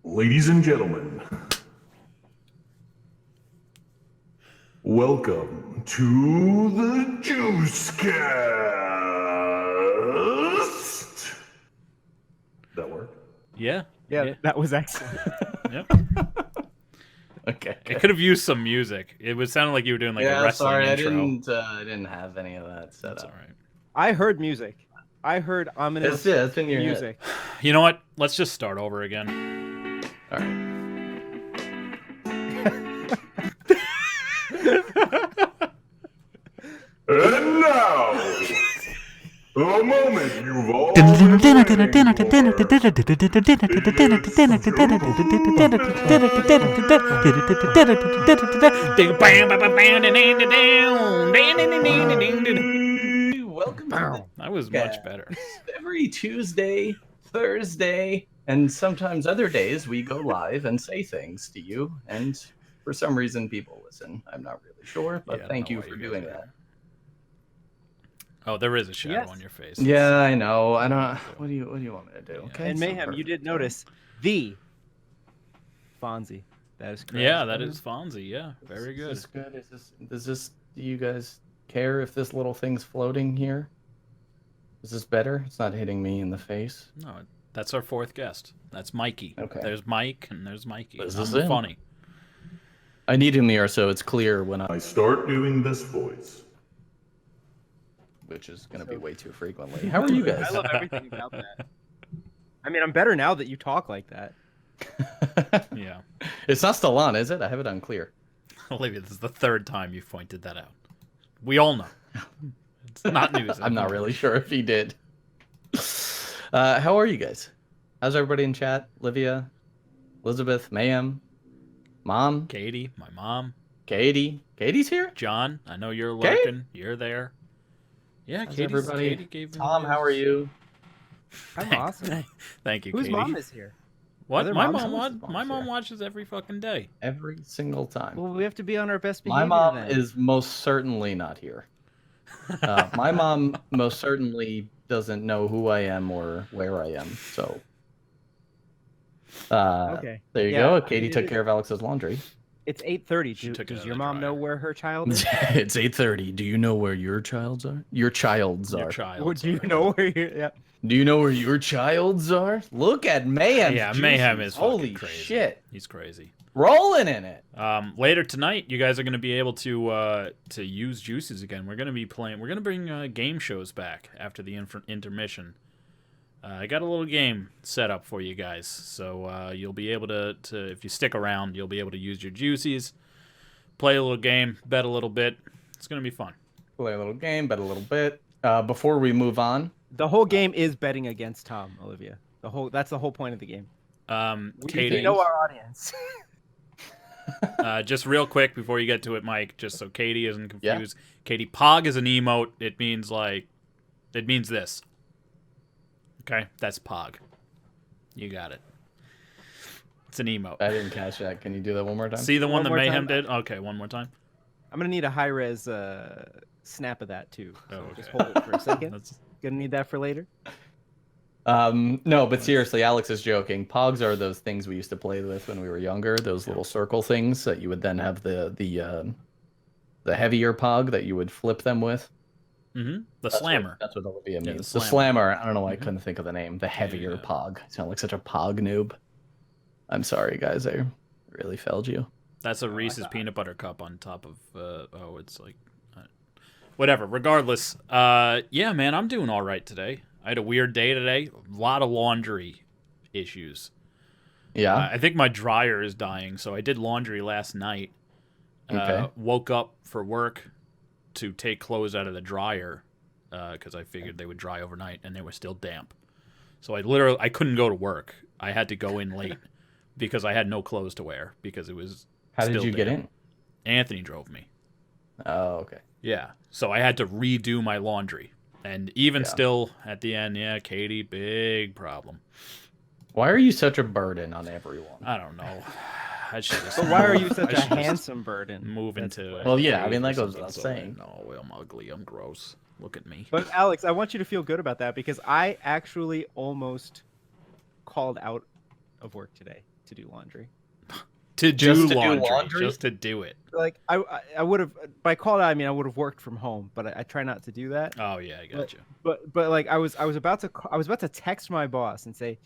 Ladies and gentlemen, welcome to the Juice Cast. That work? Yeah. That was excellent. Yep. Okay. I could have used some music. It was sounding like you were doing like a wrestling intro. I didn't have any of that set That's up. all right. I heard music. I heard ominous It's in your music. You know what? Let's just start over again. All right. And now, the moment you've all been Welcome to That was much better. every Tuesday, Thursday, and sometimes other days we go live and say things to you, and for some reason people listen. I'm not really sure, but Yeah, I thank don't you know for why you doing guys that. Oh, there is a shadow Yes. on your face. Yeah, I know. I don't. What do you want me to do? Okay. And so Mayhem, you perfect. did notice the Fonzie. That is correct. Yeah, that is Fonzie. Yeah, very good. Is this good? Does this? Do you guys care if this little thing's floating here? Is this better? It's not hitting me in the face. No, that's our fourth guest. That's Mikey. Okay. There's Mike and there's Mikey. Is this I'm him? funny. I need him here so it's clear when I start doing this voice. which is going to be way too frequently. How are you guys? I love everything about that. I mean, I'm better now that you talk like that. Yeah. It's not still on, is it? I have it on clear. Olivia, this is the third time you've pointed that out. We all know. It's not news. I'm not really sure if he did. How are you guys? How's everybody in chat? Livia, Elizabeth, Mayhem, Mom, Katie, my mom, Katie. Katie's here? John. I know you're Kate? lurking. You're there. Yeah, How's Katie everybody? gave me Tom, how are you? I'm awesome. Thank you, Whose Katie. mom is here? What? Other My moms? mom, Whose my mom's mom here? watches every fucking day. Every single time. Well, we have to be on our best behavior. My mom then. is most certainly not here. My mom most certainly doesn't know who I am or where I am. So, Okay. there you Yeah, go. I Katie needed took it. care of Alex's laundry. It's 8:30. She took it Does out your of the mom know dryer. where her child is? It's 8:30. Do you know where your childs are? Your childs Your are. child. Or do you know where you? Yeah. Do you know where your childs are? Look at Mayhem. Yeah, Mayhem is fucking holy crazy. shit, He's crazy. rolling in it. Later tonight, you guys are going to be able to use juices again. We're going to be playing. We're going to bring game shows back after the intermission. I got a little game set up for you guys, so you'll be able to if you stick around, you'll be able to use your juices, play a little game, bet a little bit. It's going to be fun. Play a little game, bet a little bit. Before we move on, The whole game is betting against Tom, Olivia. That's the whole point of the game. We Katie, know our audience. just real quick before you get to it, Mike, just so Katie isn't Yeah. confused. Katie, Pog is an emote. It means this. Okay, that's Pog. You got it. It's an emote. I didn't catch that. Can you do that one more time? See the one One that more Mayhem time? did? Okay, one more time. I'm gonna need a high res snap of that too. So Oh, just okay. hold it for a second. That's Gonna need that for later. No, but seriously, Alex is joking. Pogs are those things we used to play with when we were younger. Those little circle things that you would then have the heavier pog that you would flip them with. the That's slammer. That's what Olivia Yeah, means. the The slammer. slammer. I don't know why I Mhm. couldn't think of the name. The heavier yeah. pog. I sound like such a pog noob. I'm sorry, guys. I really failed you. That's a Reese's peanut butter cup on top of. It's like, whatever. Regardless, yeah, man, I'm doing all right today. I had a weird day today. A lot of laundry issues. Yeah. I think my dryer is dying, so I did laundry last night. Okay. Woke up for work to take clothes out of the dryer because I figured they would dry overnight, and they were still damp. So I couldn't go to work. I had to go in late because I had no clothes to wear because it was. How did still you get damp. in? Anthony drove me. Oh, okay. Yeah, so I had to redo my laundry, and even Yeah. still at the end, yeah, Katie, big problem. Why are you such a burden on everyone? I don't know. I should just. But why are you I such a should just handsome burden? move That's into? the Well, yeah, I mean, like that goes without saying. No, I'm ugly. I'm gross. Look at me. But Alex, I want you to feel good about that because I actually almost called out of work today. to do laundry. To Just do to do laundry, laundry? just to do it. Like I would have by call out, I mean I would have worked from home, but I try not to do that. Oh yeah, I got you. But like I was about to text my boss and say,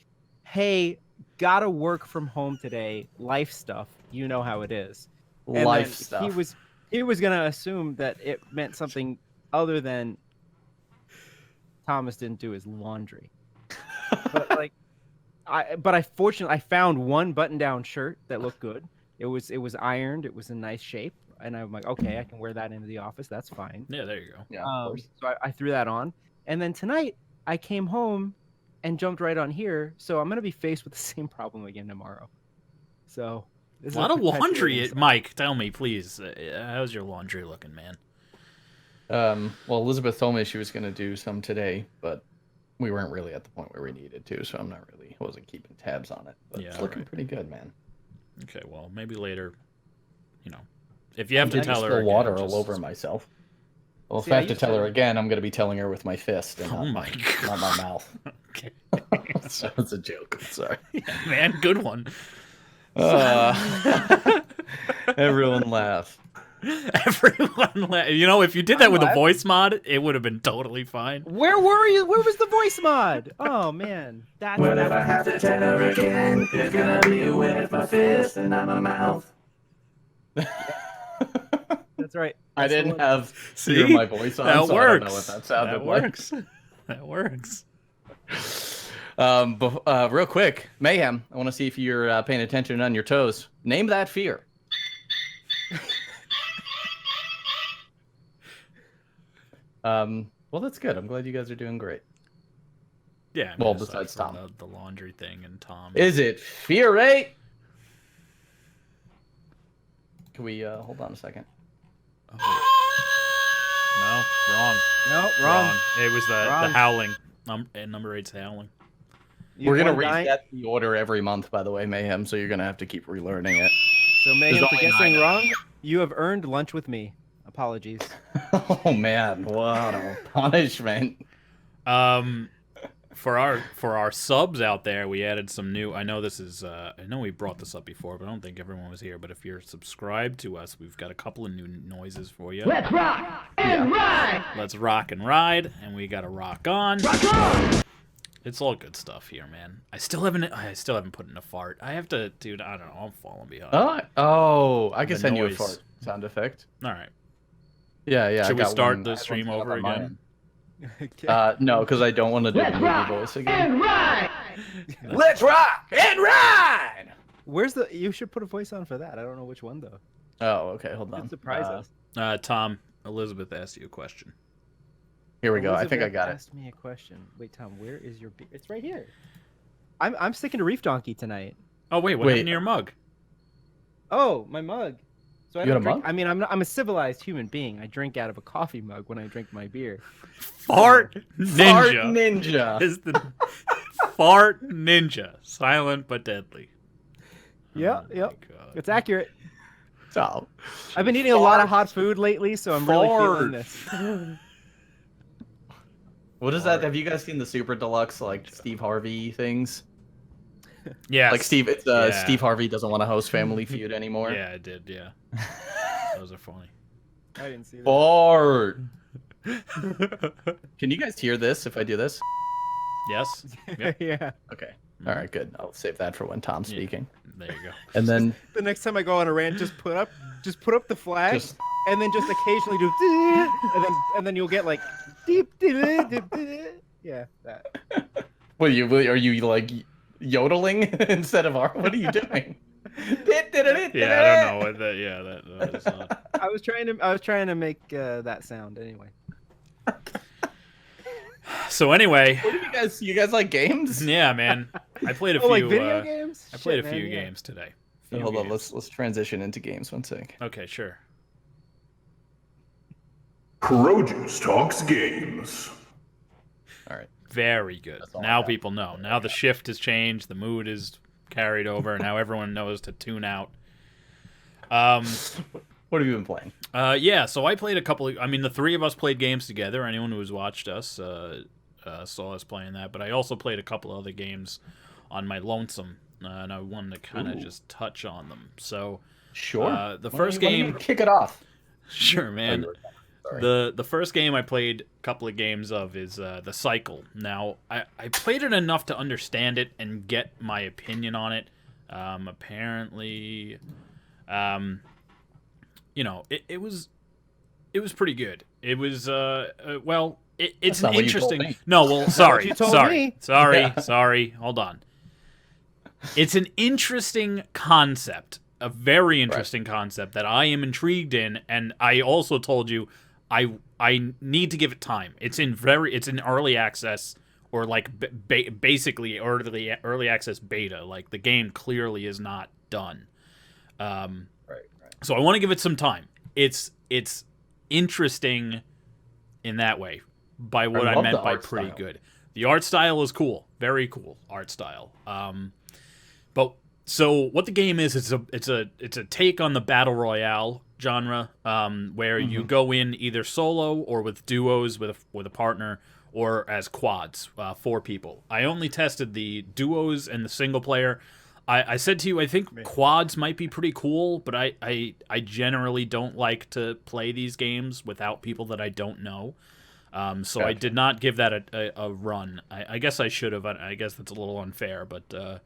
"Hey, gotta work from home today. Life stuff. You know how it is." And Life then stuff. He was gonna assume that it meant something other than Thomas didn't do his laundry. But like I fortunately I found one button-down shirt that looked good. It was ironed. It was in nice shape, and I'm like, okay, I can wear that into the office. That's fine. Yeah, there you go. Yeah, of course. So I threw that on, and then tonight I came home and jumped right on here. So I'm gonna be faced with the same problem again tomorrow. So this A lot of laundry, perpetuating Mike. Tell me, please. How's your laundry looking, man? Well, Elizabeth told me she was going to do some today, but we weren't really at the point where we needed to, so I wasn't keeping tabs on it. But Yeah, it's looking right. pretty good, man. Okay, well, maybe later. You know, if you have to I tell her, spill again, water just- all over myself. Well, See, if I I have to used tell to- her again, I'm going to be telling her with my fist and Oh not, my not my mouth. Okay, That was a joke. Sorry. man, good one. Everyone laugh. Everyone, you know, if you did that with a laughing. voice mod, it would have been totally fine. Where were you? Where was the voice mod? Oh man, that's What if I have to tell her again? It's gonna be with my fist and not my mouth. that's right. I That's the didn't one. have See? hear my voice on, That so works. I don't know what that sounded That like. works. That works. Real quick, Mayhem, I want to see if you're paying attention on your toes. Name that fear. Well, that's good. I'm glad you guys are doing great. Yeah. I Well, aside besides from Tom. the laundry thing and Tom. Is it fear 8? Can we hold on a second? Oh, no, wrong. No, wrong. It was the Wrong. howling. Number 8's howling. You We're gonna won nine- reset the order every month, by the way, Mayhem. So you're gonna have to keep relearning it. So Mayhem, There's for only guessing 9. wrong, you have earned lunch with me. Apologies. Oh man, what a punishment! For our subs out there, we added some new. I know this is. I know we brought this up before, but I don't think everyone was here. But if you're subscribed to us, we've got a couple of new noises for you. Let's rock and ride. Let's rock and ride, and we got to rock on. Rock on. It's all good stuff here, man. I still haven't put in a fart. I have to, dude. I don't know. I'm falling behind. I can The send you a noise. fart sound effect. All right. Yeah. Should I we got start one. the I have stream one set over up on my again? end. No, because I don't want to do the Let's movie rock voice again. and ride. Let's rock and ride. Where's the? You should put a voice on for that. I don't know which one though. Oh, okay. Hold on. Could surprise us. Tom, Elizabeth asked you a question. Here we go. I think I Elizabeth got it. asked me a question. Wait, Tom, where is your beer? It's right here. I'm sticking to Reef Donkey tonight. Oh wait, what Wait. happened to your mug? Oh, my mug. So I You got don't a drink. mug? I mean, I'm a civilized human being. I drink out of a coffee mug when I drink my beer. Fart Fart ninja ninja. is the fart ninja, silent but deadly. Yep, Oh my yep. God. It's accurate. So, I've been eating a lot of hot food lately, so I'm really feeling this. what is that? Have you guys seen the super deluxe like Steve Harvey things? Yes. Like Steve, it's Yeah. Steve Harvey doesn't want to host Family Feud anymore. Yeah, I did. Yeah, those are funny. I didn't see that. Fart. Can you guys hear this if I do this? Yes. Yep. Yeah. Okay. All right, good. I'll save that for when Tom's Yeah. speaking. There you go. And then The next time I go on a rant, just put up the flag, just and then just occasionally do, and then you'll get like deep, yeah, that. are you like yodeling instead of art? What are you doing? Yeah, I don't know what that. Yeah, that is not. I was trying to make that sound anyway. So anyway, What do you guys like games? yeah, man, I played a Oh, few. like video games? I played Shit, a few man, yeah. games today. Few Hold on, games. let's transition into games one sec. Okay, sure. ProJuice talks games. All right. Very good. That's all I Now got. people know. Now the shift has changed. The mood is carried over. Now everyone knows to tune out. What have you been playing? Yeah. So I played a couple. I mean, the three of us played games together. Anyone who has watched us saw us playing that. But I also played a couple other games on my lonesome. and I wanted to kind of just touch on them. So, Sure. the Why first don't you game, kick it off. sure, man. Sorry. The first game I played a couple of games of is The Cycle. Now, I played it enough to understand it and get my opinion on it. Apparently, you know, it was pretty good. It was well, it's That's an not what you told interesting. me. No, well, sorry, you told sorry, me. sorry. Hold on. It's an interesting concept, a very interesting concept that I am intrigued in, and I also told you I need to give it time. It's in early access, or like basically early access beta. Like the game clearly is not done. Right. So I want to give it some time. It's interesting in that way, by what I love meant the by art pretty style. good. The art style is cool, very cool art style. But so what the game is, it's a take on the battle royale genre, where you go in either solo or with duos with a partner, or as quads, 4 people. I only tested the duos and the single player. I said to you, I think quads might be pretty cool, but I generally don't like to play these games without people that I don't know. So I did not give that a run. I guess I should have. I guess that's a little unfair, but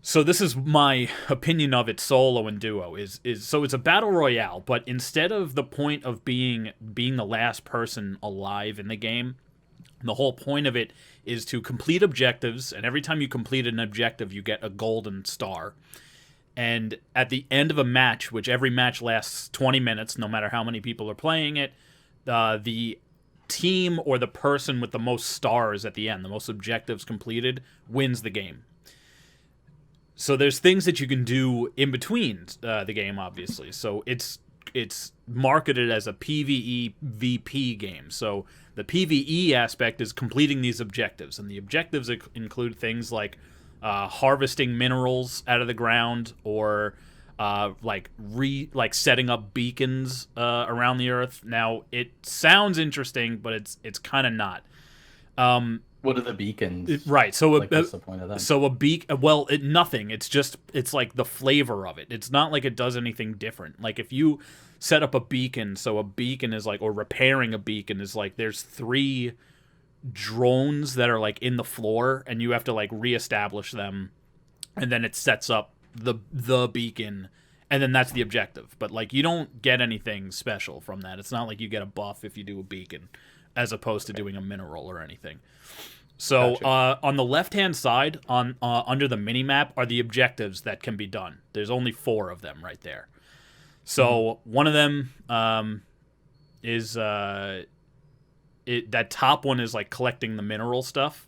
so this is my opinion of it solo and duo. So it's a battle royale, but instead of the point of being the last person alive in the game, the whole point of it is to complete objectives, and every time you complete an objective, you get a golden star. And at the end of a match, which every match lasts 20 minutes, no matter how many people are playing it, the team or the person with the most stars at the end, the most objectives completed, wins the game. So there's things that you can do in between the game, obviously. So it's marketed as a PvE VP game. So the PvE aspect is completing these objectives, and the objectives include things like harvesting minerals out of the ground, or like setting up beacons around the earth. Now it sounds interesting, but it's kind of not. What are the beacons? Right. So What's the point of that? So nothing. It's like the flavor of it. It's not like it does anything different. Like if you set up a beacon, so a beacon is like, or repairing a beacon is like, there's 3 drones that are like in the floor, and you have to like reestablish them, and then it sets up the beacon, and then that's the objective. But like you don't get anything special from that. It's not like you get a buff if you do a beacon, as opposed to doing a mineral or anything. So on the left-hand side, on under the mini-map, are the objectives that can be done. There's only 4 of them right there. So one of them is that top one is like collecting the mineral stuff,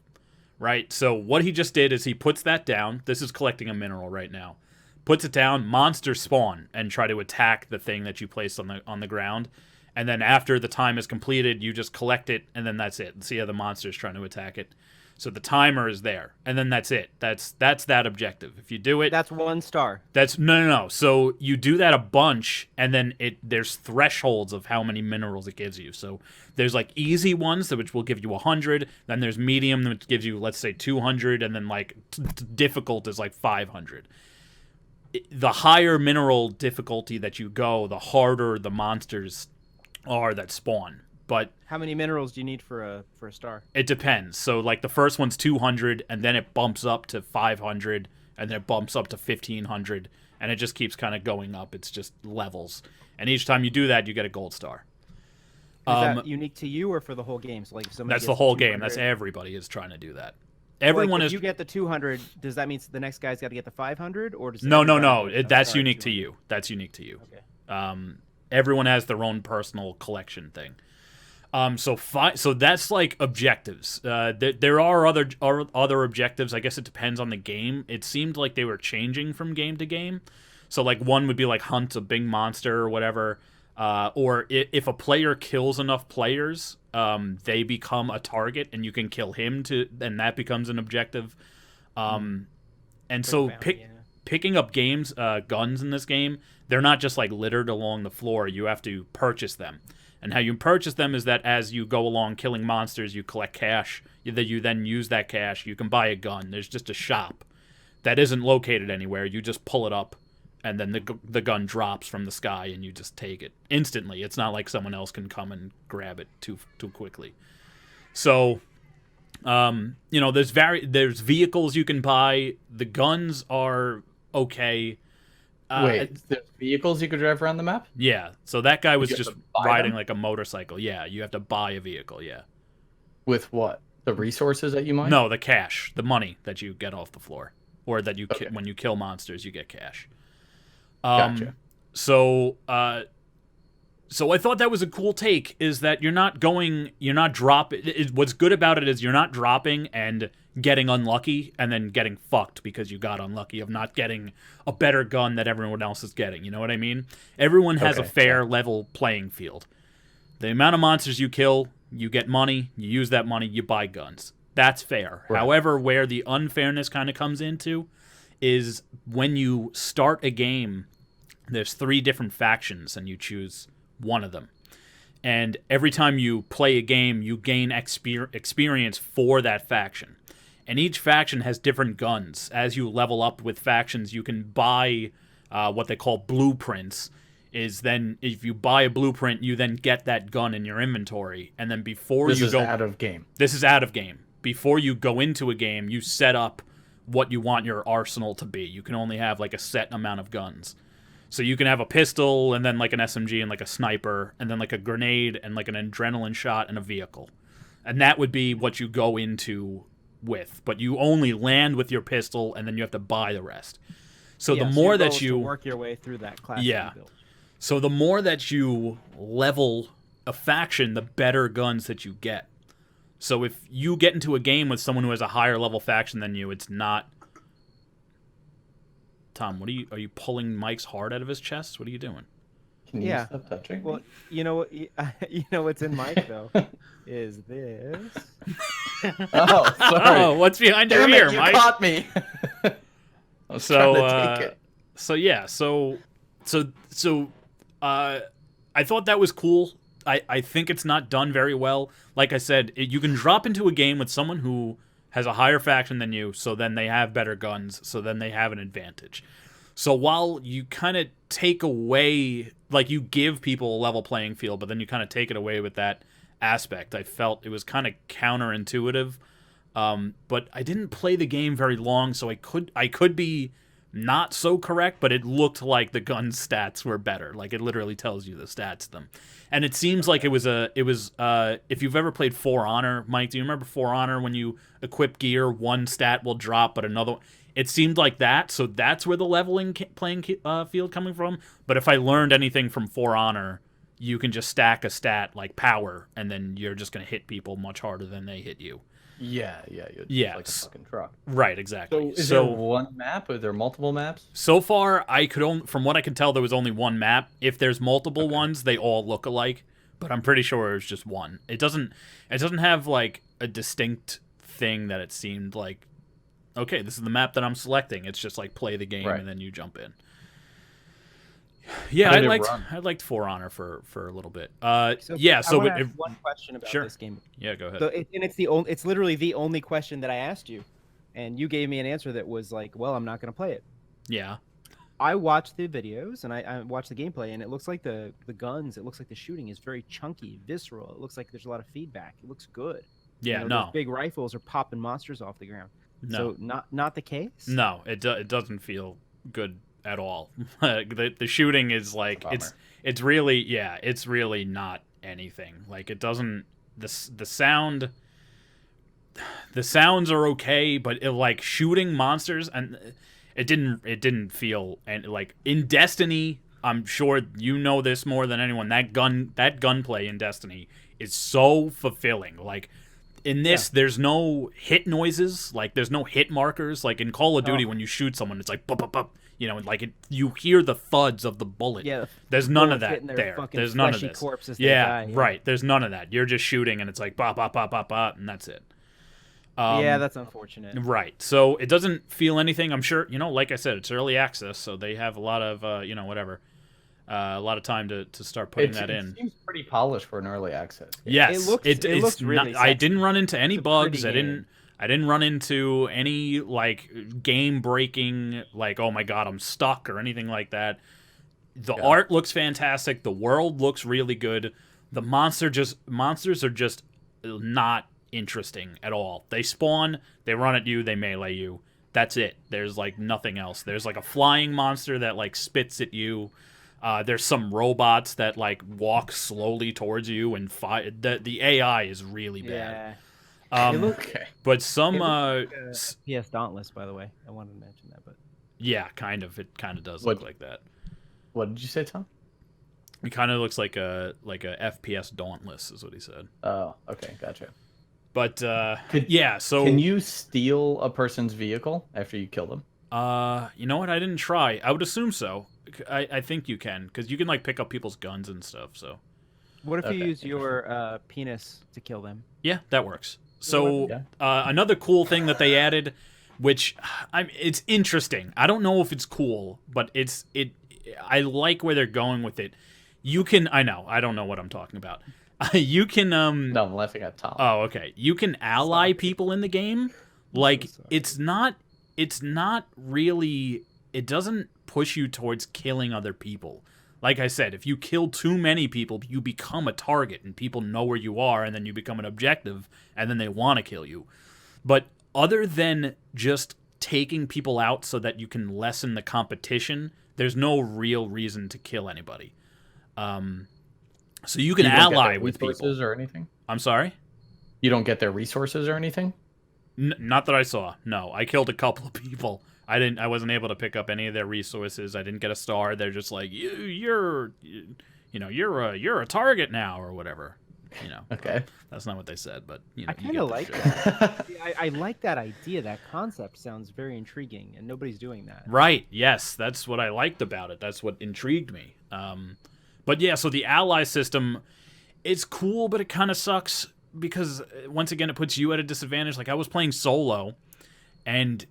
right? So what he just did is he puts that down. This is collecting a mineral right now. Puts it down. Monsters spawn and try to attack the thing that you placed on the ground. And then after the time is completed, you just collect it, and then that's it. See how the monster's trying to attack it. So the timer is there, and then that's it. That's that objective. If you do it, That's 1 star. that's no. So you do that a bunch, and then there's thresholds of how many minerals it gives you. So there's like easy ones, which will give you 100. Then there's medium, which gives you, let's say, 200, and then like difficult is like 500. The higher mineral difficulty that you go, the harder the monsters are that spawn. But How many minerals do you need for a star? it depends. So like the first one's 200, and then it bumps up to 500, and then it bumps up to 1500, and it just keeps kind of going up. It's just levels, and each time you do that, you get a gold star. Is that unique to you or for the whole game? So like if somebody That's gets the whole 200, game. That's everybody is trying to do that. like, Everyone if is. you get the 200, does that mean the next guy's got to get the 500, or does No. everybody get the That's star unique to 200? you. That's unique to you. Okay. Everyone has their own personal collection thing. So that's like objectives. There are other objectives. I guess it depends on the game. It seemed like they were changing from game to game. So like one would be like hunt a big monster or whatever. Or if a player kills enough players, they become a target, and you can kill him and that becomes an objective. And so picking up guns in this game, they're not just like littered along the floor. You have to purchase them. And how you purchase them is that as you go along killing monsters, you collect cash. You then use that cash. You can buy a gun. There's just a shop that isn't located anywhere. You just pull it up, and then the gun drops from the sky, and you just take it instantly. It's not like someone else can come and grab it too quickly. So, there's vehicles you can buy. The guns are okay. Wait, there's vehicles you could drive around the map? Yeah. So that guy was You have just to buy riding them? like a motorcycle. Yeah, you have to buy a vehicle. Yeah. With what? The resources that you mine? No, the cash, the money that you get off the floor, or that you Okay. when you kill monsters, you get cash. Gotcha. So I thought that was a cool take. Is that you're not dropping. What's good about it is you're not dropping and getting unlucky and then getting fucked because you got unlucky of not getting a better gun that everyone else is getting. You know what I mean? Everyone has a Okay, fair level playing field. The amount of monsters you kill, you get money. You use that money, you buy guns. That's fair. Right. However, where the unfairness kind of comes into is when you start a game, there's 3 different factions and you choose one of them. And every time you play a game, you gain experience for that faction. And each faction has different guns. As you level up with factions, you can buy what they call blueprints. Is then if you buy a blueprint, you then get that gun in your inventory. And then before This you is go out of game. This is out of game. Before you go into a game, you set up what you want your arsenal to be. You can only have like a set amount of guns. So you can have a pistol and then like an SMG and like a sniper and then like a grenade and like an adrenaline shot and a vehicle. And that would be what you go into with. But you only land with your pistol and then you have to buy the rest. So the more your goal that is to you work your way through that class. Yeah. that you built. So the more that you level a faction, the better guns that you get. So if you get into a game with someone who has a higher level faction than you, it's not. Tom, are you pulling Mike's heart out of his chest? What are you doing? Can you Yeah. stop touching? Well, you know what? You know what's in Mike though is this. Oh, sorry. Oh, what's behind your Damn ear, it, you Mike? caught me. I was So, trying to take it. so yeah, so I thought that was cool. I think it's not done very well. Like I said, you can drop into a game with someone who has a higher faction than you, so then they have better guns, so then they have an advantage. So while you kind of take away, like you give people a level playing field, but then you kind of take it away with that aspect, I felt it was kind of counterintuitive. But I didn't play the game very long, so I could be not so correct, but it looked like the gun stats were better. Like it literally tells you the stats of them. And it seems like it was if you've ever played For Honor, Mike, do you remember For Honor when you equip gear, one stat will drop, but another it seemed like that, so that's where the leveling playing field coming from. But if I learned anything from For Honor, you can just stack a stat like power, and then you're just going to hit people much harder than they hit you. Yeah, you're just Yeah. like a fucking truck. Right, So exactly. is there one map? Are there multiple maps? So far, I could only, from what I can tell, there was only one map. If there's multiple ones, they all look alike, but I'm pretty sure it's just one. It doesn't have like a distinct thing that it seemed like. Okay, this is the map that I'm selecting. It's just like play the game Right. and then you jump in. Yeah, How I did it liked run? For Honor for a little bit. I So wanna it, ask one question about Sure. this game. yeah, go ahead. So it's literally the only question that I asked you, and you gave me an answer that was like, "Well, I'm not going to play it." Yeah, I watched the videos and I watched the gameplay, and it looks like the guns, it looks like the shooting is very chunky, visceral. It looks like there's a lot of feedback. It looks good. yeah, You know, no, those big rifles are popping monsters off the ground. no. So not the case. No, it doesn't feel good at all. The shooting is like Bummer. it's really not anything. Like it doesn't the sounds are okay, but it, like shooting monsters and it didn't feel and like in Destiny. I'm sure you know this more than anyone. That gunplay in Destiny is so fulfilling. Like in this, there's no hit noises. Like there's no hit markers. Like in Call of Duty, when you shoot someone, it's like bup, bup, bup, you know, like you hear the thuds of the bullet. Yeah. There's none of bullets that hitting their there. fucking There's none of fleshy this. corpse as they Yeah, die, right. There's none of that. You're just shooting, and it's like bop, bop, bop, bop, bop, and that's it. Yeah, that's unfortunate. Right. So it doesn't feel anything. I'm sure, you know, like I said, it's early access, so they have a lot of, a lot of time to start putting that in. It seems pretty polished for an early access. Yes, It looks it's really I sexy. didn't run into any It's a pretty bugs. game. I didn't run into any like game breaking, like, oh my god, I'm stuck or anything like that. The art looks fantastic. The world looks really good. The monsters are just not interesting at all. They spawn, they run at you, they melee you. That's it. There's like nothing else. There's like a flying monster that like spits at you. There's some robots that like walk slowly towards you and fight. The AI is really bad. But some PS Dauntless, by the way. I wanted to mention that, but yeah, kind of. It kind of does look like that. What did you say, Tom? It kind of looks like a FPS Dauntless, is what he said. Oh, okay, gotcha. But yeah, so can you steal a person's vehicle after you kill them? You know what? I didn't try. I would assume so. I think you can, because you can like pick up people's guns and stuff. So what if you use your penis to kill them? Yeah, that works. So another cool thing that they added, which it's interesting. I don't know if it's cool, but I like where they're going with it. You can. I know. I don't know what I'm talking about. You can. No, I'm laughing at Tom. Oh, okay. You can ally people in the game. Like it's not really. It doesn't push you towards killing other people. Like I said, if you kill too many people, you become a target, and people know where you are, and then you become an objective, and then they want to kill you. But other than just taking people out so that you can lessen the competition, there's no real reason to kill anybody. So you can ally with people or anything. I'm sorry? You don't get their resources or anything? Not that I saw. No, I killed a couple of people. I wasn't able to pick up any of their resources. I didn't get a star. They're just like, you're a target now or whatever. Okay. That's not what they said, but I kind of like that. I like that idea. That concept sounds very intriguing, and nobody's doing that. Right. Yes, that's what I liked about it. That's what intrigued me. But yeah, so the ally system, it's cool, but it kind of sucks because once again, it puts you at a disadvantage. Like I was playing solo, and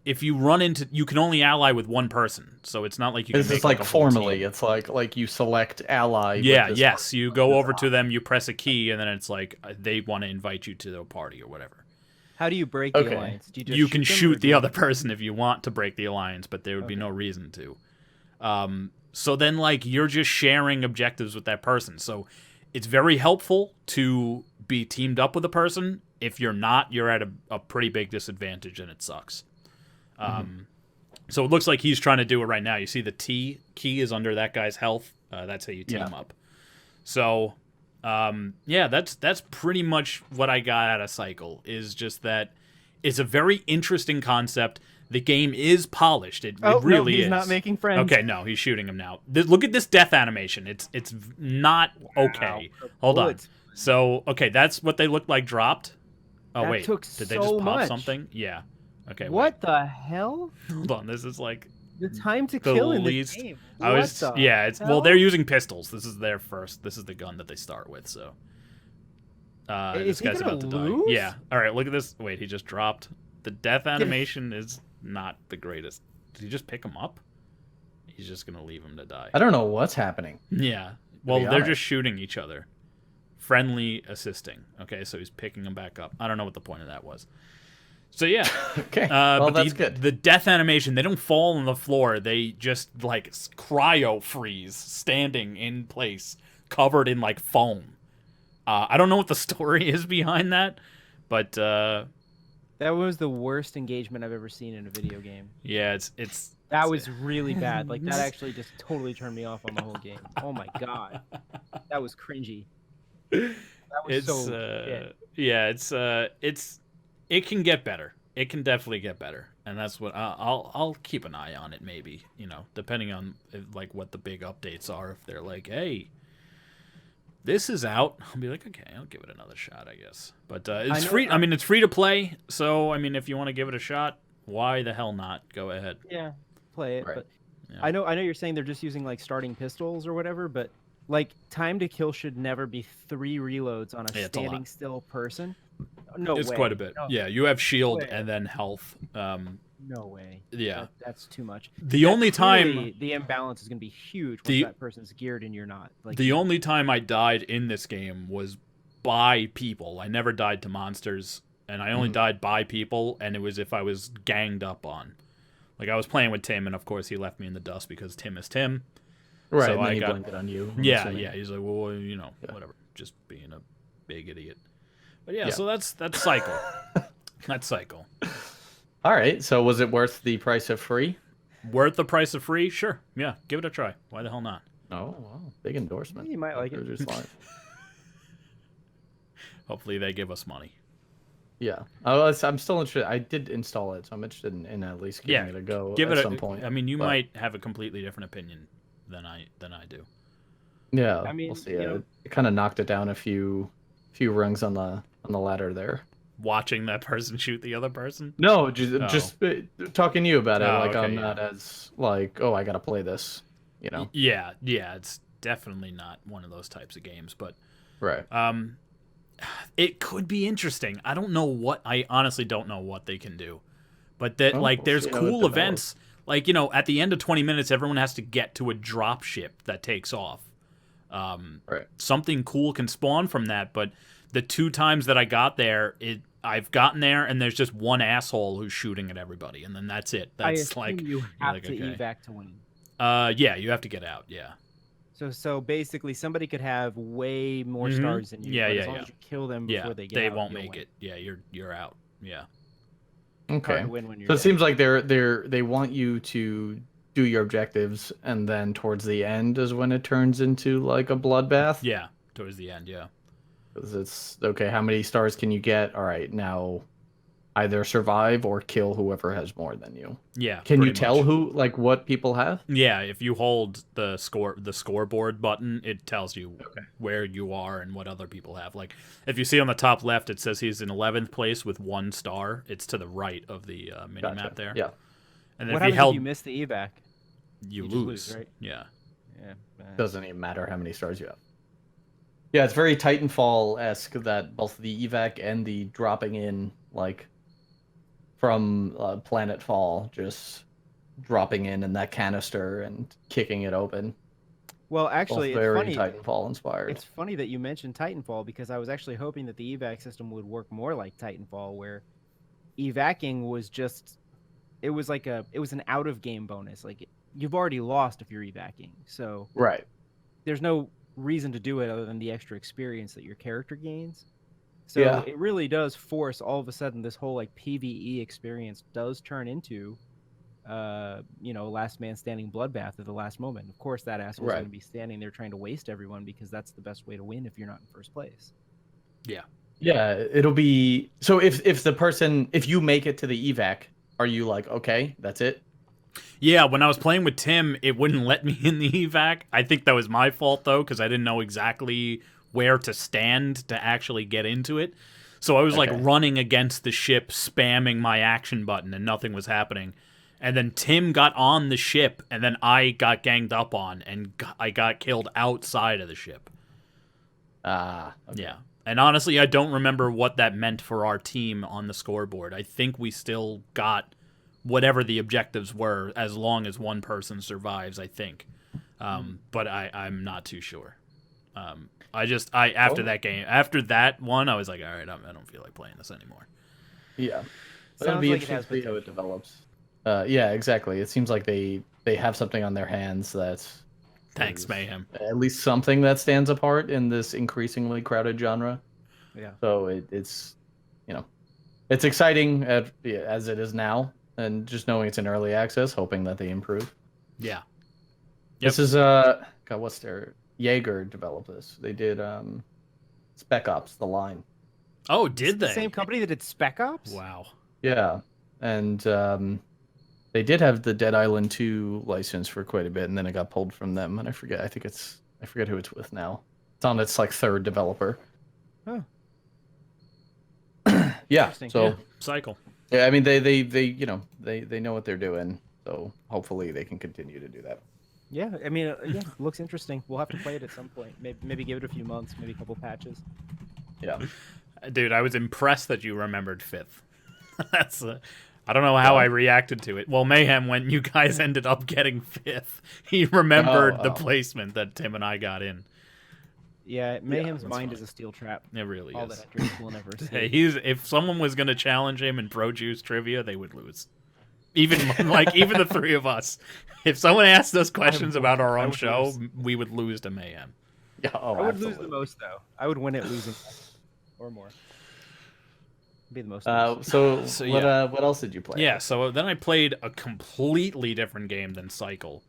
if you run into, you can only ally with one person, so it's not like you can. It's like formally, it's like you select ally. Yeah, yes, you go over to them, you press a key, and then it's like they want to invite you to their party or whatever. How do you break the alliance? Do you can shoot the other person if you want to break the alliance, but there would be no reason to. So then, like, you're just sharing objectives with that person. So it's very helpful to be teamed up with a person. If you're not, you're at a pretty big disadvantage, and it sucks. So it looks like he's trying to do it right now. You see the T key is under that guy's health. That's how you team up. So, yeah, that's pretty much what I got out of Cycle, is just that it's a very interesting concept. The game is polished. It really is. He's not making friends. Okay, no, he's shooting him now. Look at this death animation. It's not okay. Hold on. So, okay, that's what they looked like dropped. Oh, that wait. Did they just pop something? Yeah. Okay. What the hell? Hold on. This is like the time to kill in this game. Well, they're using pistols. This is their first. This is the gun that they start with. So, this guy's about to die. Yeah. All right. Look at this. Wait, he just dropped. The death animation is not the greatest. Did he just pick him up? He's just gonna leave him to die. I don't know what's happening. Yeah. Well, they're just shooting each other. Friendly assisting. Okay, so he's picking him back up. I don't know what the point of that was. So yeah. Okay. Well, that's good. The death animation, they don't fall on the floor. They just like cryo freeze, standing in place, covered in like foam. I don't know what the story is behind that, but that was the worst engagement I've ever seen in a video game. Yeah, that was really bad. Like that actually just totally turned me off on the whole game. Oh my god, that was cringy. That was it can get better. It can definitely get better, and that's what I'll keep an eye on it. Maybe, depending on like what the big updates are. If they're like, hey, this is out, I'll be like, okay, I'll give it another shot, I guess. But it's free. I mean, it's free to play. So I mean, if you want to give it a shot, why the hell not? Go ahead. Yeah, play it. Right. But yeah. I know you're saying they're just using like starting pistols or whatever, but like time to kill should never be 3 reloads on a standing still person. No it's way. Quite a bit. No. Yeah, you have shield and then health. No way. Yeah, that's too much. The only time the imbalance is going to be huge when that person's geared and you're not. Like the only time I died in this game was by people. I never died to monsters. and I only died by people, and it was if I was ganged up on. Like, I was playing with Tim, and of course he left me in the dust because Tim is Tim. Right, So and then I he got- blamed it on you. I'm Yeah, assuming. yeah. He's like, well, Yeah. whatever. Just being a big idiot. But yeah, Yeah. so that's cycle. That's cycle. All right, so was it worth the price of free? Worth the price of free? Sure. Yeah, give it a try. Why the hell not? Oh, wow. Big endorsement. You might like it. ProJuice Live. Hopefully they give us money. Yeah. I'm still interested. I did install it, so I'm interested in at least giving it a go Give at it some point. I mean, you but- might have a completely different opinion than I do. Yeah, I mean, we'll see. you know- It kind of knocked it down a few rungs on the ladder there. Watching that person shoot the other person? No, just talking to you about it. Oh, Like okay, I'm yeah. not as like, oh, I gotta play this. You know. Yeah, it's definitely not one of those types of games, but Right. it could be interesting. I honestly don't know what they can do. But that Well, like we'll there's see how it cool develops. events. Like, at the end of 20 minutes everyone has to get to a drop ship that takes off. Right. Something cool can spawn from that, but the 2 times that I got there, I've gotten there and there's just one asshole who's shooting at everybody, and then that's it. I That's assume like you you're have like, to okay. evac to win. Yeah, you have to get out. Yeah. So basically, somebody could have way more Mhm. stars than you. Yeah, but yeah, as long yeah. as you kill them Yeah, before they get they out, won't you'll make win. it. Yeah, you're out. Yeah. Hard Okay. to win when you're So it dead. seems like they want you to do your objectives, and then towards the end is when it turns into like a bloodbath. Yeah, towards the end, yeah. 'Cause it's okay. How many stars can you get? All right, now either survive or kill whoever has more than you. Yeah. Can you pretty tell much. who like what people have? Yeah, if you hold the scoreboard button, it tells you where you are and what other people have. Like, if you see on the top left, it says he's in 11th place with 1 star. It's to the right of the mini Gotcha. map there. Yeah. And then What if you happens held, if you miss the evac? you you just lose. lose, right? Yeah. Yeah. Doesn't even matter how many stars you have. Yeah, it's very Titanfall-esque that both the evac and the dropping in, like, from Planet Fall, just dropping in that canister and kicking it open. Well, Both actually, it's very funny. Titanfall inspired. It's funny that you mentioned Titanfall because I was actually hoping that the evac system would work more like Titanfall, where evacing was just it was an out of game bonus. Like, you've already lost if you're evacing, so Right. there's no reason to do it other than the extra experience that your character gains. So Yeah. it really does force all of a sudden this whole like PvE experience does turn into last man standing bloodbath at the last moment. Of course that asshole's Right. going to be standing there trying to waste everyone because that's the best way to win if you're not in first place. Yeah, it'll be so if you make it to the evac, are you like, okay, that's it? Yeah, when I was playing with Tim, it wouldn't let me in the evac. I think that was my fault, though, because I didn't know exactly where to stand to actually get into it. So I was like Okay. running against the ship, spamming my action button, and nothing was happening. And then Tim got on the ship, and then I got ganged up on, and I got killed outside of the ship. Okay. Yeah. And honestly, I don't remember what that meant for our team on the scoreboard. I think we still got whatever the objectives were as long as one person survives, I think. But I'm not too sure. After that game, after that one, I was like, all right, I don't feel like playing this anymore. Yeah. But Sounds it'll be like it interesting has to see how it develops. Yeah, exactly. It seems like they have something on their hands that Thanks, is Mayhem. at least something that stands apart in this increasingly crowded genre. Yeah. So it's it's exciting as it is now, and just knowing it's in early access, hoping that they improve. Yeah. This is God, what's their Yager developed this? They did Spec Ops: The Line. Oh, did The they? same company that did Spec Ops? Wow. Yeah, and they did have the Dead Island 2 license for quite a bit, and then it got pulled from them, and I forget who it's with now. It's on its like 3rd developer. Huh. Yeah, Interesting. so Yeah, cycle. yeah, I mean they know what they're doing, so hopefully they can continue to do that. Yeah, I mean, it looks interesting. We'll have to play it at some point. Maybe give it a few months, maybe a couple patches. Yeah. Dude, I was impressed that you remembered 5th. That's I don't know how I reacted to it. Well, Mayhem, when you guys ended up getting 5th, he remembered the placement that Tim and I got in. Yeah, Mayhem's that's mind fine. is a steel trap. It really All is. that Drake will never Hey, see. if someone was going to challenge him in ProJuice trivia, they would lose. Even even the three of us. If someone asked us questions about our I own would show, lose. we would lose to Mayhem. Yeah, oh, I would absolutely. lose the most though. I would win it losing or more. Be the most. So yeah. what else did you play? Yeah, so then I played a completely different game than Cycle,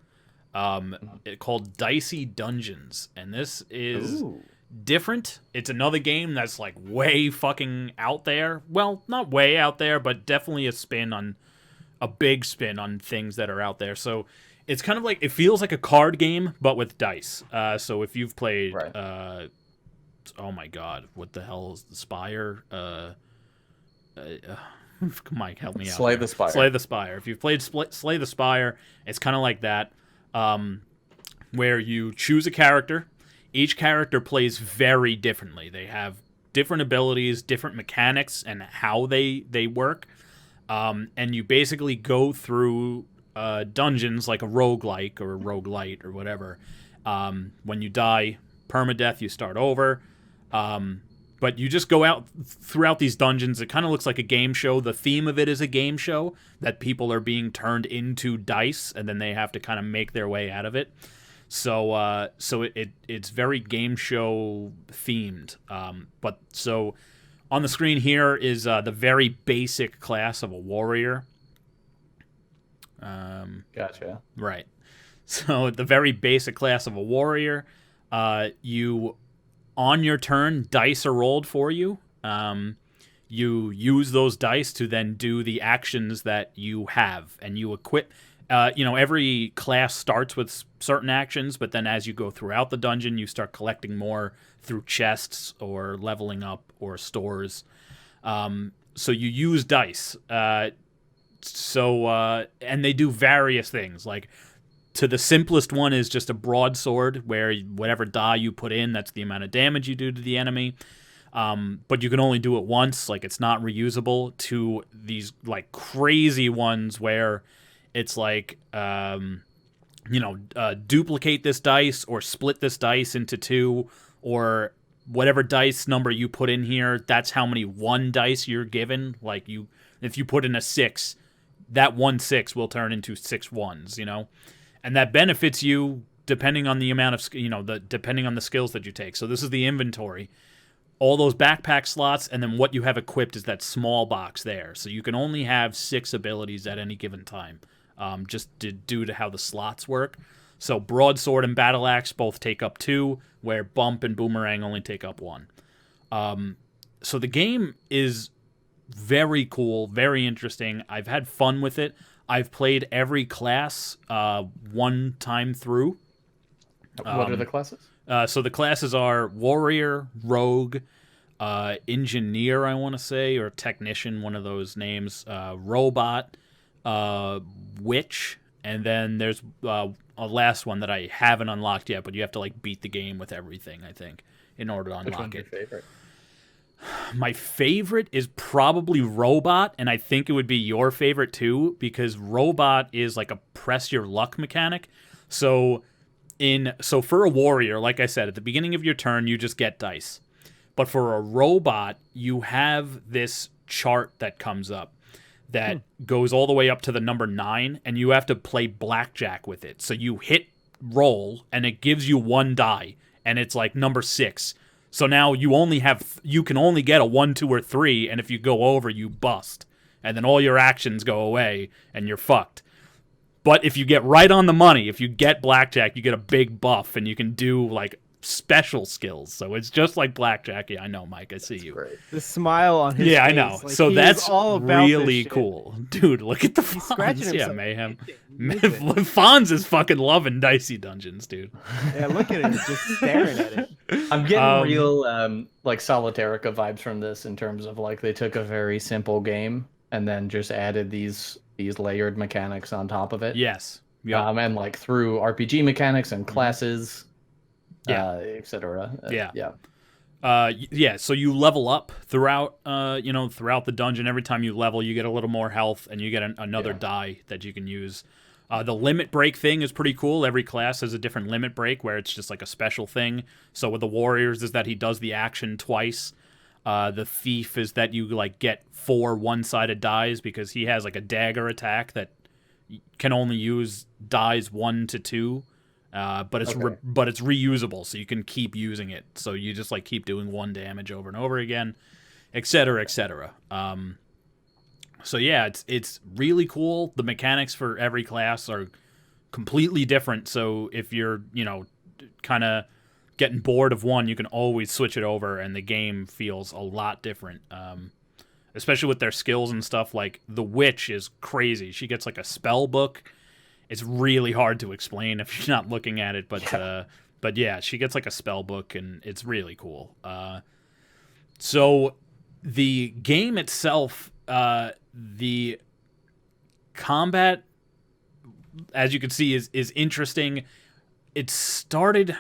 called Dicey Dungeons, and this is Ooh. different. It's another game that's like way fucking out there. Well, not way out there, but definitely a big spin on things that are out there. So it's kind of like, it feels like a card game, but with dice. So if you've played, Right. oh my god, what the hell is the Spire? Mike, help me out. Slay here. the Spire. Slay the Spire. If you've played Slay the Spire, it's kind of like that, where you choose a character. Each character plays very differently. They have different abilities, different mechanics, and how they work. And you basically go through dungeons like a roguelike or a roguelite or whatever. When you die, permadeath, you start over. But you just go out throughout these dungeons. It kind of looks like a game show. The theme of it is a game show that people are being turned into dice, and then they have to kind of make their way out of it. So it's very game show themed. But so on the screen here is the very basic class of a warrior. Gotcha. Right. So the very basic class of a warrior, you, on your turn, dice are rolled for you. You use those dice to then do the actions that you have, and you equip. Every class starts with certain actions, but then as you go throughout the dungeon, you start collecting more through chests or leveling up or stores. So you use dice. And they do various things. Like, to the simplest one is just a broadsword, where whatever die you put in, that's the amount of damage you do to the enemy. But you can only do it once. Like, it's not reusable. To these like crazy ones where it's like, duplicate this dice or split this dice into two, or whatever dice number you put in here, that's how many one dice you're given. Like, if you put in a 6, that 1 6 will turn into 6 1s, and that benefits you depending on the amount of, depending on the skills that you take. So this is the inventory. All those backpack slots, and then what you have equipped is that small box there. So you can only have 6 abilities at any given time, just due to how the slots work. So broadsword and battle axe both take up 2, where bump and boomerang only take up 1. So the game is very cool, very interesting. I've had fun with it. I've played every class one time through. What are the classes? So the classes are warrior, rogue, engineer, I want to say, or technician, one of those names, robot, witch, and then there's a last one that I haven't unlocked yet, but you have to like beat the game with everything, I think, in order to Which unlock one's it. your favorite? My favorite is probably robot, and I think it would be your favorite too, because robot is like a press your luck mechanic. So for a warrior, like I said, at the beginning of your turn, you just get dice. But for a robot, you have this chart that comes up that goes all the way up to the number 9, and you have to play blackjack with it. So you hit roll, and it gives you 1 die, and it's like number 6. So now you can only get a 1, 2, or 3, and if you go over, you bust. And then all your actions go away, and you're fucked. But if you get right on the money, if you get blackjack, you get a big buff, and you can do, like, special skills. So it's just like blackjack. Yeah, I know, Mike. I see you. Great. The smile on his face. Yeah, I know. Like, So he that's is all about this really shit. cool. Dude, look at the He's Fonz. scratching Yeah, himself. Mayhem. Moving. Fonz is fucking loving Dicey Dungeons, dude. Yeah, look at him, just staring at it. I'm getting real like Solitarica vibes from this, in terms of like they took a very simple game and then just added these layered mechanics on top of it. Yes. Yeah. And like through RPG mechanics and classes, etc. Yeah, so you level up throughout throughout the dungeon. Every time you level, you get a little more health, and you get another die that you can use. The limit break thing is pretty cool. Every class has a different limit break where it's just like a special thing. So with the warriors is that he does the action twice. The thief is that you like get 4 one-sided dies because he has like a dagger attack that can only use dies 1 to 2. But it's reusable, so you can keep using it. So you just like keep doing 1 damage over and over again, etc., etc. So yeah, it's really cool. The mechanics for every class are completely different. So if you're kind of getting bored of one, you can always switch it over, and the game feels a lot different. Especially with their skills and stuff. Like the witch is crazy. She gets like a spell book. It's really hard to explain if you're not looking at it, but yeah, she gets like a spell book, and it's really cool. So the game itself, the combat, as you can see, is interesting. It started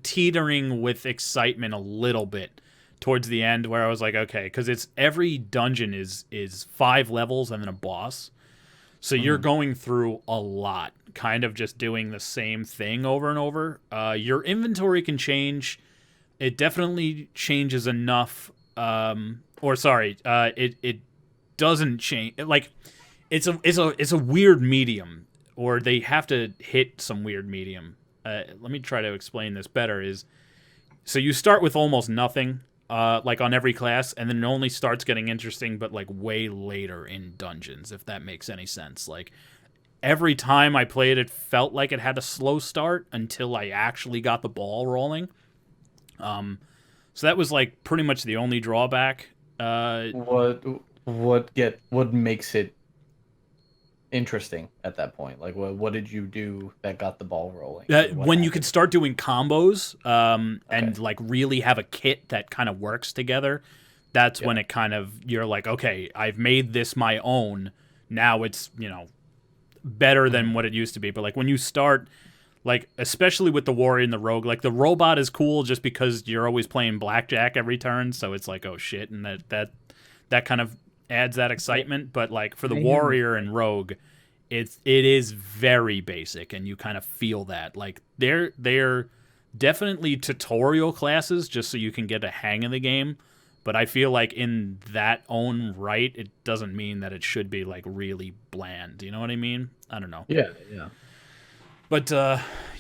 teetering with excitement a little bit towards the end, where I was like, okay, because it's every dungeon is 5 levels and then a boss. So you're going through a lot, kind of just doing the same thing over and over. Your inventory can change. It definitely changes enough. It doesn't change. Like, it's a weird medium, or they have to hit some weird medium. Let me try to explain this better. So you start with almost nothing. Like on every class, and then it only starts getting interesting, but like way later in dungeons, if that makes any sense. Like every time I played, it felt like it had a slow start until I actually got the ball rolling. So that was like pretty much the only drawback. What makes it interesting at that point? Like what did you do that got the ball rolling? When you could start doing combos and like really have a kit that kind of works together, that's when it kind of, you're like, okay, I've made this my own. Now it's, better than what it used to be. But like when you start, like especially with the warrior and the rogue, like the robot is cool just because you're always playing blackjack every turn, so it's like, oh shit, and that kind of adds that excitement. But like for the warrior and rogue, it is very basic, and you kind of feel that. Like they're definitely tutorial classes just so you can get a hang of the game, but I feel like in that own right, it doesn't mean that it should be like really bland. You know what I mean? I don't know. Yeah. But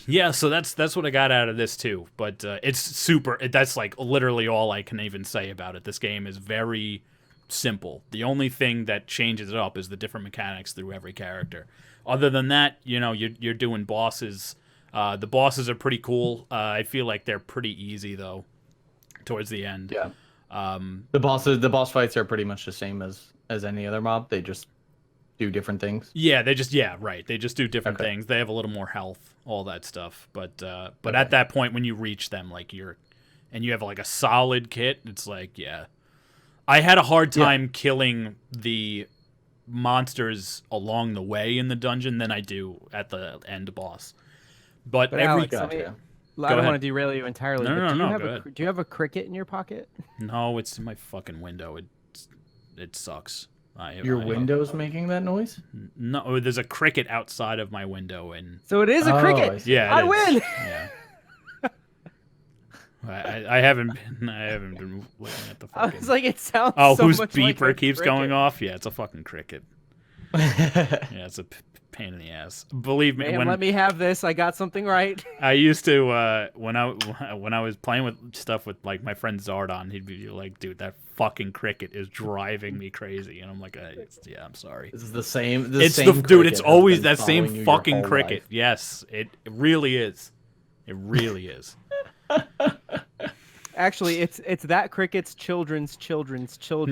yeah, so that's what I got out of this too. But it's super. That's like literally all I can even say about it. This game is very simple. The only thing that changes it up is the different mechanics through every character. Other than that, you're doing bosses. The bosses are pretty cool. I feel like they're pretty easy though, towards the end. Yeah. The boss fights are pretty much the same as any other mob. They just do different things. Yeah, they just do different things. They have a little more health, all that stuff. But at that point when you reach them, like you have like a solid kit, it's like, yeah. I had a hard time killing the monsters along the way in the dungeon than I do at the end boss. But every Alex, I don't want to derail you entirely. No, but do you have a cricket in your pocket? No, it's in my fucking window. It sucks. Your window's making that noise? No, there's a cricket outside of my window, and so it is a cricket. Yeah, I win. Yeah. I haven't been looking at the fucking... I was like, it sounds so whose much beeper like keeps cricket. going off? Yeah, it's a fucking cricket. Yeah, it's a pain in the ass. Believe me, Man, let me have this. I got something right. I used to when I was playing with stuff with like my friend Zardon, he'd be like, "Dude, that fucking cricket is driving me crazy," and I'm like, "Yeah, I'm sorry." This is the same. Dude. It's always that same fucking cricket. Life. Yes, it really is. It really is. Actually, it's that cricket's children's children.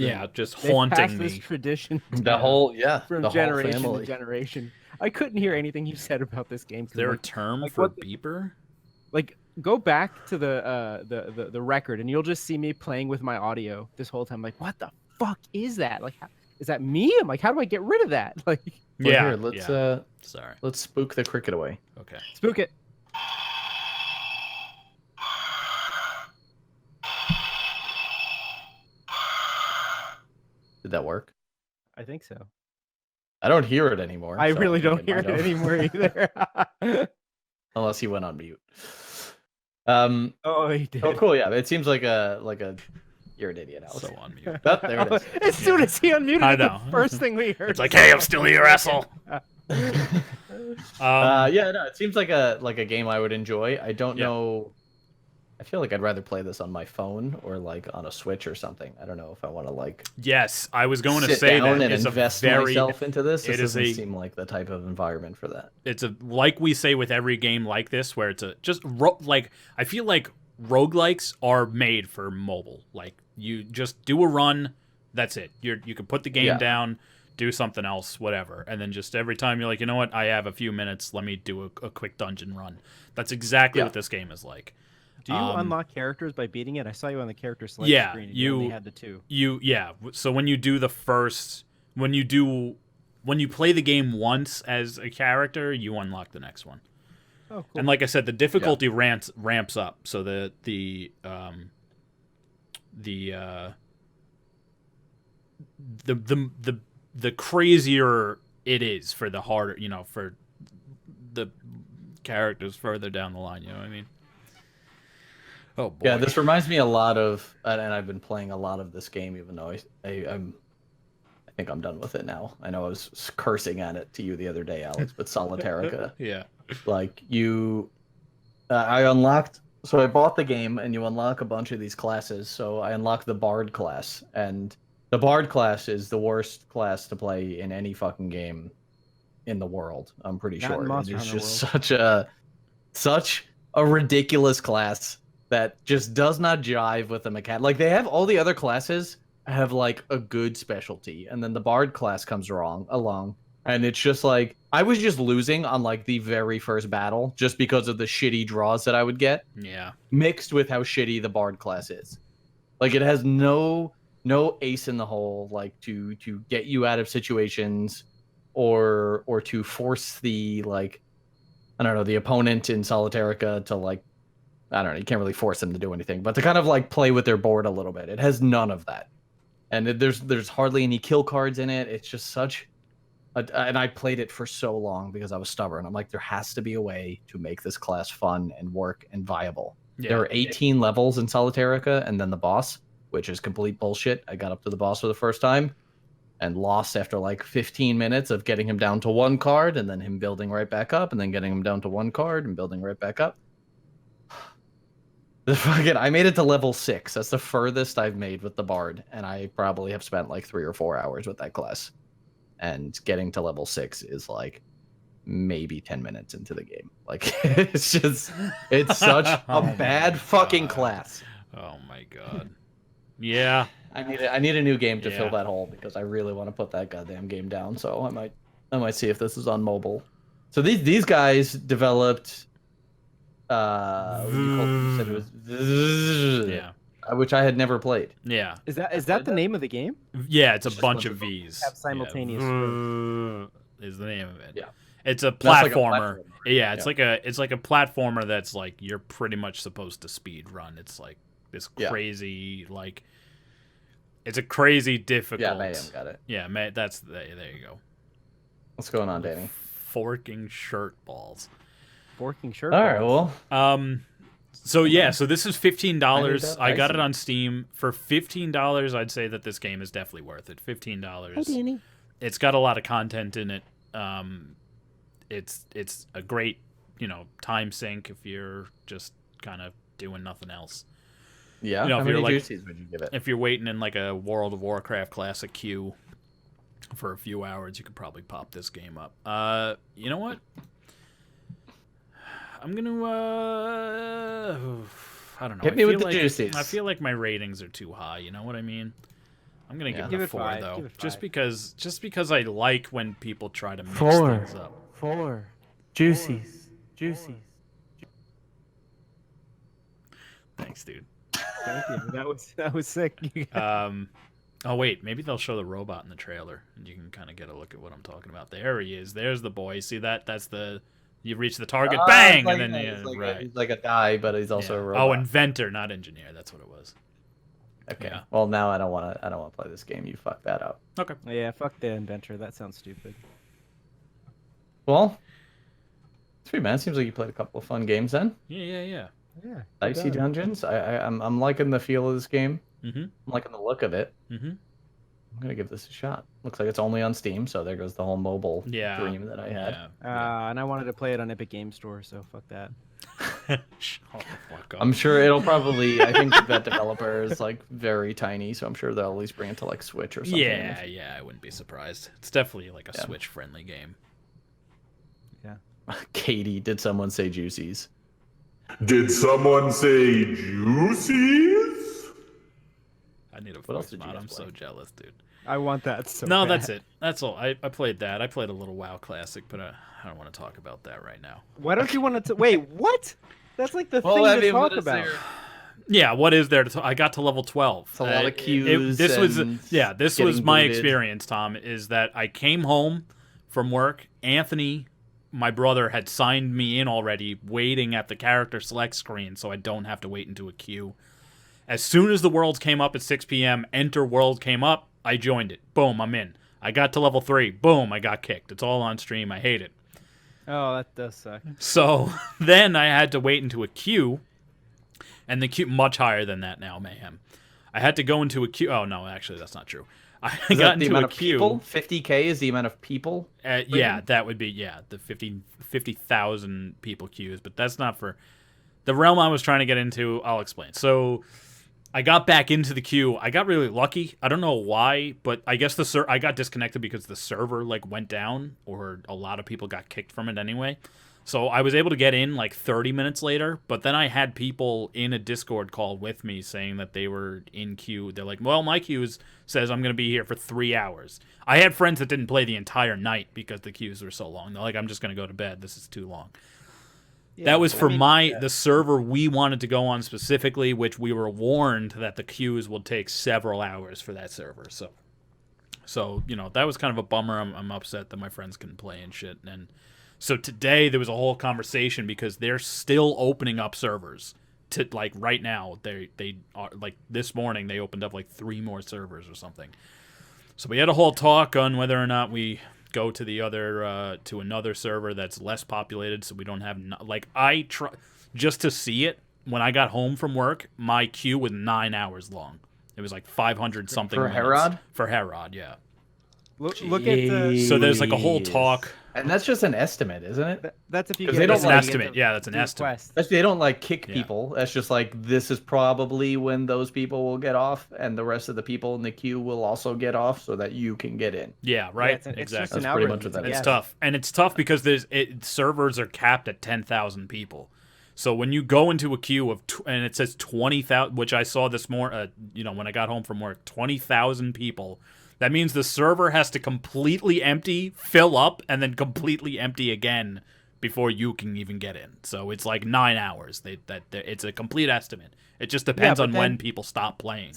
Yeah, just haunting me. This tradition. The whole from generation to generation. I couldn't hear anything you said about this game. Is there a term for beeper? Like, go back to the record, and you'll just see me playing with my audio this whole time. Like, what the fuck is that? Like, is that me? I'm like, how do I get rid of that? Like, here, let's sorry. Let's spook the cricket away. Okay. Spook it. Did that work? I think so. I don't hear it anymore. I so really don't it hear might it have. anymore either. Unless he went on mute. Oh, he did. Oh, cool. Yeah, it seems like a you're an idiot, Alex. So on mute. But there it is. As soon as he unmuted, I it, the know. first thing we heard. It's like, hey, I'm still here, asshole. Yeah, no, it seems like a game I would enjoy. I don't Yeah. know. I feel like I'd rather play this on my phone or like on a Switch or something. I don't know if I want to like Yes, I was going to sit say down that and it's invest a very myself into this. This it is doesn't a- seem like the type of environment for that. it's a like we say with every game like this where it's a just like I feel like roguelikes are made for mobile. Like you just do a run, that's it. You can put the game Yeah. down, do something else, whatever, and then just every time you're like, you know what, I have a few minutes, let me do a quick dungeon run. That's exactly Yeah. what this game is like. Do you unlock characters by beating it? I saw you on the character select Yeah, screen. And you- only had the 2. So when you do when you play the game once as a character, you unlock the next one. Oh, cool. And like I said, the difficulty ramps up. So the crazier it is for the harder, for the characters further down the line. You know what I mean? Oh boy. Yeah, this reminds me a lot of, and I've been playing a lot of this game, even though I think I'm done with it now. I know I was cursing at it to you the other day, Alex, but Solitarica. Yeah. Like I unlocked. So I bought the game, and you unlock a bunch of these classes. So I unlocked the Bard class, and the Bard class is the worst class to play in any fucking game in the world. I'm pretty Not in sure. Monster It's Hunter just such a ridiculous class that just does not jive with the mechanic. Like they have all the other classes have like a good specialty, and then the Bard class comes along, and it's just like I was just losing on like the very first battle just because of the shitty draws that I would get, Yeah. mixed with how shitty the Bard class is. Like it has no ace in the hole, like to get you out of situations, or to force the like, I don't know, the opponent in Solitarica to like, I don't know, you can't really force them to do anything, but to kind of like play with their board a little bit. It has none of that. And there's hardly any kill cards in it. It's just and I played it for so long because I was stubborn. I'm like, there has to be a way to make this class fun and work and viable. Yeah. There are 18 levels in Solitarica, and then the boss, which is complete bullshit. I got up to the boss for the first time and lost after like 15 minutes of getting him down to 1 card and then him building right back up and then getting him down to 1 card and building right back up. I made it to level 6. That's the furthest I've made with the Bard, and I probably have spent like 3 or 4 hours with that class. And getting to level 6 is like maybe 10 minutes into the game. Like it's such a Oh bad my fucking God. class. Oh my god. Yeah. I need a new game to Yeah. fill that hole because I really want to put that goddamn game down. So I might see if this is on mobile. So these guys developed what do you said it was Yeah. which I had never played. Yeah. Is that the name of the game? Yeah, it's a Just bunch bunch of of V's. Have simultaneous Yeah. Is the name of it. Yeah. It's a That's like a platformer. platformer. Yeah, it's Yeah. like a platformer that's like you're pretty much supposed to speed run. It's like this Yeah. crazy like it's a crazy difficult. Yeah, Mayhem got it. Yeah, that's there you go. What's going on, Danny? Forking shirt balls. Forking shirt. All right, balls. well, So yeah, so this is $15. that I got it pricey. on Steam for $15. I'd say that this game is definitely worth it. $15. Hi, Danny. It's got a lot of content in it. It's a great, time sink if you're just kind of doing nothing else. yeah. you know, How if many you're like- juices would you give it? If you're waiting in like a World of Warcraft classic queue for a few hours, you could probably pop this game up. You know what? I'm gonna I don't know. Hit I me with feel the juices. I feel like my ratings are too high. You know what I mean? I'm gonna Yeah. give it a 4 5, though, give it just 5. because I like when people try to mix 4. things up. 4. Juicies. Juicies. Thanks, dude. Thank you. That was sick. Oh wait, maybe they'll show the robot in the trailer, and you can kind of get a look at what I'm talking about. There he is. There's the boy. See that? That's the. You reach the target, bang, Like, and then he's like right. he's like a guy, but he's also Yeah. a robot. Oh, inventor, not engineer. That's what it was. Okay. Yeah. Well, now I don't want to play this game. You fucked that up. Okay. Yeah, fuck the inventor. That sounds stupid. Well, sweet man. Seems like you played a couple of fun games then. Yeah. Yeah. Dicey Dungeons. I'm liking the feel of this game. Mm-hmm. I'm liking the look of it. Mm-hmm. I'm gonna give this a shot. Looks like it's only on Steam, so there goes the whole mobile dream that I had. And I wanted to play it on Epic Game Store, so fuck that. Shut the fuck up. I'm sure it'll probably. I think that developer is like very tiny, so I'm sure they'll at least bring it to like Switch or something. Yeah, I wouldn't be surprised. It's definitely like a Switch-friendly game. Yeah. Katie, did someone say Juicies? Did someone say juices? I need a What else voice did you mod. guys I'm play? so jealous, dude. I want that so No, bad. that's it. That's all. I played that. I played a little WoW Classic, but I don't want to talk about that right now. Why don't you want to... Wait, what? That's like the thing to talk about. Yeah, what is there to talk? I got to level 12. It's a lot of queues. This was and this was getting my booted. experience, Tom, is that I came home from work. Anthony, my brother, had signed me in already, waiting at the character select screen so I don't have to wait into a queue. As soon as the worlds came up at 6 p.m., enter world came up, I joined it. Boom, I'm in. I got to level 3. Boom, I got kicked. It's all on stream. I hate it. Oh, that does suck. So then I had to wait into a queue, and the queue much higher than that now, mayhem. I had to go into a queue. Oh no, actually that's not true. I Is got that the into amount a of queue. people? 50K is the amount of people. Yeah, that would be the 50,000 people queues, but that's not for the realm I was trying to get into. I'll explain. So I got back into the queue. I got really lucky. I don't know why, but I guess I got disconnected because the server went down, or a lot of people got kicked from it anyway. So I was able to get in 30 minutes later, but then I had people in a Discord call with me saying that they were in queue. They're like, well, my queue says I'm going to be here for 3 hours. I had friends that didn't play the entire night because the queues were so long. They're like, I'm just going to go to bed. This is too long. Yeah, That was for the server we wanted to go on specifically, which we were warned that the queues will take several hours for that server. So that was kind of a bummer. I'm upset that my friends couldn't play and shit. And so today there was a whole conversation because they're still opening up servers to right now. They are this morning they opened up 3 more servers or something. So we had a whole talk on whether or not we go to the other to another server that's less populated, so we don't have I try just to see it. When I got home from work, my queue was 9 hours long. It was 500 something For minutes. Herod? For Herod, yeah. Look at the... So there's a whole talk. And that's just an estimate, isn't it? That's if you 'Cause get... they don't That's an like estimate. Yeah, that's an estimate. request. That's, they don't kick Yeah. people. That's just this is probably when those people will get off, and the rest of the people in the queue will also get off, so that you can get in. Yeah, right. It's just Exactly. an That's pretty algorithm. much what that It's is. tough, and it's tough because servers are capped at 10,000 people. So when you go into a queue of and it says 20,000, which I saw this morning, when I got home from work, 20,000 people. That means the server has to completely empty, fill up, and then completely empty again before you can even get in. So it's 9 hours. It's a complete estimate. It just depends but on when then- people stop playing.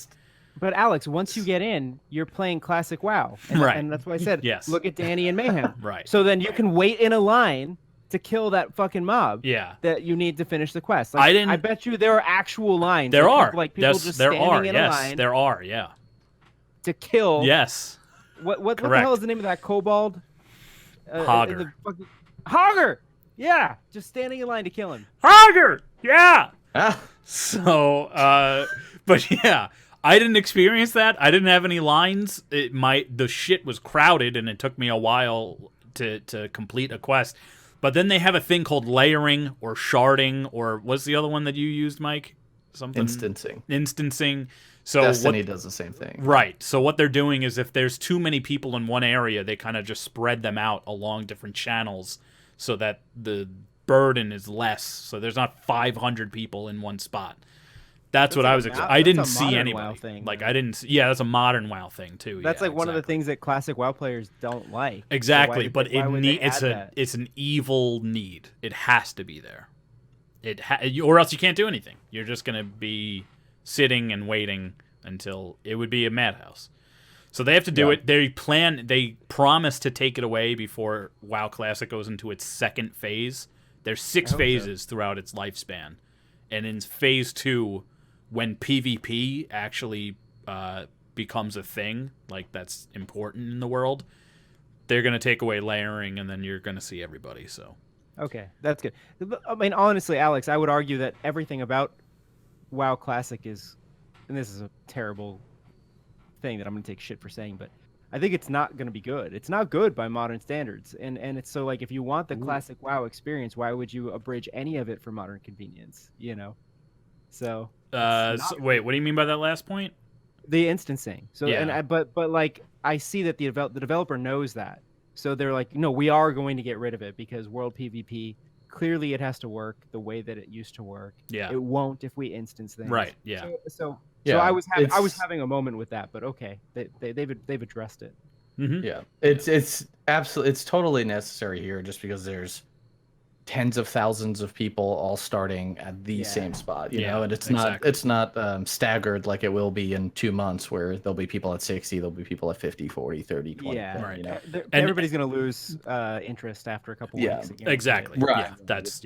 But Alex, once you get in, you're playing classic WoW. And, Right. And that's why I said, Yes. look at Danny and Mayhem. Right. So then you can wait in a line to kill that fucking mob. Yeah. That you need to finish the quest. I bet you there are actual lines. There are. People, people Yes, just there standing are. in Yes, a line there are. Yeah. to kill. Yes. What the Correct. hell is the name of that kobold? Hogger. Hogger. Yeah, just standing in line to kill him. Hogger! Yeah! Ah, So, but yeah, I didn't experience that. I didn't have any lines. The shit was crowded, and it took me a while to complete a quest. But then they have a thing called layering or sharding, or what's the other one that you used, Mike? Something instancing. So Destiny does the same thing. Right. So what they're doing is if there's too many people in one area, they kind of just spread them out along different channels so that the burden is less. So there's not 500 people in one spot. That's what I was. I didn't see anybody. I didn't. Yeah, that's a modern WoW thing too. That's yeah, one of the things that classic WoW players don't like. Exactly, So but it's it's an evil need. It has to be there. Or else you can't do anything. You're just gonna be sitting and waiting until it would be a madhouse. So they have to do it. They promise to take it away before WoW Classic goes into its second phase. There's 6 phases throughout its lifespan, and in phase 2, when PvP actually becomes a thing, like that's important in the world, they're gonna take away layering, and then you're gonna see everybody. So Okay, that's good. I mean, honestly, Alex, I would argue that everything about WoW Classic is, and this is a terrible thing that I'm going to take shit for saying, but I think it's not going to be good. It's not good by modern standards, and it's so like if you want the classic WoW experience, why would you abridge any of it for modern convenience? You know, so. Wait, what do you mean by that last point? The instancing. So Yeah. but like I see that the developer knows that. So they're like, no, we are going to get rid of it because world PvP clearly it has to work the way that it used to work. Yeah. It won't if we instance things. Right. Yeah. So Yeah, I was it's- having a moment with that, but okay, they've addressed it. Mm-hmm. Yeah, it's absolutely, it's totally necessary here, just because there's tens of thousands of people all starting at the same spot, you Yeah, know, and it's exactly. not staggered like it will be in 2 months, where there'll be people at 60, there'll be people at 50, 40, 30, 20. Yeah, Right. You know? Everybody's gonna lose interest after a couple weeks. Again. Exactly. Right. Yeah. That's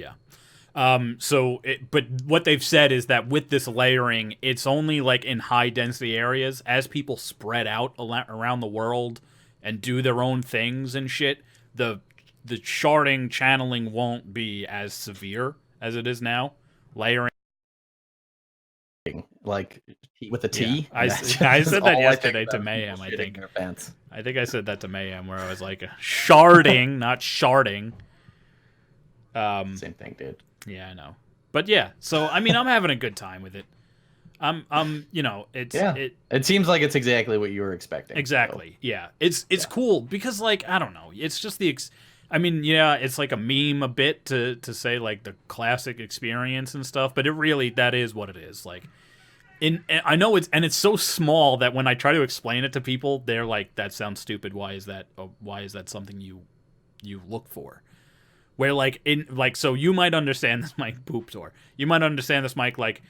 but what they've said is that with this layering, it's only like in high density areas. As people spread out around the world and do their own things and shit, the sharding channeling won't be as severe as it is now. Layering. Like with a T. Yeah. I That's said that all I yesterday think to about, Mayhem, people I shitting think. their pants. I think I said that to Mayhem, where I was like, sharding, not sharding. Same thing, dude. Yeah, I know. But yeah, so I mean, I'm having a good time with it. You know, It seems like it's exactly what you were expecting. exactly. Yeah, it's cool because like I don't know, it's just I mean, yeah, it's like a meme a bit to say like the classic experience and stuff, but that is what it is. Like, I know it's so small that when I try to explain it to people, they're like, "That sounds stupid. Why is that? Why is that something you look for?" Where so you might understand this, Mike Pooptor. You might understand this, Mike. Like,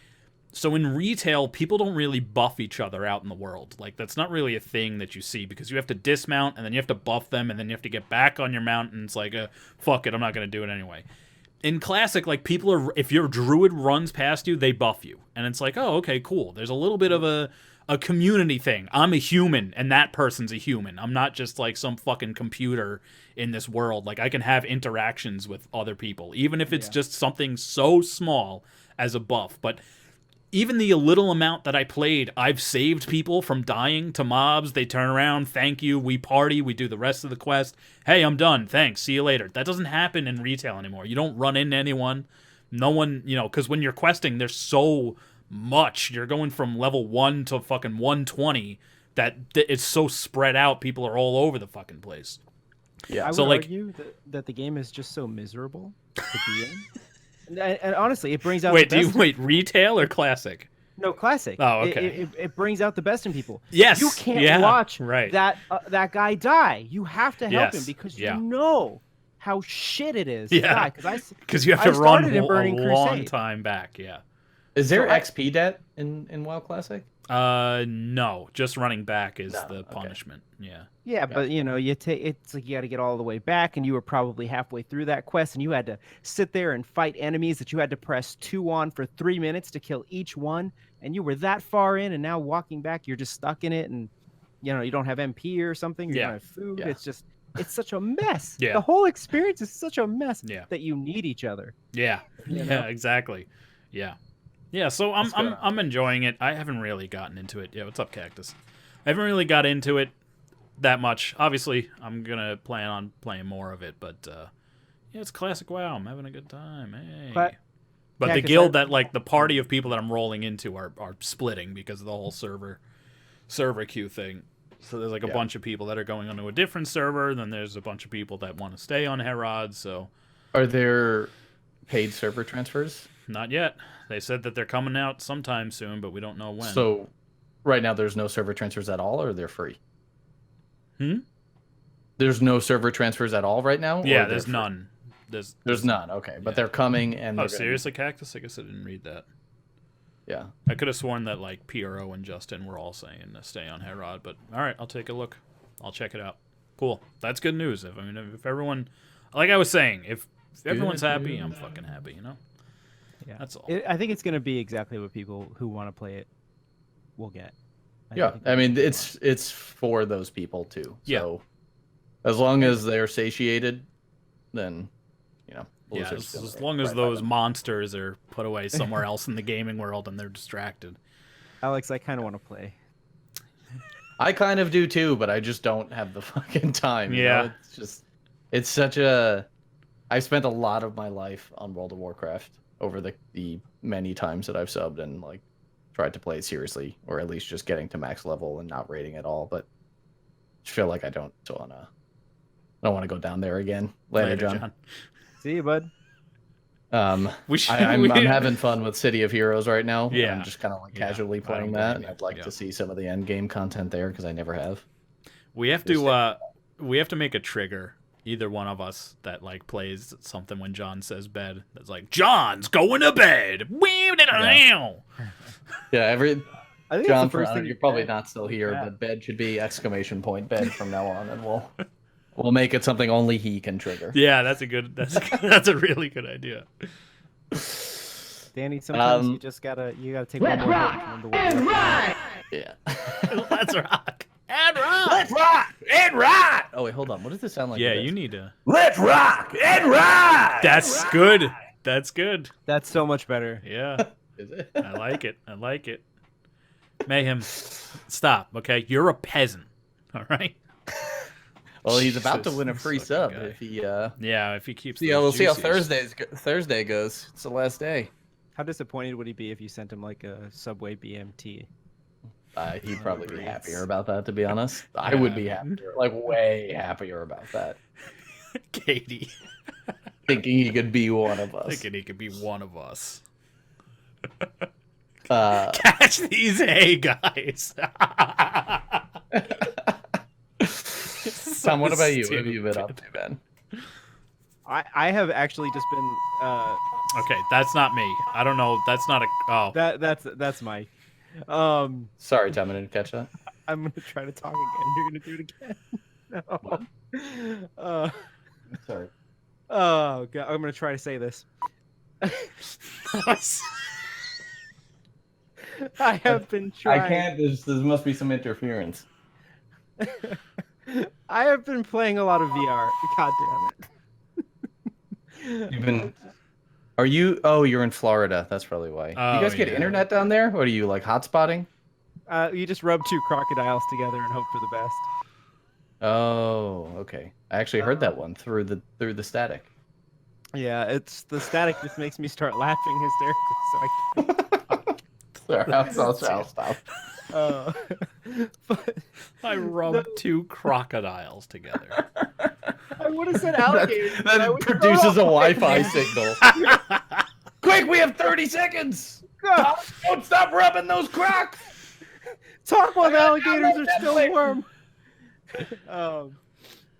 so in retail, people don't really buff each other out in the world. Like, that's not really a thing that you see because you have to dismount and then you have to buff them and then you have to get back on your mount and it's like, fuck it, I'm not gonna do it anyway. In Classic, like, if your druid runs past you, they buff you, and it's like, oh, okay, cool. There's a little bit of a community thing. I'm a human, and that person's a human. I'm not just like some fucking computer in this world. Like, I can have interactions with other people, even if it's just something so small as a buff. But even the little amount that I played, I've saved people from dying to mobs. They turn around, thank you, we party, we do the rest of the quest. Hey, I'm done, thanks, see you later. That doesn't happen in retail anymore. You don't run into anyone. No one, you know, because when you're questing, there's so much. You're going from level 1 to fucking 120 that it's so spread out. People are all over the fucking place. Yeah. I So, would like- argue that the game is just so miserable to be in. And honestly, it brings out Wait, the do you best. wait retail or classic? No, classic. Oh, okay. It brings out the best in people. Yes, You can't yeah, watch right. that guy die. You have to help him Yes, because yeah. you know how shit it is Yeah. to die. Because you have I to run started in a Burning long Crusade. time back. Yeah. Is there So I- XP debt in WoW Classic? No, just running back is No, the okay. punishment. Yeah. Yeah, but you know, it's like you got to get all the way back, and you were probably halfway through that quest, and you had to sit there and fight enemies that you had to press 2 on for 3 minutes to kill each one, and you were that far in, and now walking back, you're just stuck in it, and you know you don't have MP or something, you Yeah. don't have food. Yeah. It's such a mess. Yeah. The whole experience is such a mess Yeah. that you need each other. Yeah. You Yeah, know? exactly. Yeah. Yeah, so I'm enjoying it. I haven't really gotten into it. Yeah, what's up, Cactus? I haven't really got into it that much. Obviously, I'm going to plan on playing more of it, but yeah, it's classic WoW. I'm having a good time. Hey. But the Cactus, guild the party of people that I'm rolling into are splitting because of the whole server queue thing. So there's like a bunch of people that are going onto a different server, then there's a bunch of people that want to stay on Herod, so Are there paid server transfers? not yet. They said that they're coming out sometime soon, but we don't know when. So right now there's no server transfers at all, or they're free? There's no server transfers at all right now? or yeah, they're there's free? none. There's none. Okay, but Yeah. they're coming and Oh, they're gonna- seriously, Cactus? I guess I didn't read that. Yeah. I could have sworn that like PRO and Justin were all saying to stay on Herod, but all right, I'll take a look. I'll check it out. Cool. That's good news. If everyone, like I was saying, if everyone's happy, I'm fucking happy. You know. yeah, That's all. I think it's going to be exactly what people who want to play it will get. Yeah, think I it'd mean be it's for those people too. Yeah. So as long as they're satiated, then Yeah, Blizzard's as doing long it as right by those them. monsters are put away somewhere else in the gaming world and they're distracted. Alex, I kind of want to play. I kind of do too, but I just don't have the fucking time. You Yeah. know? It's such a. I've spent a lot of my life on World of Warcraft over the many times that I've subbed and like tried to play it seriously, or at least just getting to max level and not raiding at all. But I feel like I don't want to go down there again. Later, John. See you, bud. I'm having fun with City of Heroes right now. Yeah. I'm just kind of like Yeah, casually I don't playing blame that, and you. I'd like Yeah. to see some of the end game content there because I never have. We have to make a trigger, either one of us, that like plays something when John says bed. That's like, John's going to bed. Yeah, I think John, it's the first thing you're probably said. not still here, Yeah. but bed should be > bed from now on, and we'll make it something only he can trigger. Yeah, that's a really good idea. Danny, sometimes you gotta take one more hit and remember what you're doing. Yeah. Let's rock and rock. Let's rock and rock. Oh wait, hold on. What does this sound like? Yeah, to this? you need to. Let's rock and rock. That's good. That's good. That's so much better. Yeah, Is it? I like it. I like it. Mayhem, stop. Okay, you're a peasant. All right. Well, he's about to Jesus, win a free this sub fucking guy. if he. Yeah, if he keeps. Yeah, those we'll see how juices. Thursday goes. It's the last day. How disappointed would he be if you sent him like a Subway BMT? He'd probably be Breeds. happier about that, to be honest. I would be happier, like way happier about that. Katie, Thinking he could be one of us. thinking he could be one of us. Catch these hay guys. Tom, what about you? What Stupid. have you been up to, Ben? I have actually just been Okay, that's not me. I don't know. That's not a. Oh, that's Mike. Sorry, Tom, I didn't catch that. I'm gonna try to talk again. You're gonna do it again. No. Sorry. Oh god, I'm gonna try to say this. I have been trying. I can't. There must be some interference. I have been playing a lot of VR. God damn it. You've been. Are you? Oh, you're in Florida. That's probably why. Do you guys get yeah. internet down there? Or are you like hotspotting? You just rub two crocodiles together and hope for the best. Oh, okay. I actually heard that one through the static. Yeah, it's the static just makes me start laughing hysterically, so I can't. Sorry, I'll stop. But I rubbed two crocodiles together. I would have said alligators. but I That was produces a so- Wi-Fi signal. Quick, we have 30 seconds. God, Don't stop rubbing those crocs. talk while the I alligators love are still Netflix. warm.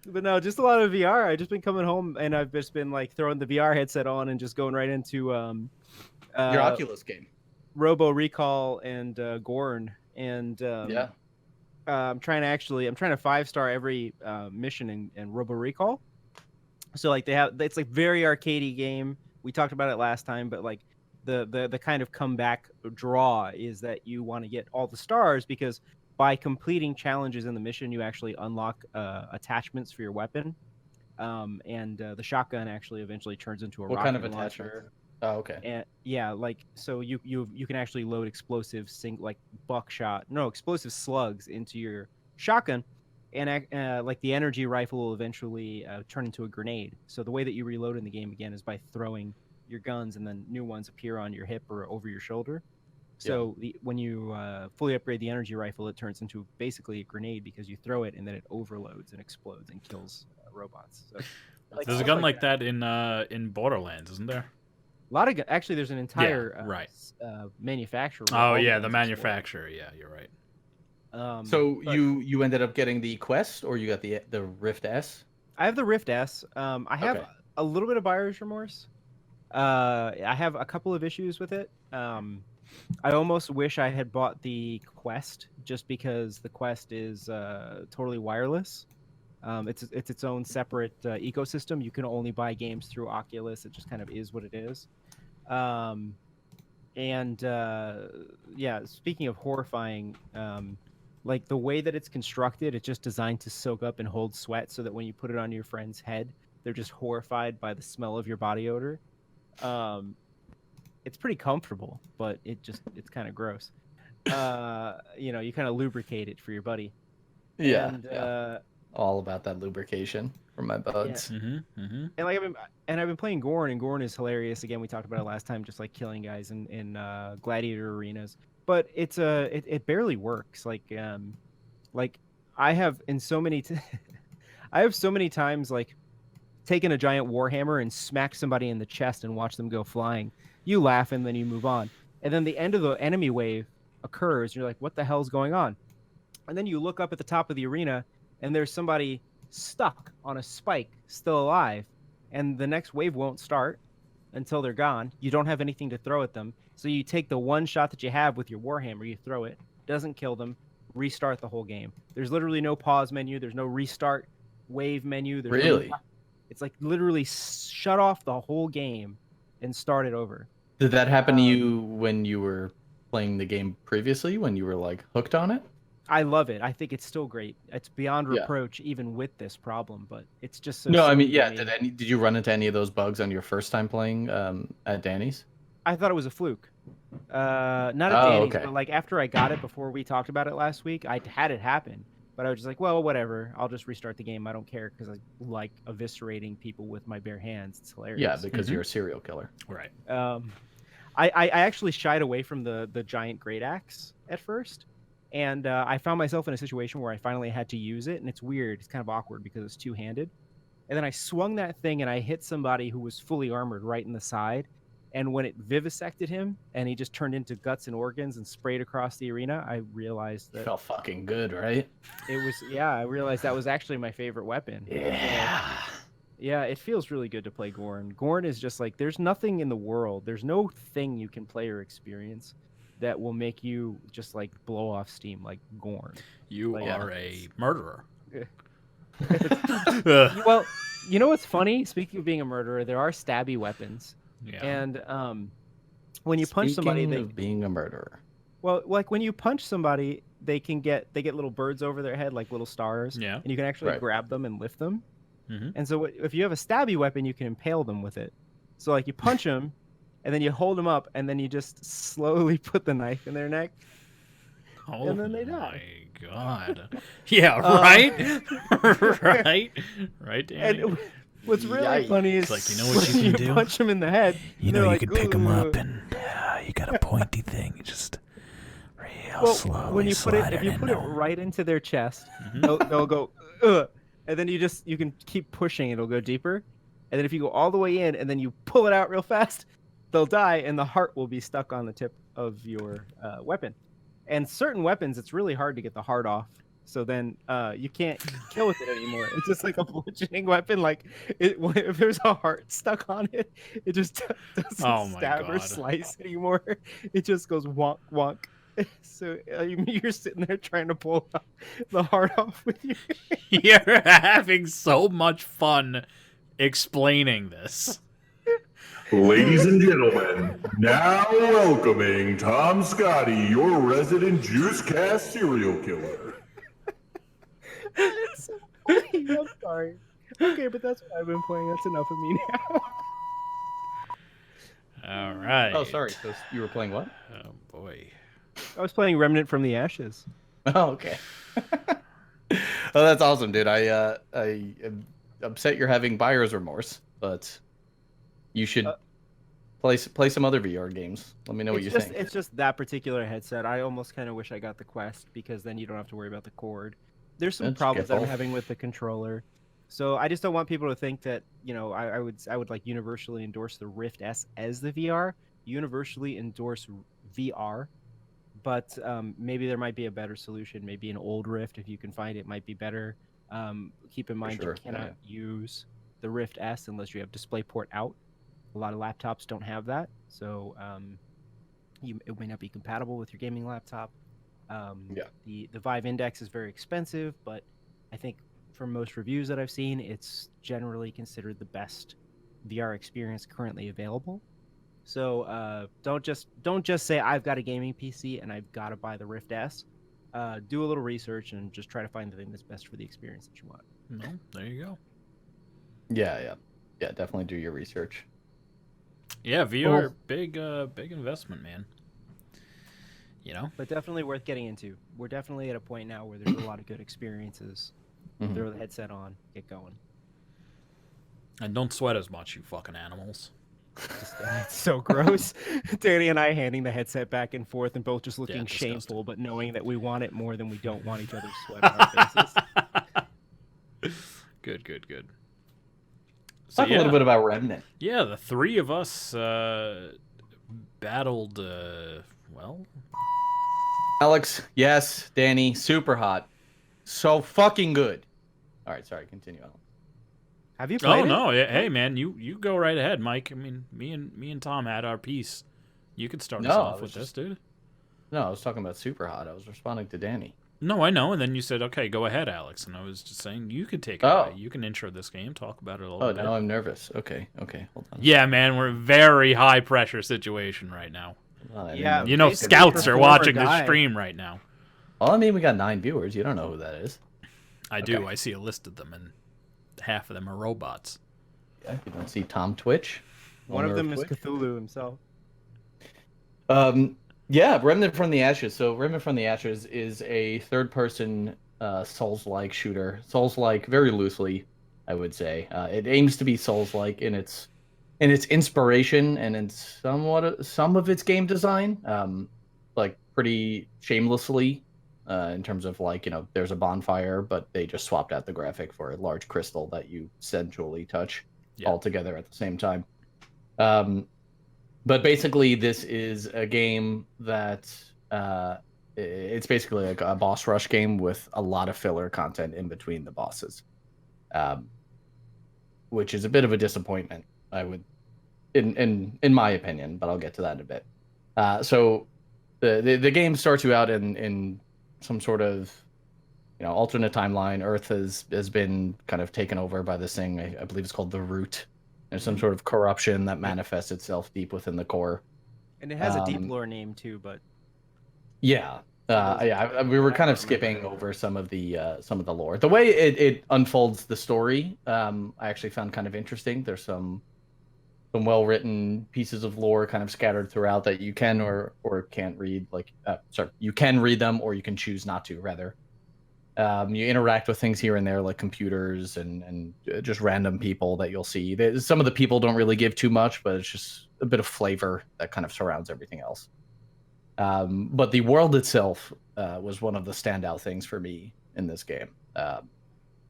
But no, just a lot of VR. I've just been coming home and I've just been like throwing the VR headset on and just going right into Your Oculus game. Robo Recall and Gorn and Yeah. I'm trying to 5-star every mission in Robo Recall. So like it's like very arcadey game. We talked about it last time, but like the kind of comeback draw is that you want to get all the stars because by completing challenges in the mission, you actually unlock attachments for your weapon. And the shotgun actually eventually turns into a What rocket kind of launcher. attachment? Oh, okay. And yeah, like so you can actually load explosive explosive slugs into your shotgun, and like the energy rifle will eventually turn into a grenade. So the way that you reload in the game again is by throwing your guns, and then new ones appear on your hip or over your shoulder. So when you fully upgrade the energy rifle, it turns into basically a grenade because you throw it and then it overloads and explodes and kills robots. So, There's a stuff gun like that in Borderlands, isn't there? A lot of actually, there's an entire right. Manufacturer. Oh where all yeah, guns the explode. manufacturer. Yeah, you're right. So but you ended up getting the Quest, or you got the Rift S? I have the Rift S. I have Okay. a little bit of buyer's remorse. I have a couple of issues with it. I almost wish I had bought the Quest just because the Quest is totally wireless. It's its own separate ecosystem. You can only buy games through Oculus. It just kind of is what it is. Yeah, speaking of horrifying, Like the way that it's constructed, it's just designed to soak up and hold sweat, so that when you put it on your friend's head, they're just horrified by the smell of your body odor. It's pretty comfortable, but it's kind of gross. You kind of lubricate it for your buddy. Yeah, And, all about that lubrication for my buds. And like I've been playing Gorn, and Gorn is hilarious. Again, we talked about it last time, just like killing guys in gladiator arenas. But it barely works. Like I have so many times like taken a giant warhammer and smacked somebody in the chest and watched them go flying. You laugh and then you move on, and then the end of the enemy wave occurs. And you're like, what the hell's going on? And then you look up at the top of the arena, and there's somebody stuck on a spike, still alive, and the next wave won't start until they're gone. You don't have anything to throw at them, so you take the one shot that you have with your warhammer, you throw it, doesn't kill them, restart the whole game. There's literally no pause menu, there's no restart wave menu. Really? It's like literally shut off the whole game and start it over. Did that happen to you when you were playing the game previously, when you were like hooked on it? I love it. I think it's still great. It's beyond reproach, even with this problem. But it's just so. No, I mean, silly to me. Did you run into any of those bugs on your first time playing at Danny's? I thought it was a fluke. Not at Danny's, but like after I got it, before we talked about it last week, I had it happen. But I was just like, well, whatever. I'll just restart the game. I don't care, because I like eviscerating people with my bare hands. It's hilarious. Yeah, because you're a serial killer. Right. I actually shied away from the giant great axe at first. And I found myself in a situation where I finally had to use it, and it's weird. It's kind of awkward because it's two-handed. And then I swung that thing, and I hit somebody who was fully armored right in the side. And when it vivisected him, and he just turned into guts and organs and sprayed across the arena, I realized that Felt fucking good, right? it was. Yeah, I realized that was actually my favorite weapon. Yeah. Yeah, it feels really good to play Gorn. Gorn is just like, there's nothing in the world, there's no thing you can play or experience that will make you just like blow off steam like Gorn. You are a murderer. Well, you know what's funny? Speaking of being a murderer, there are stabby weapons. Yeah. And when you punch somebody, Speaking of being a murderer. well, like when you punch somebody, they get little birds over their head, like little stars. Yeah. And you can actually Right. grab them and lift them. Mm-hmm. And so if you have a stabby weapon, you can impale them with it. So like you punch them, and then you hold them up, and then you just slowly put the knife in their neck. Oh And then they die. my god. Yeah, right? Right, Danny? And what's really Yikes. funny is It's like, you know what you when can do? punch them in the head. You they're know, you like, could pick them "Ooh." up and you got a pointy thing. You just real Well, slowly when you put it, slide if you in put it there. right into their chest, Mhm. they'll go, ugh, and then you can keep pushing, it'll go deeper, and then if you go all the way in and then you pull it out real fast, they'll die, and the heart will be stuck on the tip of your weapon. And certain weapons, it's really hard to get the heart off, so then you can't kill with it anymore. It's just like a bludgeoning weapon. Like if there's a heart stuck on it, it just doesn't Oh my stab or God. slice anymore. It just goes wonk wonk. So you're sitting there trying to pull the heart off with you. You're having so much fun explaining this. Ladies and gentlemen, now welcoming Tom Scotty, your resident Juice Cast serial killer. It's so funny. I'm sorry. Okay, but that's what I've been playing. That's enough of me now. All right. Oh, sorry. So you were playing what? Oh boy. I was playing Remnant from the Ashes. Oh, okay. Oh, that's awesome, dude. I am upset you're having buyer's remorse, but you should play some other VR games. Let me know what you think. It's just that particular headset. I almost kind of wish I got the Quest, because then you don't have to worry about the cord. There's some That's problems that I'm both. having with the controller. So I just don't want people to think that, I would like universally endorse the Rift S as the VR. Universally endorse VR. But maybe there might be a better solution. Maybe an old Rift, if you can find it, might be better. Keep in mind sure, you cannot use the Rift S unless you have DisplayPort out. A lot of laptops don't have that, so it may not be compatible with your gaming laptop. The Vive Index is very expensive, but I think from most reviews that I've seen, it's generally considered the best VR experience currently available. So don't just say I've got a gaming PC and I've got to buy the Rift S. do a little research and just try to find the thing that's best for the experience that you want. No, there you go. Yeah. Definitely do your research. Yeah, VR, big investment, man. You know? But definitely worth getting into. We're definitely at a point now where there's a lot of good experiences. Throw the headset on, get going. And don't sweat as much, you fucking animals. It's so gross. Danny and I handing the headset back and forth and both just looking disgusting. shameful, but knowing that we want it more than we don't want each other's sweat on our faces. Good. So, Talk a little bit about Remnant. Yeah, the three of us battled, Alex, yes. Danny, super hot. So fucking good. All right, sorry, continue, Alex. Have you played it? no. Hey, man, you go right ahead, Mike. I mean, me and Tom had our piece. You could start us off with this, dude. No, I was talking about super hot. I was responding to Danny. No, I know. And then you said, okay, go ahead, Alex. And I was just saying, you could take it away. You can intro this game, talk about it a little bit. Oh, now I'm nervous. Okay, hold on. Yeah, man, we're a very high pressure situation right now. Yeah, You know, basically scouts are perform or watching this die. stream right now. Well, I mean, we got 9 viewers. You don't know who that is. I do. I see a list of them, and half of them are robots. Yeah, you don't see Tom Twitch. One of them is Twitch. Cthulhu himself. Yeah, Remnant from the Ashes. So Remnant from the Ashes is a third-person Souls-like shooter. Souls-like, very loosely, I would say. It aims to be Souls-like in its inspiration and in some of its game design. Like pretty shamelessly, in terms of there's a bonfire, but they just swapped out the graphic for a large crystal that you sensually touch all together at the same time. But basically, this is a game that it's basically like a boss rush game with a lot of filler content in between the bosses, which is a bit of a disappointment, I would, in my opinion. But I'll get to that in a bit. So the game starts you out in some sort of alternate timeline. Earth has been kind of taken over by this thing. I believe it's called the Root. There's some sort of corruption that manifests itself deep within the core. And it has a deep lore name too, but yeah, we were kind of skipping over some of the lore. The way it unfolds the story, I actually found kind of interesting. There's some well-written pieces of lore kind of scattered throughout that you can or can't read. You can read them, or you can choose not to, rather. You interact with things here and there, like computers and just random people that you'll see. Some of the people don't really give too much, but it's just a bit of flavor that kind of surrounds everything else. But the world itself was one of the standout things for me in this game.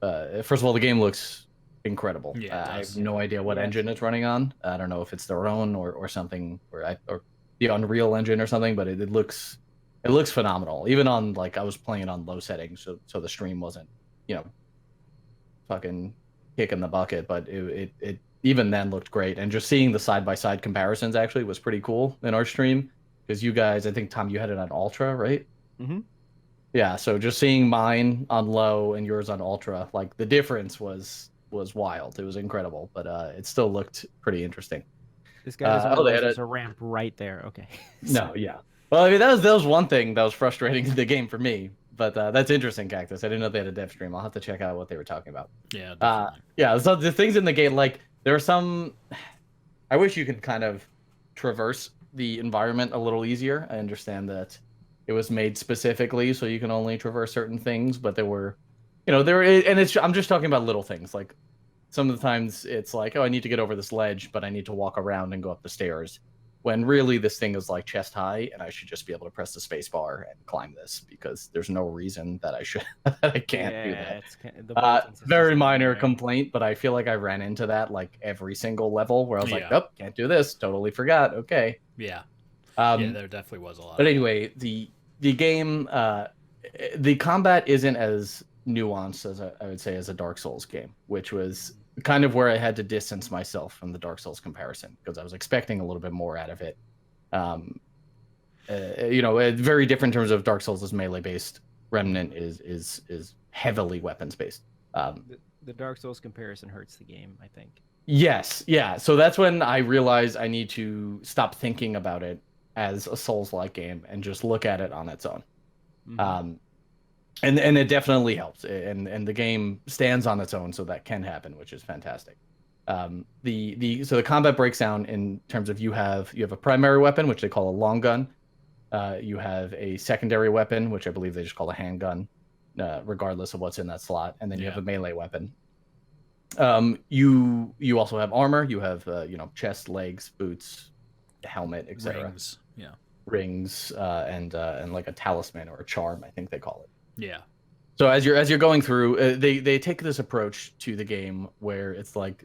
First of all, the game looks incredible. Yeah, I have no idea what engine it's running on. I don't know if it's their own or something, or the Unreal Engine or something, but it looks phenomenal. Even on I was playing it on low settings, so the stream wasn't fucking kicking the bucket, but it even then looked great. And just seeing the side-by-side comparisons actually was pretty cool in our stream, because you guys, I think Tom, you had it on ultra, right? Mm-hmm. Yeah, so just seeing mine on low and yours on ultra, the difference was wild. It was incredible, but it still looked pretty interesting. This guy doesn't realize there's a ramp right there. Okay. No, yeah. Well, I mean, that was one thing that was frustrating in the game for me, but that's interesting, Cactus. I didn't know they had a dev stream. I'll have to check out what they were talking about. Yeah, definitely. Yeah, so the things in the game, there are some... I wish you could kind of traverse the environment a little easier. I understand that it was made specifically so you can only traverse certain things, but there were... I'm just talking about little things, some of the times it's oh, I need to get over this ledge, but I need to walk around and go up the stairs. When really this thing is chest high, and I should just be able to press the space bar and climb this, because there's no reason that I can't do that. Very minor complaint, but I feel like I ran into that every single level where I was oh, can't do this. Totally forgot. Okay. Yeah. There definitely was a lot. But anyway, the game, the combat isn't as nuanced as I would say as a Dark Souls game, which was kind of where I had to distance myself from the Dark Souls comparison, because I was expecting a little bit more out of it. Very different in terms of Dark Souls is melee based. Remnant is heavily weapons based. The Dark Souls comparison hurts the game, I think. Yes, yeah. So that's when I realized I need to stop thinking about it as a Souls-like game and just look at it on its own. Mm-hmm. And it definitely helps, and the game stands on its own, so that can happen, which is fantastic. So the combat breaks down in terms of you have a primary weapon, which they call a long gun. You have a secondary weapon, which I believe they just call a handgun, regardless of what's in that slot, and then you have a melee weapon. You also have armor. You have chest, legs, boots, helmet, etc. Rings, and like a talisman or a charm, I think they call it. Yeah. So as you're going through, they take this approach to the game where it's like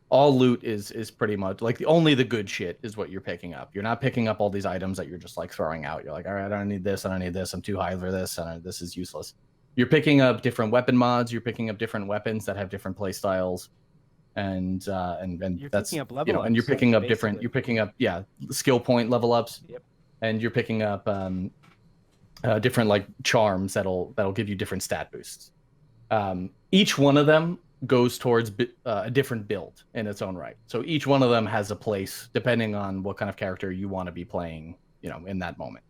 all loot is pretty much like only the good shit is what you're picking up. You're not picking up all these items that you're just like throwing out. You're like, all right, I don't need this. I don't need this. I'm too high for this. And this is useless. You're picking up different weapon mods. You're picking up different weapons that have different play styles, and you're that's picking up level ups, and you're picking up basically. you're picking up skill point level ups. Yep. And you're picking up different like charms that'll give you different stat boosts. Each one of them goes towards a different build in its own right. So each one of them has a place depending on what kind of character you want to be playing, in that moment.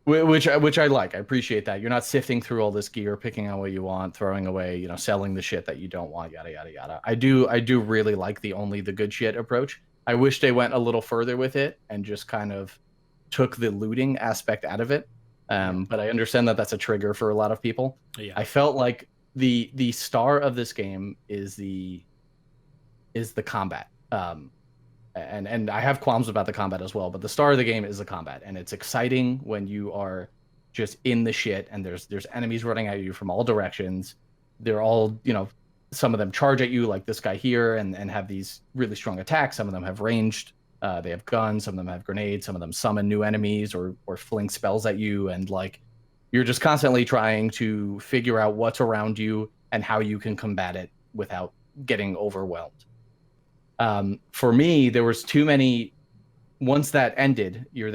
Which I like. I appreciate that. You're not sifting through all this gear, picking out what you want, throwing away, selling the shit that you don't want, yada yada yada. I do really like the only the good shit approach. I wish they went a little further with it and just kind of took the looting aspect out of it. But I understand that that's a trigger for a lot of people. Yeah. I felt like the star of this game is the combat. And I have qualms about the combat as well, but the star of the game is the combat, and it's exciting when you are just in the shit and there's enemies running at you from all directions. They're all, some of them charge at you like this guy here and have these really strong attacks. Some of them have ranged. They have guns. Some of them have grenades. Some of them summon new enemies or fling spells at you. And like, you're just constantly trying to figure out what's around you and how you can combat it without getting overwhelmed. For me, there was too many. Once that ended, you're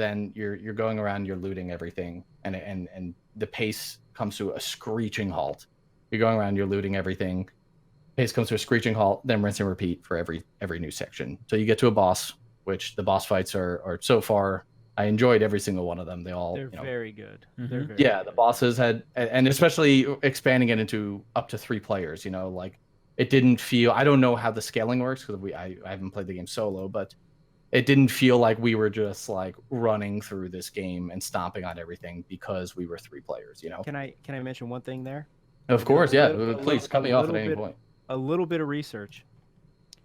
going around, you're looting everything, and the pace comes to a screeching halt. You're going around, you're looting everything. Pace comes to a screeching halt, then rinse and repeat for every new section. So you get to a boss, which the boss fights are so far. I enjoyed every single one of them. They're very good. Mm-hmm. They're very the good. bosses had, and especially expanding it into up to 3 players. Like it didn't feel. I don't know how the scaling works because I haven't played the game solo, but it didn't feel like we were just like running through this game and stomping on everything because we were 3 players. Can I mention one thing there? Of course, yeah. little- Please cut me off at any point. A little bit of research.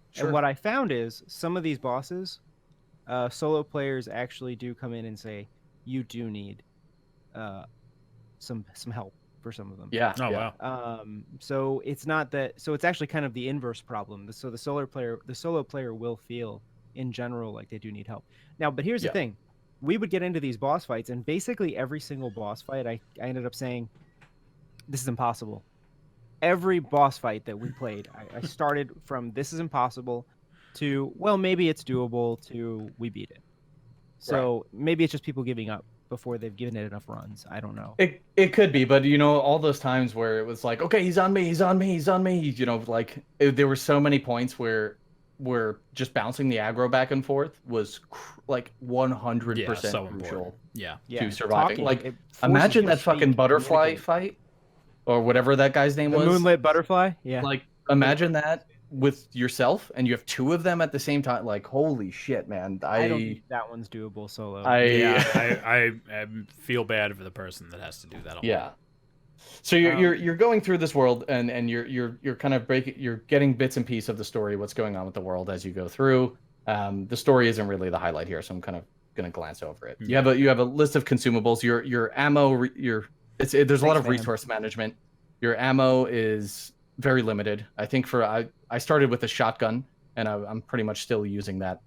Sure. And what I found is some of these bosses, solo players actually do come in and say, you do need some help for some of them. Yeah. Oh, yeah. wow. So it's not that. So it's actually kind of the inverse problem. So the solo player will feel in general like they do need help. Now, but here's the thing: we would get into these boss fights, and basically every single boss fight, I ended up saying, "This is impossible." Every boss fight that we played, I started from "This is impossible" to "Well, maybe it's doable" to "We beat it." So maybe it's just people giving up before they've given it enough runs. I don't know. It could be, but all those times where it was like, okay, he's on me, like there were so many points where just bouncing the aggro back and forth was like 100% so crucial important. Yeah. to surviving. Talking, Like it forces imagine you that to fucking speak, butterfly communicate. fight or whatever that guy's name The was. moonlit butterfly. Yeah. Like imagine that with yourself and you have 2 of them at the same time. Like holy shit, man. I don't think that one's doable solo. I feel bad for the person that has to do that. Yeah. So you're going through this world and you're kind of you're getting bits and pieces of the story, what's going on with the world as you go through. The story isn't really the highlight here, so I'm kind of going to glance over it. You have a list of consumables. Your ammo. There's a lot of resource management. Your ammo is very limited. I think I started with a shotgun, and I'm pretty much still using that.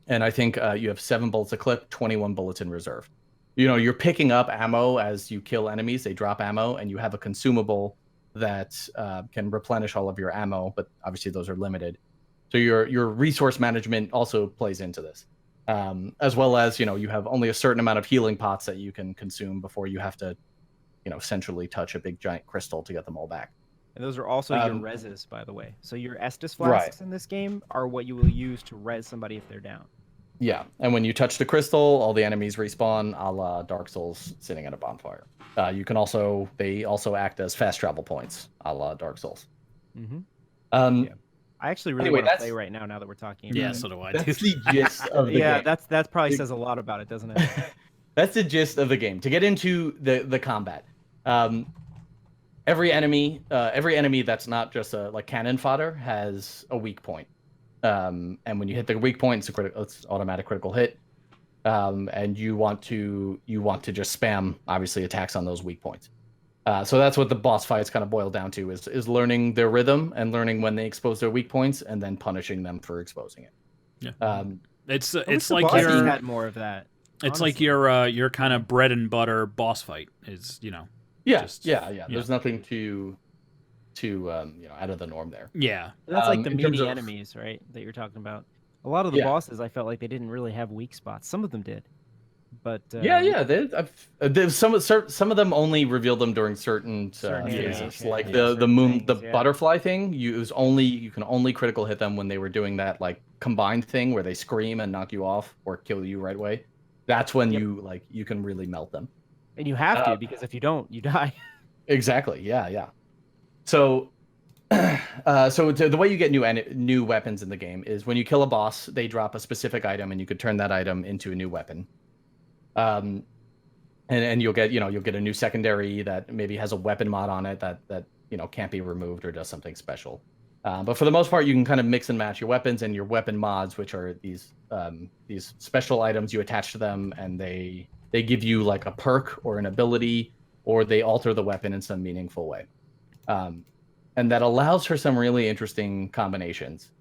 And I think you have 7 bullets a clip, 21 bullets in reserve. You're picking up ammo as you kill enemies. They drop ammo, and you have a consumable that can replenish all of your ammo, but obviously those are limited. So your resource management also plays into this, as well as you have only a certain amount of healing pots that you can consume before you have to, centrally touch a big giant crystal to get them all back. And those are also your reses, by the way. So your Estus flasks in this game are what you will use to res somebody if they're down. Yeah, and when you touch the crystal, all the enemies respawn, a la Dark Souls, sitting at a bonfire. They also act as fast travel points, a la Dark Souls. Mm-hmm. Um, Yeah. I actually really Anyway, want to that's- play right now that we're talking about Yeah, it. so do I. That's dude. the gist of the Yeah, game. that probably says a lot about it, doesn't it? That's the gist of the game. To get into the combat, every enemy that's not just like cannon fodder has a weak point. And when you hit the weak point, it's automatic critical hit. And you want to just spam obviously attacks on those weak points. So that's what the boss fights kind of boil down to is learning their rhythm and learning when they expose their weak points and then punishing them for exposing it. Yeah. It's I wish it's the like bosses your had more of that. it's like honestly. your kind of bread and butter boss fight is, Yeah, Just- yeah. There's nothing too out of the norm there. yeah. That's like the in terms meaty of- enemies, right? That you're talking about. A lot of the Yeah. bosses, I felt like they didn't really have weak spots. Some of them did, but Some of them only revealed them during certain Certain phases, areas, like yeah, the certain moon, the things, yeah. butterfly thing. You can only critical hit them when they were doing that like combined thing where they scream and knock you off or kill you right away. That's when Yep. you can really melt them. and you have to because if you don't, you die. Exactly. Yeah. So, the way you get new weapons in the game is when you kill a boss, they drop a specific item, and you could turn that item into a new weapon. And you'll get a new secondary that maybe has a weapon mod on it that can't be removed or does something special. But for the most part, you can kind of mix and match your weapons and your weapon mods, which are these special items you attach to them, and they give you like a perk or an ability, or they alter the weapon in some meaningful way. And that allows for some really interesting combinations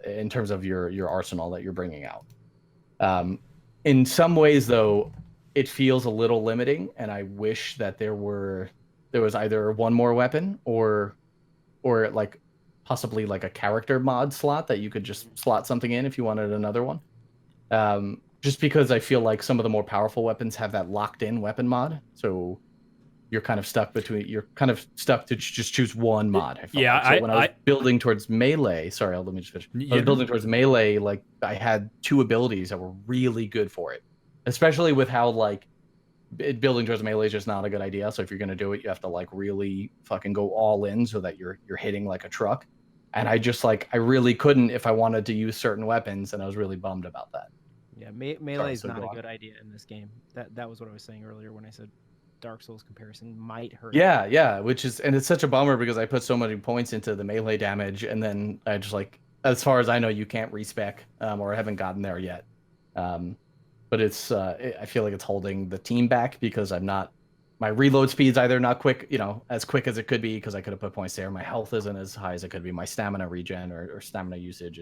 in terms of your arsenal that you're bringing out. In some ways, though, it feels a little limiting, and I wish that there was either one more weapon or like possibly like a character mod slot that you could just slot something in if you wanted another one. Just because I feel like some of the more powerful weapons have that locked-in weapon mod, so you're kind of stuck to just choose one mod. I felt Yeah, like. So when I was building towards melee, sorry, let me just finish. I was building towards melee, like I had two abilities that were really good for it, especially with how like building towards melee is just not a good idea. So if you're gonna do it, you have to like really fucking go all in so that you're hitting like a truck. And I just like I really couldn't if I wanted to use certain weapons, and I was really bummed about that. Yeah, melee is so not go a on. good idea in this game. That was what I was saying earlier when I said Dark Souls comparison might hurt. Yeah, and it's such a bummer because I put so many points into the melee damage, and then I just like, as far as I know, you can't respec, or I haven't gotten there yet. But I feel like it's holding the team back because my reload speed's either not quick, as quick as it could be because I could have put points there. My health isn't as high as it could be. My stamina regen or stamina usage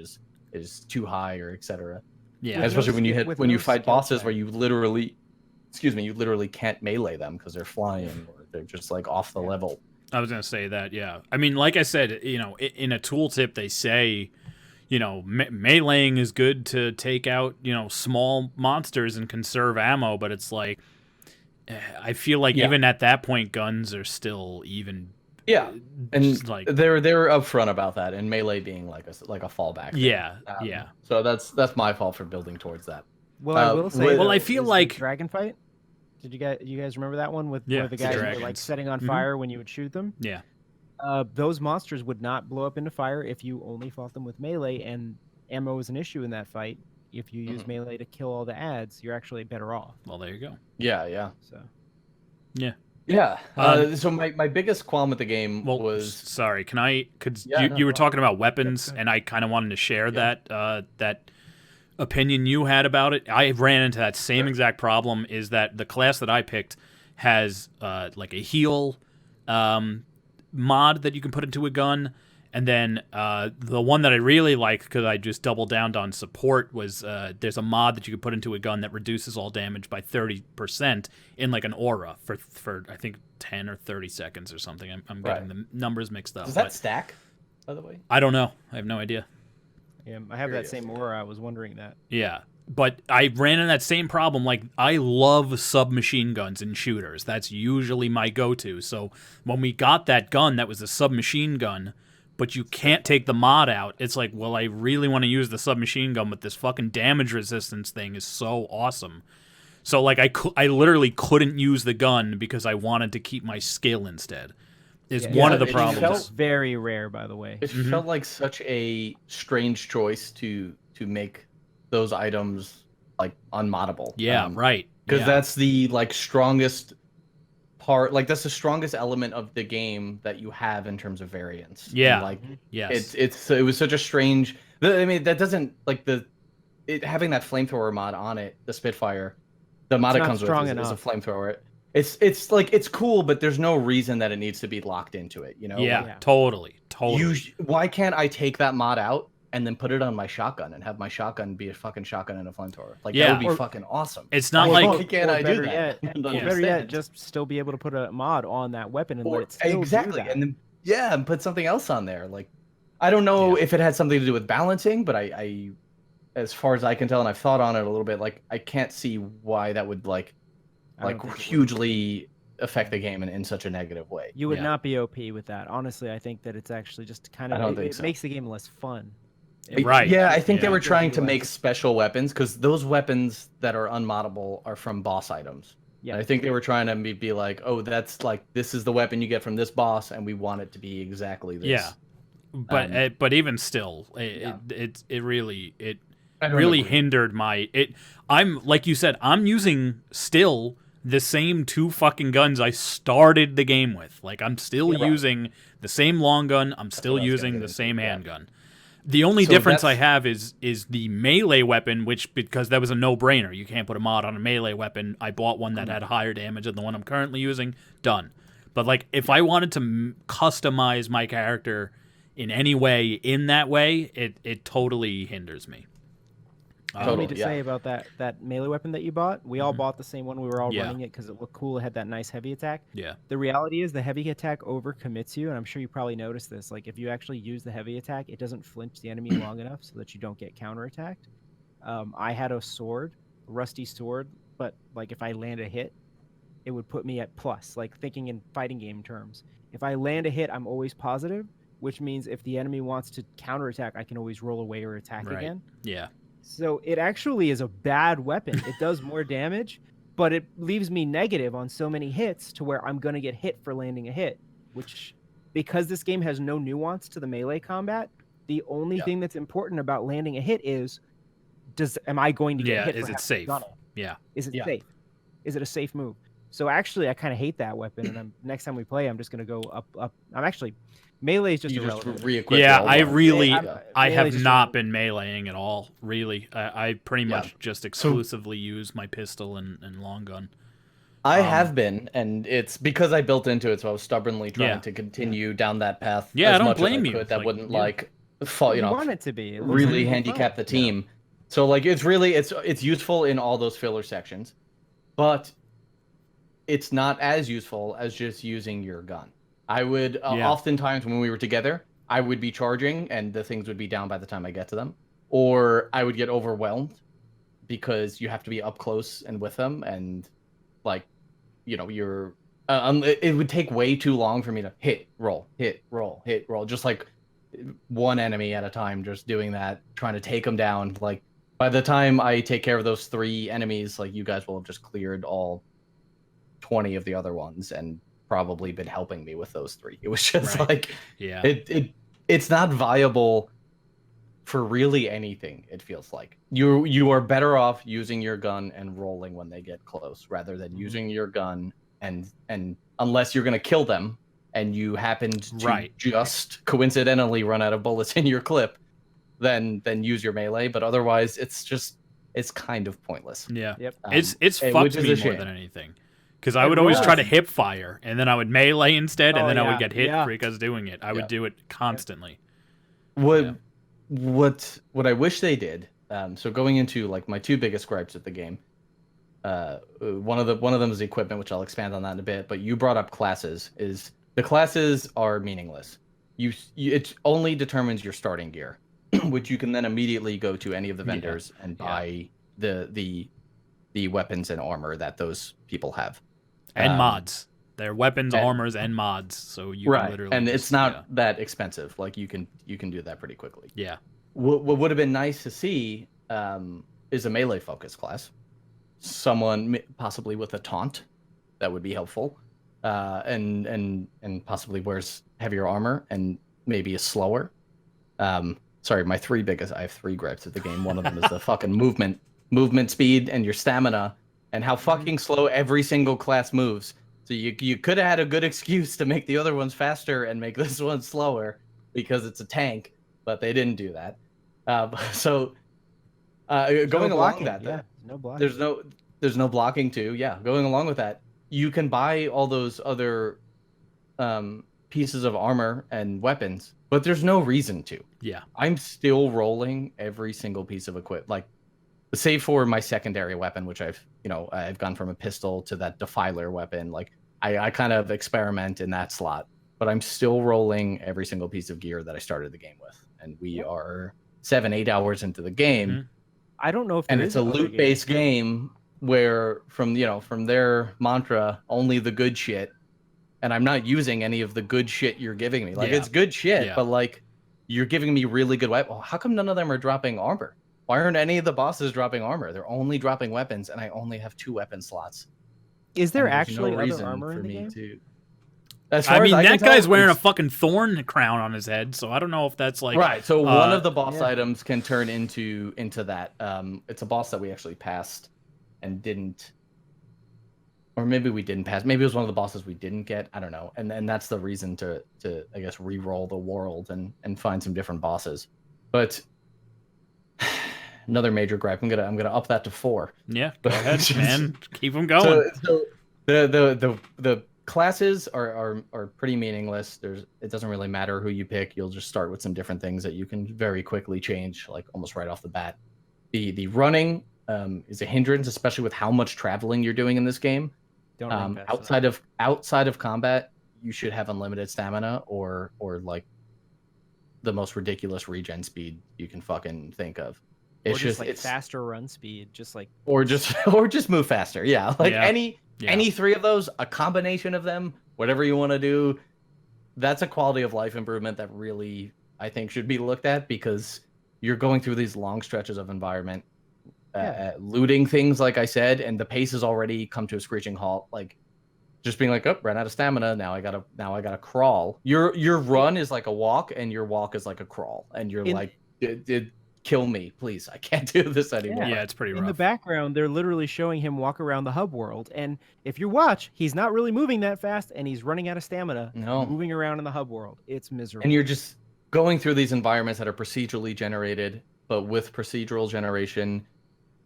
is too high, or etc. Yeah. Especially when you fight bosses check. where you literally can't melee them because they're flying or they're just like off the level. I was gonna say that. Yeah. I mean, like I said, in a tooltip they say, meleeing is good to take out, small monsters and conserve ammo, but it's like, I feel like even at that point, guns are still even. Yeah, and just like they're upfront about that, and melee being like a fallback thing. yeah. So that's my fault for building towards that. Well, I will say. Well, I though, feel is like- the dragon fight. Did you guys remember that one with Yeah, where the the guys were dragons. like setting on Mhm. fire when you would shoot them? Yeah. Those monsters would not blow up into fire if you only fought them with melee, and ammo is an issue in that fight. If you use melee to kill all the adds, you're actually better off. Well, there you go. Yeah. So Yeah. So my biggest qualm with the game Well, was sorry. Yeah, You were go talking about weapons, go ahead. and I kind of wanted to share that opinion you had about it. I ran into that same exact problem. Is that the class that I picked has like a heal mod that you can put into a gun, and then the one that I really liked because I just doubled down on support was there's a mod that you can put into a gun that reduces all damage by 30% in like an aura for I think 10 or 30 seconds or something. I'm getting the numbers mixed up. does that but stack, by the way? I don't know. I have no idea. yeah, I have that Curious. same aura. I was wondering that. Yeah. But I ran into that same problem. Like, I love submachine guns in shooters. That's usually my go-to. So when we got that gun that was a submachine gun, but you can't take the mod out. It's like, well, I really want to use the submachine gun, but this fucking damage resistance thing is so awesome. So like I literally couldn't use the gun because I wanted to keep my skill instead. Is one of the it problems. felt very rare, by the way. It felt like such a strange choice to make those items like unmoddable. Yeah, right. Because that's the like strongest part. Like that's the strongest element of the game that you have in terms of variance. Yeah. And, like yes. it was such a strange. I mean, that doesn't like having that flamethrower mod on it, the Spitfire. The mod it comes with is a flamethrower. It's like it's cool, but there's no reason that it needs to be locked into it. You know? Yeah, like, totally. Why can't I take that mod out and then put it on my shotgun and have my shotgun be a fucking shotgun and a flamethrower? Like that would be fucking awesome. It's not like why can't I do that? Better yet, just still be able to put a mod on that weapon and let it still do that. And then and put something else on there. Like I don't know if it had something to do with balancing, but I as far as I can tell, and I've thought on it a little bit, like I can't see why that would like hugely affect the game in such a negative way. You would not be OP with that. Honestly, I think that it's actually just kind of it makes the game less fun. Right. Yeah, I think they were trying to make special weapons because those weapons that are unmoddable are from boss items. Yeah. I think they were trying to be like, oh, that's like this is the weapon you get from this boss, and we want it to be exactly this. Yeah. But even still, it really hindered my I'm like you said, I'm using still the same 2 fucking guns I started the game with. Like I'm still using the same long gun, I'm still using the same handgun. The only difference I have is the melee weapon, which because that was a no-brainer. You can't put a mod on a melee weapon. I bought one that had higher damage than the one I'm currently using. Done. But like if I wanted to customize my character in any way in that way, it totally hinders me. What need to say about that melee weapon that you bought? We all bought the same one. We were all running it because it looked cool. It had that nice heavy attack. Yeah. The reality is the heavy attack overcommits you, and I'm sure you probably noticed this. Like if you actually use the heavy attack, it doesn't flinch the enemy long enough so that you don't get counterattacked. I had a rusty sword, but like if I land a hit, it would put me at plus. Like thinking in fighting game terms, if I land a hit, I'm always positive, which means if the enemy wants to counterattack, I can always roll away or attack again. Yeah. So it actually is a bad weapon. It does more damage, but it leaves me negative on so many hits to where I'm going to get hit for landing a hit, which because this game has no nuance to the melee combat, the only thing that's important about landing a hit is am I going to get hit? Is it safe? Yeah. Is it safe? Is it a safe move? So actually I kind of hate that weapon, and next time we play I'm just going to go up. I'm actually melee is just irrelevant. I have not been meleeing at all, really. I pretty much just exclusively use my pistol and long gun. I have been, and it's because I built into it, so I was stubbornly trying to continue down that path. Yeah, I don't blame you. That wouldn't fall, you want it to be really handicap the team. So like it's useful in all those filler sections, but it's not as useful as just using your gun. I would oftentimes when we were together, I would be charging and the things would be down by the time I get to them, or I would get overwhelmed because you have to be up close and with them, and like, you know, you're it would take way too long for me to hit, roll, just like one enemy at a time, just doing that, trying to take them down. Like by the time I take care of those 3 enemies, like you guys will have just cleared all 20 of the other ones and probably been helping me with those 3. It was just it's not viable for really anything. It feels like you are better off using your gun and rolling when they get close rather than using your gun and unless you're going to kill them and you happen to just coincidentally run out of bullets in your clip, then use your melee, but otherwise it's kind of pointless. It's fucked me more than anything. Because I would always try to hip fire, and then I would melee instead, and then I would get hit because doing it. I would do it constantly. What I wish they did. So going into like my 2 biggest gripes with the game, one of them is equipment, which I'll expand on that in a bit. But you brought up classes. Is the classes are meaningless. It only determines your starting gear, which you can then immediately go to any of the vendors and buy the weapons and armor that those people have. And mods They're weapons, And- armors, and mods. So you can literally and just, it's not that expensive. Like you can do that pretty quickly. Yeah. What would have been nice to see is a melee focus class, someone possibly with a taunt, that would be helpful, and possibly wears heavier armor and maybe is slower. Sorry, my three biggest. I have three gripes of the game. One of them is the fucking movement speed, and your stamina, and how fucking slow every single class moves. So you could have had a good excuse to make the other ones faster and make this one slower because it's a tank, but they didn't do that. So going along that, no blocking. there's no blocking too. Yeah, going along with that, you can buy all those other pieces of armor and weapons, but there's no reason to. Yeah. I'm still rolling every single piece of equipment, like save for my secondary weapon, which I've gone from a pistol to that defiler weapon. Like I kind of experiment in that slot, but I'm still rolling every single piece of gear that I started the game with, and we are 7-8 hours into the game. Mhm. I don't know if And there it's is a other loot-based game where from their mantra, only the good shit, and I'm not using any of the good shit you're giving me. Like Yeah. it's good shit, Yeah. but like you're giving me really good weapons. How come none of them are dropping armor? Why aren't any of the bosses dropping armor? They're only dropping weapons, and I only have 2 weapon slots. Is there And there's actually no other reason armor for in the me game? to? As I far mean, as I that can guy's tell, wearing a it's- fucking thorn crown on his head, so I don't know if that's like right. So one of the boss yeah. items can turn into that. It's a boss that we actually passed and didn't, or maybe we didn't pass. Maybe it was one of the bosses we didn't get. I don't know. And that's the reason to I guess re-roll the world and find some different bosses. But another major gripe. I'm gonna up that to 4. Yeah, go ahead, man. Keep them going. So the classes are pretty meaningless. It doesn't really matter who you pick. You'll just start with some different things that you can very quickly change, like almost right off the bat. The running is a hindrance, especially with how much traveling you're doing in this game. Don't run fast enough. Outside of combat, you should have unlimited stamina or like the most ridiculous regen speed you can fucking think of. Or just like faster run speed, just like or just move faster. Yeah, like Yeah. any 3 of those, a combination of them, whatever you want to do, that's a quality of life improvement that really I think should be looked at, because you're going through these long stretches of environment, looting things, like I said, and the pace has already come to a screeching halt. Like just being like, oh, ran out of stamina. Now I gotta crawl. Your run is like a walk, and your walk is like a crawl, and you're like, kill me, please. I can't do this anymore. Yeah, it's pretty rough. in the background, they're literally showing him walk around the hub world, and if you watch, he's not really moving that fast, and he's running out of stamina. No. Moving around in the hub world, it's miserable. And you're just going through these environments that are procedurally generated, but with procedural generation,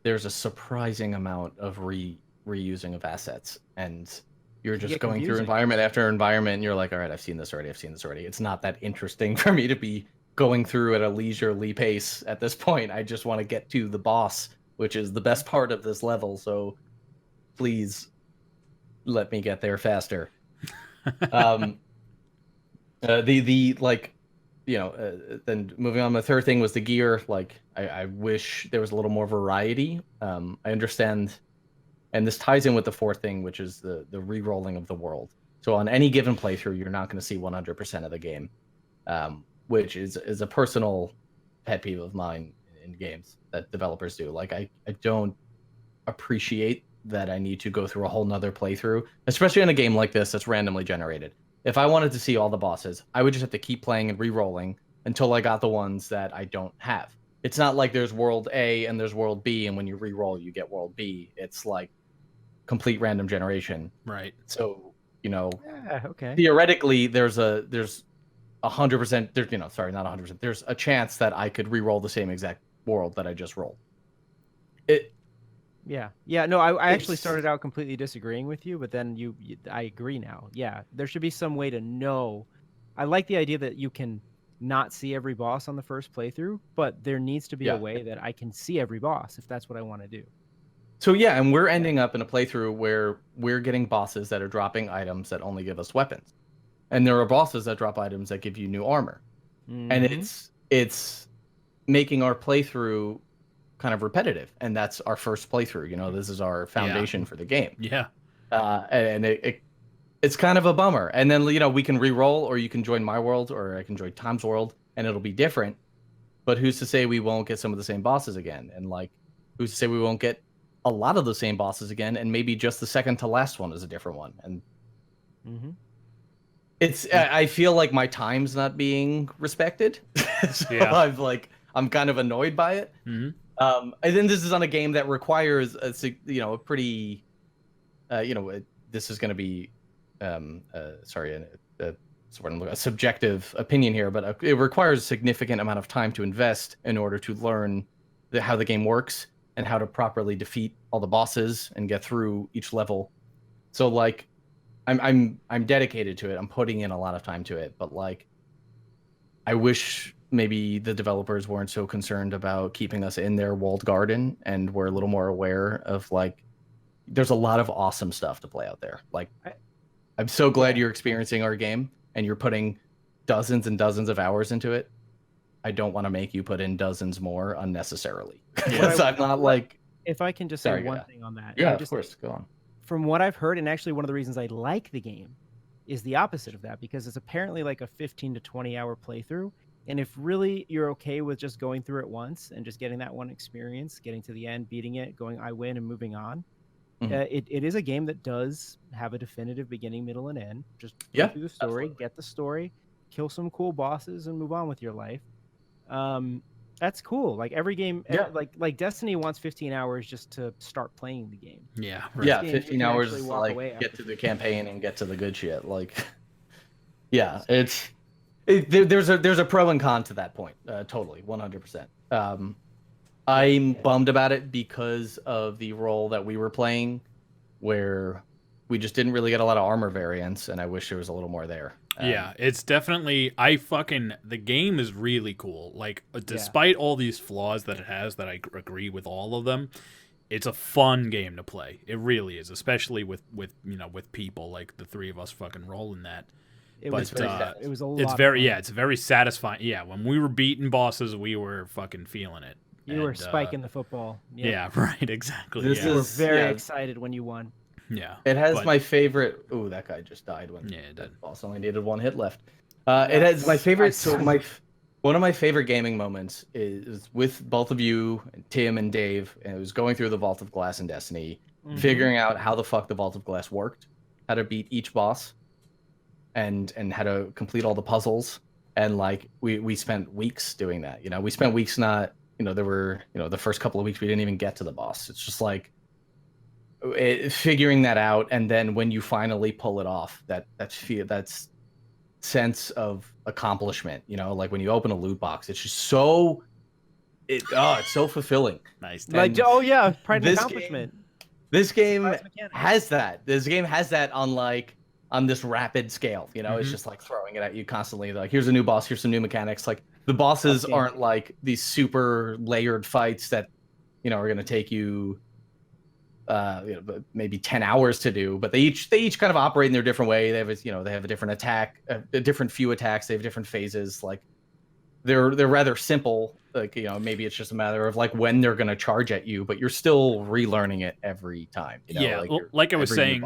there's a surprising amount of reusing of assets, and you're just get going through confusing. environment after environment, and you're like, all right, I've seen this already. It's not that interesting for me to be going through at a leisurely pace at this point. I just want to get to the boss, which is the best part of this level. So please let me get there faster. Then moving on, the third thing was the gear. Like I wish there was a little more variety. I understand, and this ties in with the fourth thing, which is the re-rolling of the world. So on any given playthrough, you're not going to see 100% of the game, which is a personal pet peeve of mine in games that developers do. Like I don't appreciate that I need to go through a whole nother playthrough, especially in a game like this that's randomly generated. If I wanted to see all the bosses, I would just have to keep playing and re-rolling until I got the ones that I don't have. It's not like there's world A and there's world B, and when you re-roll, you get world B. It's like complete random generation. Right. So, Okay. theoretically, there's 100%. There's not 100%. There's a chance that I could re-roll the same exact world that I just rolled. Yeah. No, I actually It's- started out completely disagreeing with you, but then I agree now. Yeah, there should be some way to know. I like the idea that you can not see every boss on the first playthrough, but there needs to be a way that I can see every boss if that's what I want to do. So yeah, and we're ending up in a playthrough where we're getting bosses that are dropping items that only give us weapons, and there are bosses that drop items that give you new armor, and it's making our playthrough kind of repetitive, and that's our first playthrough. This is our foundation for the game. Yeah. And it's kind of a bummer. And then we can re-roll, or you can join my world, or I can join Tom's world, and it'll be different. But who's to say we won't get some of the same bosses again? And like, who's to say we won't get a lot of the same bosses again? And maybe just the second to last one is a different one. And I feel like my time's not being respected. So I'm kind of annoyed by it. And then this is on a game that requires a pretty, this is going to be, a subjective opinion here, but it requires a significant amount of time to invest in order to learn how the game works and how to properly defeat all the bosses and get through each level. So like, I'm dedicated to it. I'm putting in a lot of time to it, but like, I wish maybe the developers weren't so concerned about keeping us in their walled garden, and we're a little more aware of like, there's a lot of awesome stuff to play out there. Like, I'm so glad you're experiencing our game and you're putting dozens and dozens of hours into it. I don't want to make you put in dozens more unnecessarily. Because I'm not like... If I can just say one thing on that. Yeah, of course. Go on. From what I've heard, and actually one of the reasons I like the game is the opposite of that, because it's apparently like a 15 to 20 hour playthrough. And if really you're okay with just going through it once and just getting that one experience, getting to the end, beating it, going, I win, and moving on, it is a game that does have a definitive beginning, middle, and end. Just go through the story, absolutely. Get the story, kill some cool bosses, and move on with your life. That's cool. Like every game, like Destiny wants 15 hours just to start playing the game. Yeah, right. Yeah, 15 hours to like get to the campaign and get to the good shit. Like, yeah, there's a pro and con to that point. Totally, 100%. I'm bummed about it because of the role that we were playing, where we just didn't really get a lot of armor variants, and I wish there was a little more there. Yeah, it's definitely... The game is really cool. Like, despite all these flaws that it has, that I agree with all of them, it's a fun game to play. It really is, especially with people, like the three of us fucking rolling that. It was a lot. It's very satisfying. Yeah, when we were beating bosses, we were fucking feeling it. You were spiking the football. Yeah, right, exactly. You were very excited when you won. Yeah. It has my favorite... Ooh, that guy just died when that boss only needed one hit left. It has my favorite... One of my favorite gaming moments is with both of you, Tim and Dave, and it was going through the Vault of Glass in Destiny, figuring out how the fuck the Vault of Glass worked, how to beat each boss, and how to complete all the puzzles. And like, we spent weeks doing that. We spent weeks not... there were, the first couple of weeks we didn't even get to the boss. It's just like figuring that out, and then when you finally pull it off, that's sense of accomplishment. Like when you open a loot box, it's just it's so fulfilling. Nice. Like, pride and accomplishment. This game has that. This game has that on this rapid scale. It's just like throwing it at you constantly. Like, here's a new boss. Here's some new mechanics. Like, the bosses aren't like these super layered fights that, are going to take you, maybe 10 hours to do. But they each kind of operate in their different way. They have they have a different attack, a different few attacks. They have different phases. Like, they're rather simple. Like, maybe it's just a matter of like when they're going to charge at you, but you're still relearning it every time. Like I was saying.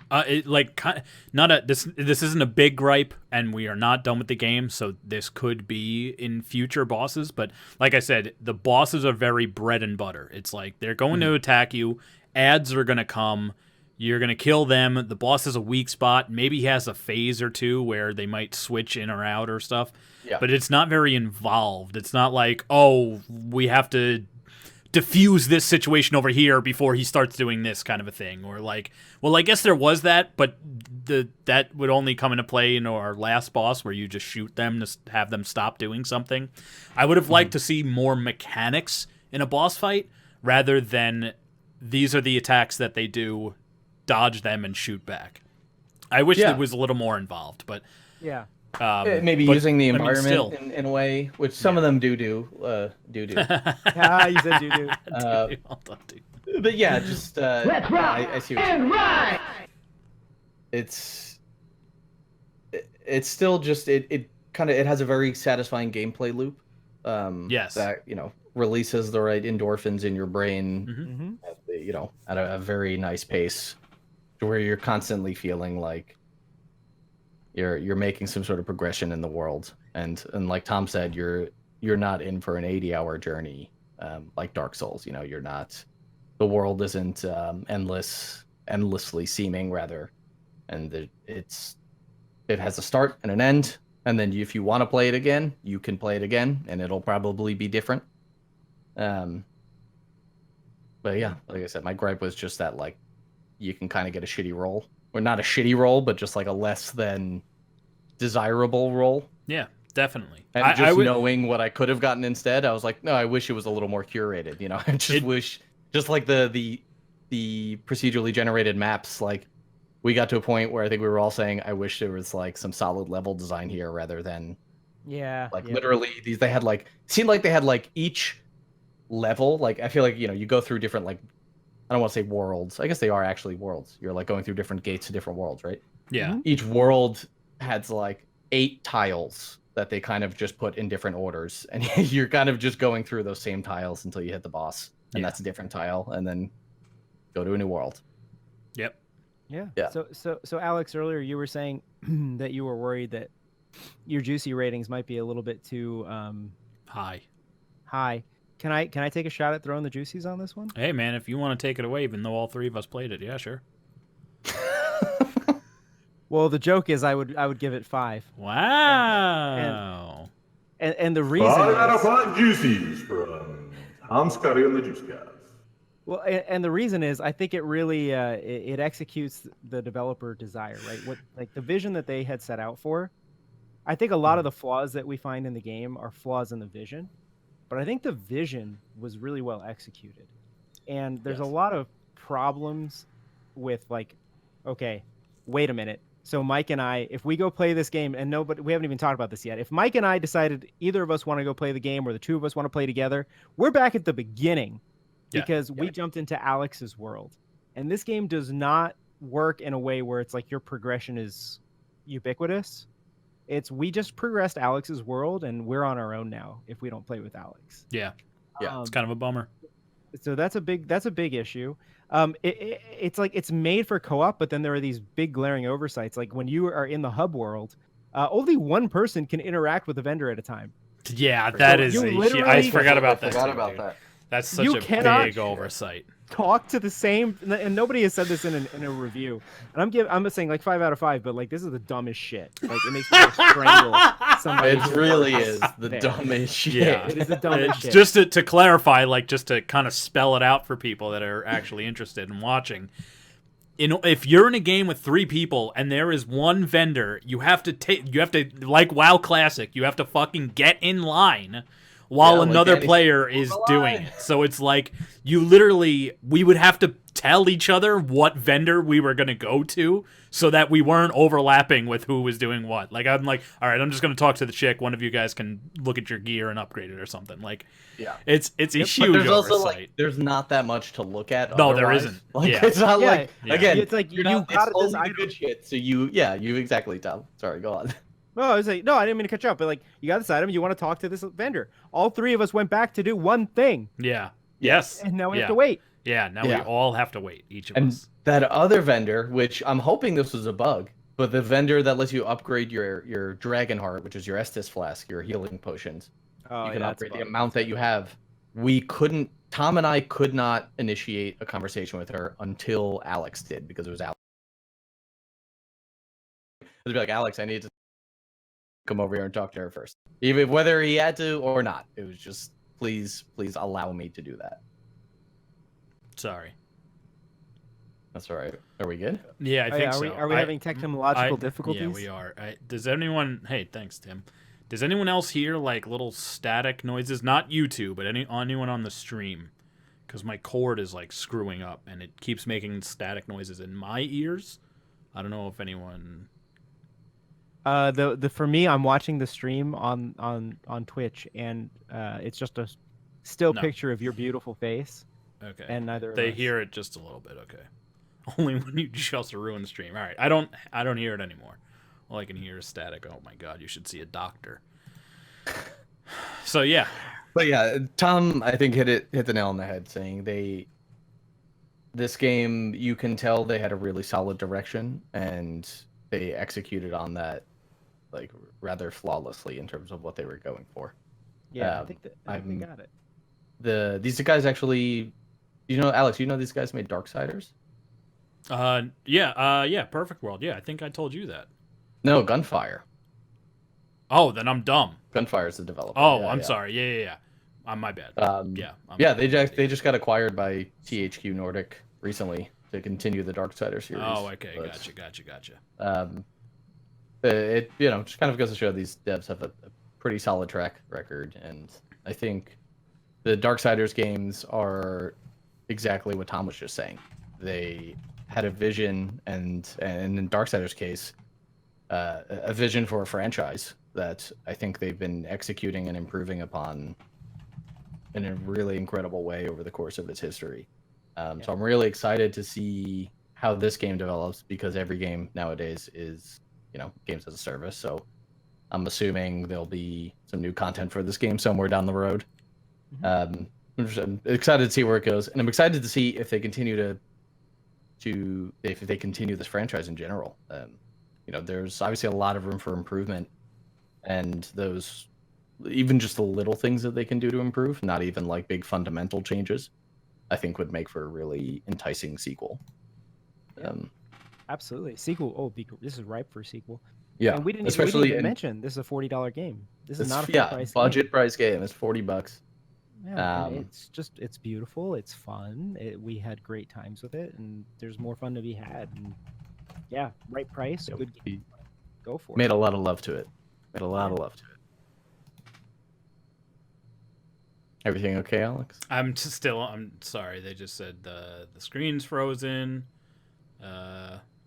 This isn't a big gripe, and we are not done with the game, so this could be in future bosses. But like I said, the bosses are very bread and butter. It's like they're going to attack you, ads are going to come, you're going to kill them. The boss has a weak spot. Maybe he has a phase or two where they might switch in or out or stuff. Yeah. But it's not very involved. It's not like, oh, we have to diffuse this situation over here before he starts doing this kind of a thing, or like, well, I guess there was that, but that would only come into play in our last boss where you just shoot them to have them stop doing something. I would have liked to see more mechanics in a boss fight rather than these are the attacks that they do, dodge them and shoot back. I wish it was a little more involved, but maybe using the environment in a way, which some of them do. Yeah, you said do. But yeah, just I see what you're saying. It's still just it has a very satisfying gameplay loop. Yes, that releases the right endorphins in your brain, at a very nice pace, to where you're constantly feeling like You're making some sort of progression in the world, and like Tom said, you're not in for an 80-hour journey like Dark Souls. You know, you're not. The world isn't endlessly seeming, rather, and it has a start and an end, and then if you want to play it again, you can play it again, and it'll probably be different. But yeah, like I said, my gripe was just that like you can kind of get a shitty roll, or not a shitty roll, but just like a less than desirable roll. Yeah, definitely. And I would, knowing what I could have gotten instead, I was like, no, I wish it was a little more curated. You know, I just wish, just like the procedurally generated maps, like we got to a point where I think we were all saying, I wish there was like some solid level design here rather than literally these. They had like seemed like they had like each level. Like I feel like you go through different like I don't want to say worlds. I guess they are actually worlds. You're like going through different gates to different worlds, right? Yeah. Mm-hmm. Each world has like 8 tiles that they kind of just put in different orders, and you're kind of just going through those same tiles until you hit the boss, and that's a different tile, and then go to a new world. Yep. Yeah. Yeah. So Alex, earlier you were saying that you were worried that your juicy ratings might be a little bit too High. Can I take a shot at throwing the juicies on this one? Hey man, if you want to take it away, even though all 3 of us played it, yeah, sure. Well, the joke is I would give it 5. Wow. And the reason 5 out of is, 5 juicies from Tom Scotty and the Juice Guys. well, and the reason is I think it really it executes the developer desire, right? What like the vision that they had set out for. I think a lot of the flaws that we find in the game are flaws in the vision, but I think the vision was really well executed. And there's a lot of problems with like, okay, wait a minute. So Mike and I, if we go play this game, and we haven't even talked about this yet. If Mike and I decided either of us want to go play the game, or the two of us want to play together, we're back at the beginning because we jumped into Alex's world. And this game does not work in a way where it's like your progression is ubiquitous. We just progressed Alex's world, and we're on our own now if we don't play with Alex. Yeah. It's kind of a bummer. So that's a big issue. It's like it's made for co-op, but then there are these big glaring oversights. Like when you are in the hub world, only one person can interact with a vendor at a I Yeah, that is. I forgot about that. that. That's such a big oversight. Talk to the same, and nobody has said this in a review. And I'm saying like 5 out of 5, but like this is the dumbest shit. Like it makes me want to strangle somebody. It really is the dumbest shit. Yeah, it is the dumbest shit. Just to clarify, like just to kind of spell it out for people that are actually interested in watching. If you're in a game with 3 people and there is one vendor, you have to like WoW Classic, you have to fucking get in line while another player is doing it. So it's like we would have to tell each other what vendor we were going to go to so that we weren't overlapping with who was doing what. Like, I'm like, all right, I'm just going to talk to the chick. One of you guys can look at your gear and upgrade it or something. Like, it's a huge there's oversight. also like, there's not that much to look at. No, there otherwise. isn't. Like, it's not like, again, it's like you're you not, got it's only this the good shit. So you exactly, Tom. Sorry, go on. No, I was like, no, I didn't mean to cut you off, but like, you got this item, you want to talk to this vendor. All 3 of us went back to do one thing. Yeah. Yes. And now we have to wait. Yeah, now we all have to wait, each of and us. That other vendor, which I'm hoping this was a bug, but the vendor that lets you upgrade your Dragon Heart, which is your Estus Flask, your healing potions, you can upgrade the amount that you have. Tom and I could not initiate a conversation with her until Alex did, because it was Alex. It'd be like, Alex, I need to come over here and talk to her first. Even whether he had to or not. It was just, please allow me to do that. Sorry. That's all right. Are we good? Yeah, I think so. Are we having technological difficulties? Yeah, we are. Does anyone... Hey, thanks, Tim. Does anyone else hear, like, little static noises? Not you two, but anyone on the stream. Because my cord is, like, screwing up, and it keeps making static noises in my ears. I don't know if anyone... For me, I'm watching the stream on Twitch, and it's just a still picture of your beautiful face. Okay. And neither they of us. hear it just a little bit. Okay. Only when you just ruin the stream. All right. I don't hear it anymore. All I can hear is static. Oh my god, you should see a doctor. So yeah. But yeah, Tom, I think hit the nail on the head, saying this game, you can tell they had a really solid direction, and they executed on that like rather flawlessly in terms of what they were going for. Yeah, I think they got it. These guys actually, Alex, these guys made Darksiders? Yeah, Perfect World. Yeah, I think I told you that. No, Gunfire. Oh, then I'm dumb. Gunfire's the developer. Oh, Yeah, I'm yeah. sorry. Yeah. My bad. They just got acquired by THQ Nordic recently to continue the Darksiders series. Oh, okay, but, gotcha. It just kind of goes to show these devs have a pretty solid track record, and I think the Darksiders games are exactly what Tom was just saying. They had a vision, and in Darksiders' case, a vision for a franchise that I think they've been executing and improving upon in a really incredible way over the course of its history. So I'm really excited to see how this game develops, because every game nowadays is, games as a service. So I'm assuming there'll be some new content for this game somewhere down the road. I'm excited to see where it goes, and I'm excited to see if they continue if they continue this franchise in general. There's obviously a lot of room for improvement, and those, even just the little things that they can do to improve, not even like big fundamental changes, I think would make for a really enticing sequel. Absolutely, sequel. Oh, this is ripe for a sequel. Yeah, and we didn't even mention this is a $40 game. This is not a full price budget price game. It's $40. Yeah, and it's beautiful. It's fun. We had great times with it, and there's more fun to be had. And yeah, right price, good game. Go for it. Made a lot of love to it. Everything okay, Alex? I'm sorry. They just said the screen's frozen.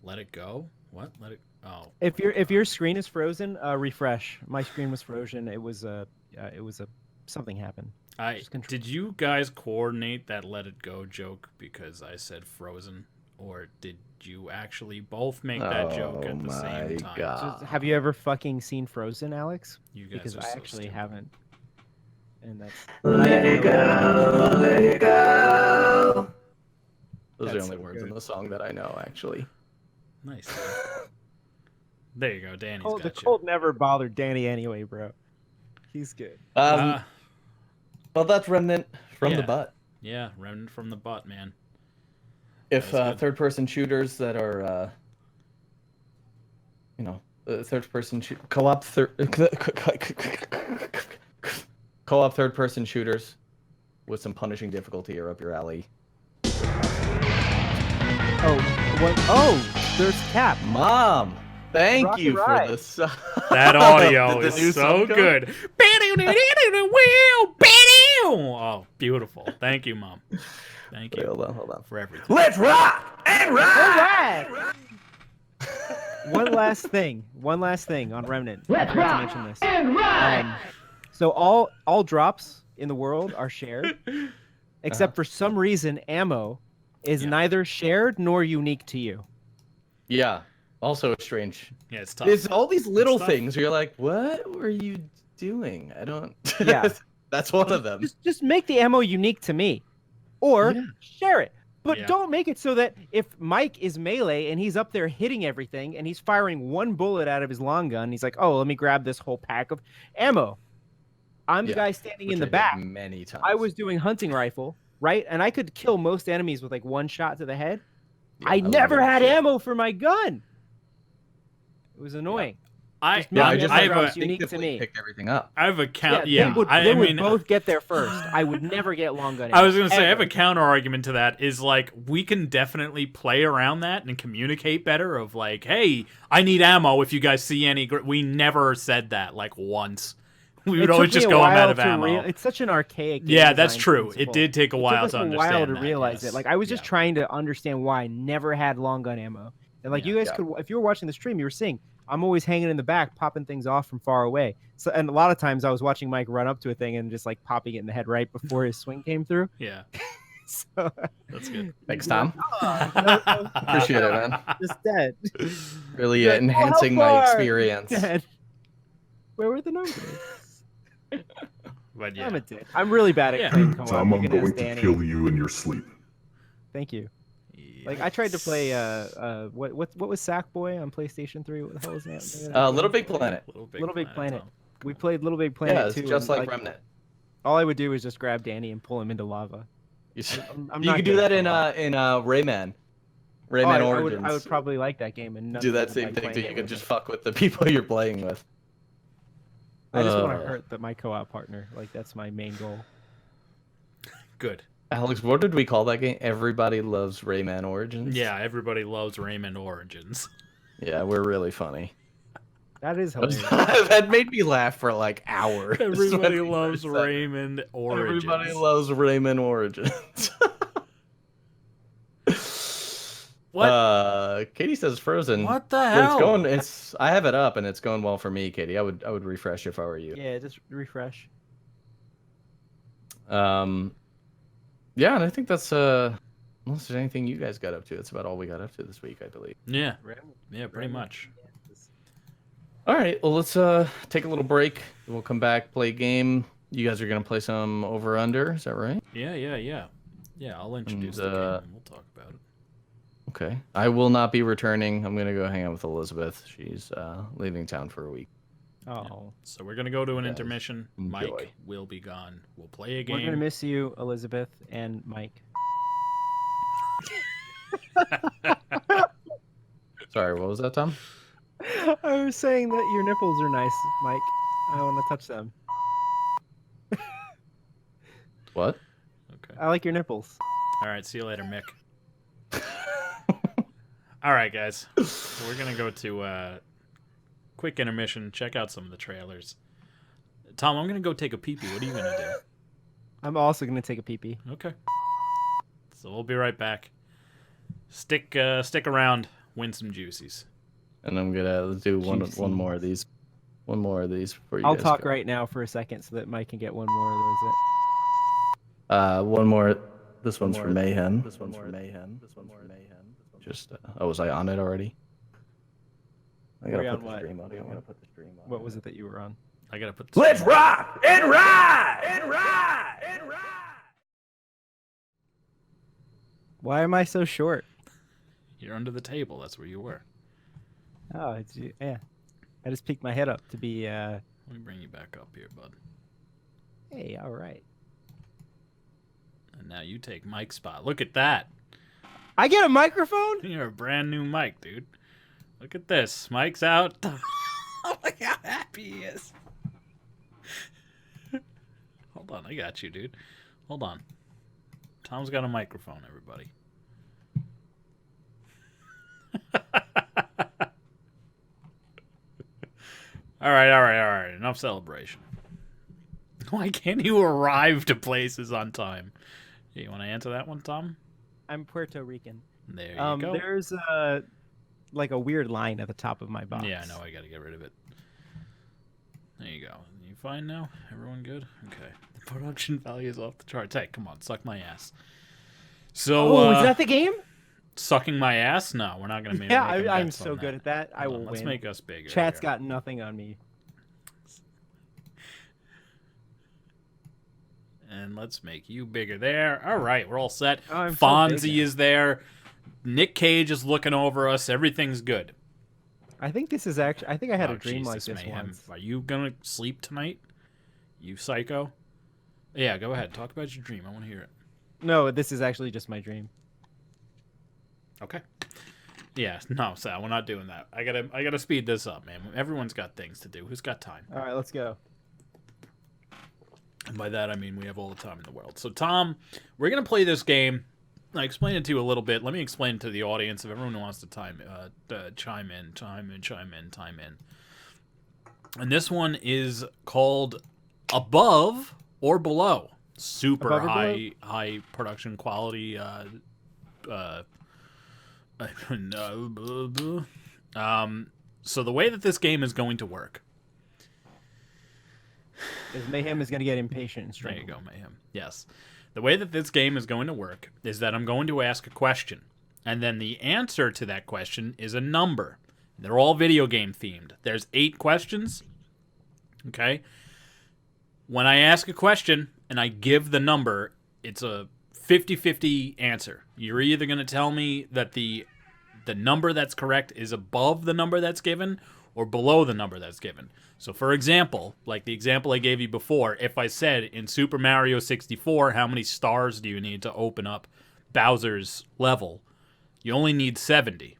Let it go. What? Let it. Oh. If your screen is frozen, refresh. My screen was frozen. It was something happened. Did you guys coordinate that "let it go" joke because I said frozen, or did you actually both make that joke at the same time? God. Have you ever fucking seen Frozen, Alex? You guys because are I so actually stupid. haven't. And that's Let it go, let it go. Those are That's the only so words good. in the song that I know, actually. Nice. There you go. Danny's got the you. cold never bothered Danny anyway, bro. He's good. Well, that's Remnant from the yeah. butt. Yeah, Remnant from the butt, man. If That's good. third-person shooters that are, third-person co-op third-person shooters with some punishing difficulty are up your alley. Oh, what? Oh, there's Cap. Mom, thank Rocky you Ride. for the song. That audio The is new so song come? good. Oh, beautiful. Thank you, Mom. Thank Wait, you hold on. for everything. Let's rock and ride. One last thing on Remnant. I Let's forgot to rock mention this. and ride. So all drops in the world are shared, except for some reason ammo is neither shared nor unique to you. Yeah. Also strange. Yeah, it's tough. It's all these little tough. things where you're like, what were you doing? I don't. Yeah. That's one of them. Just make the ammo unique to me, or share it. But Yeah. don't make it so that if Mike is melee and he's up there hitting everything and he's firing one bullet out of his long gun, he's like, oh, let me grab this whole pack of ammo. I'm the guy standing in the back. Many times. I was doing hunting rifle, right? And I could kill most enemies with like one shot to the head. Yeah, I love never that had shit. ammo for my gun. It was annoying. I Just make I the have ammo a drops unique to me. Picked everything up. I have a count. They Yeah, would I mean, both get there first. I would never get long gun. I was gonna say I have ever. a counter argument to that. Is like we can definitely play around that and communicate better. Of like, hey, I need ammo. If you guys see any, we never said that like once. We It would always took me just a go, I'm while out of to ammo. It's such an archaic. Game Yeah, that's design true. principle. It did take a It while took to us a understand while to that, realize yes. it. Like I was just Yeah. trying to understand why I never had long gun ammo. And like you guys could, if you were watching the stream, you were seeing I'm always hanging in the back, popping things off from far away. So, and a lot of times I was watching Mike run up to a thing and just like popping it in the head right before his swing came through. Yeah, So that's good. Thanks, Tom. oh, Appreciate it, man. just dead. Really You're like, enhancing "Oh, how my far?" experience. Dead. Where were the numbers? But yeah, I'm a dick. I'm really bad at Yeah. playing co-op. Tom, You I'm can going ask to Danny. kill you in your sleep. Thank you. Like I tried to play what was Sackboy on PlayStation 3? What the hell was that? Little Big Planet. Little Big Planet. Tom. We played Little Big Planet Yeah, it's too. just and, like Remnant. all I would do is just grab Danny and pull him into lava. You I'm you not could do good that at in combat. Rayman. Oh, Rayman I Origins. would probably like that game and do that nothing same like thing playing too. it You can with just him. fuck with the people you're playing with. I just want to hurt my co-op partner. Like that's my main goal. Good. Alex, what did we call that game? Everybody loves Rayman Origins. Yeah, everybody loves Raymond Origins. Yeah, we're really funny. That is That was- hilarious. that made me laugh for like hours. Everybody when we loves first said it. Raymond Origins. Everybody loves Rayman Origins. What? Katie says Frozen. What the But hell? I have it up and it's going well for me, Katie. I would refresh if I were you. Yeah, just refresh. Yeah, and I think that's unless there's anything you guys got up to, that's about all we got up to this week, I believe. Yeah, pretty much. All right, well let's take a little break. We'll come back, play a game. You guys are gonna play some over under, is that right? Yeah. Yeah, I'll introduce the And, game and we'll talk about it. Okay. I will not be returning. I'm gonna go hang out with Elizabeth. She's leaving town for a week. Oh, So we're gonna go to an Yes. intermission. Enjoy. Mike will be gone. We'll play a game. we're gonna miss you, Elizabeth and Mike. Sorry, what was that, Tom? I was saying that your nipples are nice, Mike. I want to touch them. What? Okay. I like your nipples. All right. See you later, Mick. All right, guys. So we're gonna go to quick intermission. Check out some of the trailers. Tom, I'm gonna go take a pee-pee. What are you gonna do? I'm also gonna take a pee-pee. Okay. So we'll be right back. Stick around. Win some juices. And I'm gonna do one Juicy. more of these. One more of these for you I'll guys talk go. right now for a second so that Mike can get one more of those. One more. This one's for Mayhem. This one's for Mayhem. This one's for Mayhem. Just was I on it already? I Were gotta you put on the what? stream audio. I gotta put the stream audio. What was it that you were on? I gotta put. Let's rock and ride and ride and ride. Why am I so short? You're under the table. That's where you were. Oh, yeah. I just peeked my head up to be. Let me bring you back up here, bud. Hey, all right. And now you take Mike's spot. Look at that. I get a microphone. You're a brand new Mike, dude. Look at this. Mike's out. Oh, look how happy he is. Hold on, I got you, dude. Hold on. Tom's got a microphone, everybody. All right. Enough celebration. Why can't you arrive to places on time? You want to answer that one, Tom? I'm Puerto Rican. There you go. There's like a weird line at the top of my box. Yeah, I know. I got to get rid of it. There you go. You fine now? Everyone good? Okay. The production value is off the charts. Hey, come on. Suck my ass. So, Oh, is that the game? sucking my ass? No, we're not going to make Yeah, any I'm bets so on good at that. I Hold will on, Let's win. make us bigger. Chat's here. got nothing on me. And let's make you bigger there. All right, we're all set. Oh, I'm so Fonzie big now. is there. Nick Cage is looking over us. Everything's good. I think this is actually. I think I had Oh, a dream like Jesus, this mayhem. once. Are you gonna sleep tonight? You psycho? Yeah, go ahead. Talk about your dream. I want to hear it. No, this is actually just my dream. Okay. Yeah, no, Sal, we're not doing that. I gotta speed this up, man. Everyone's got things to do. Who's got time? All right, let's go. And by that I mean we have all the time in the world. So Tom, we're gonna play this game. I explained it to you a little bit. Let me explain it to the audience if everyone wants to chime in. And this one is called Above or Below. Super Above or below? high production quality. So the way that this game is going to work. Because Mayhem is going to get impatient and There strangle. you go, Mayhem. Yes. The way that this game is going to work is that I'm going to ask a question, and then the answer to that question is a number. They're all video game themed. There's 8 questions. Okay? When I ask a question and I give the number, it's a 50-50 answer. You're either going to tell me that the number that's correct is above the number that's given or below the number that's given. So, for example, like the example I gave you before, if I said in Super Mario 64, how many stars do you need to open up Bowser's level? You only need 70.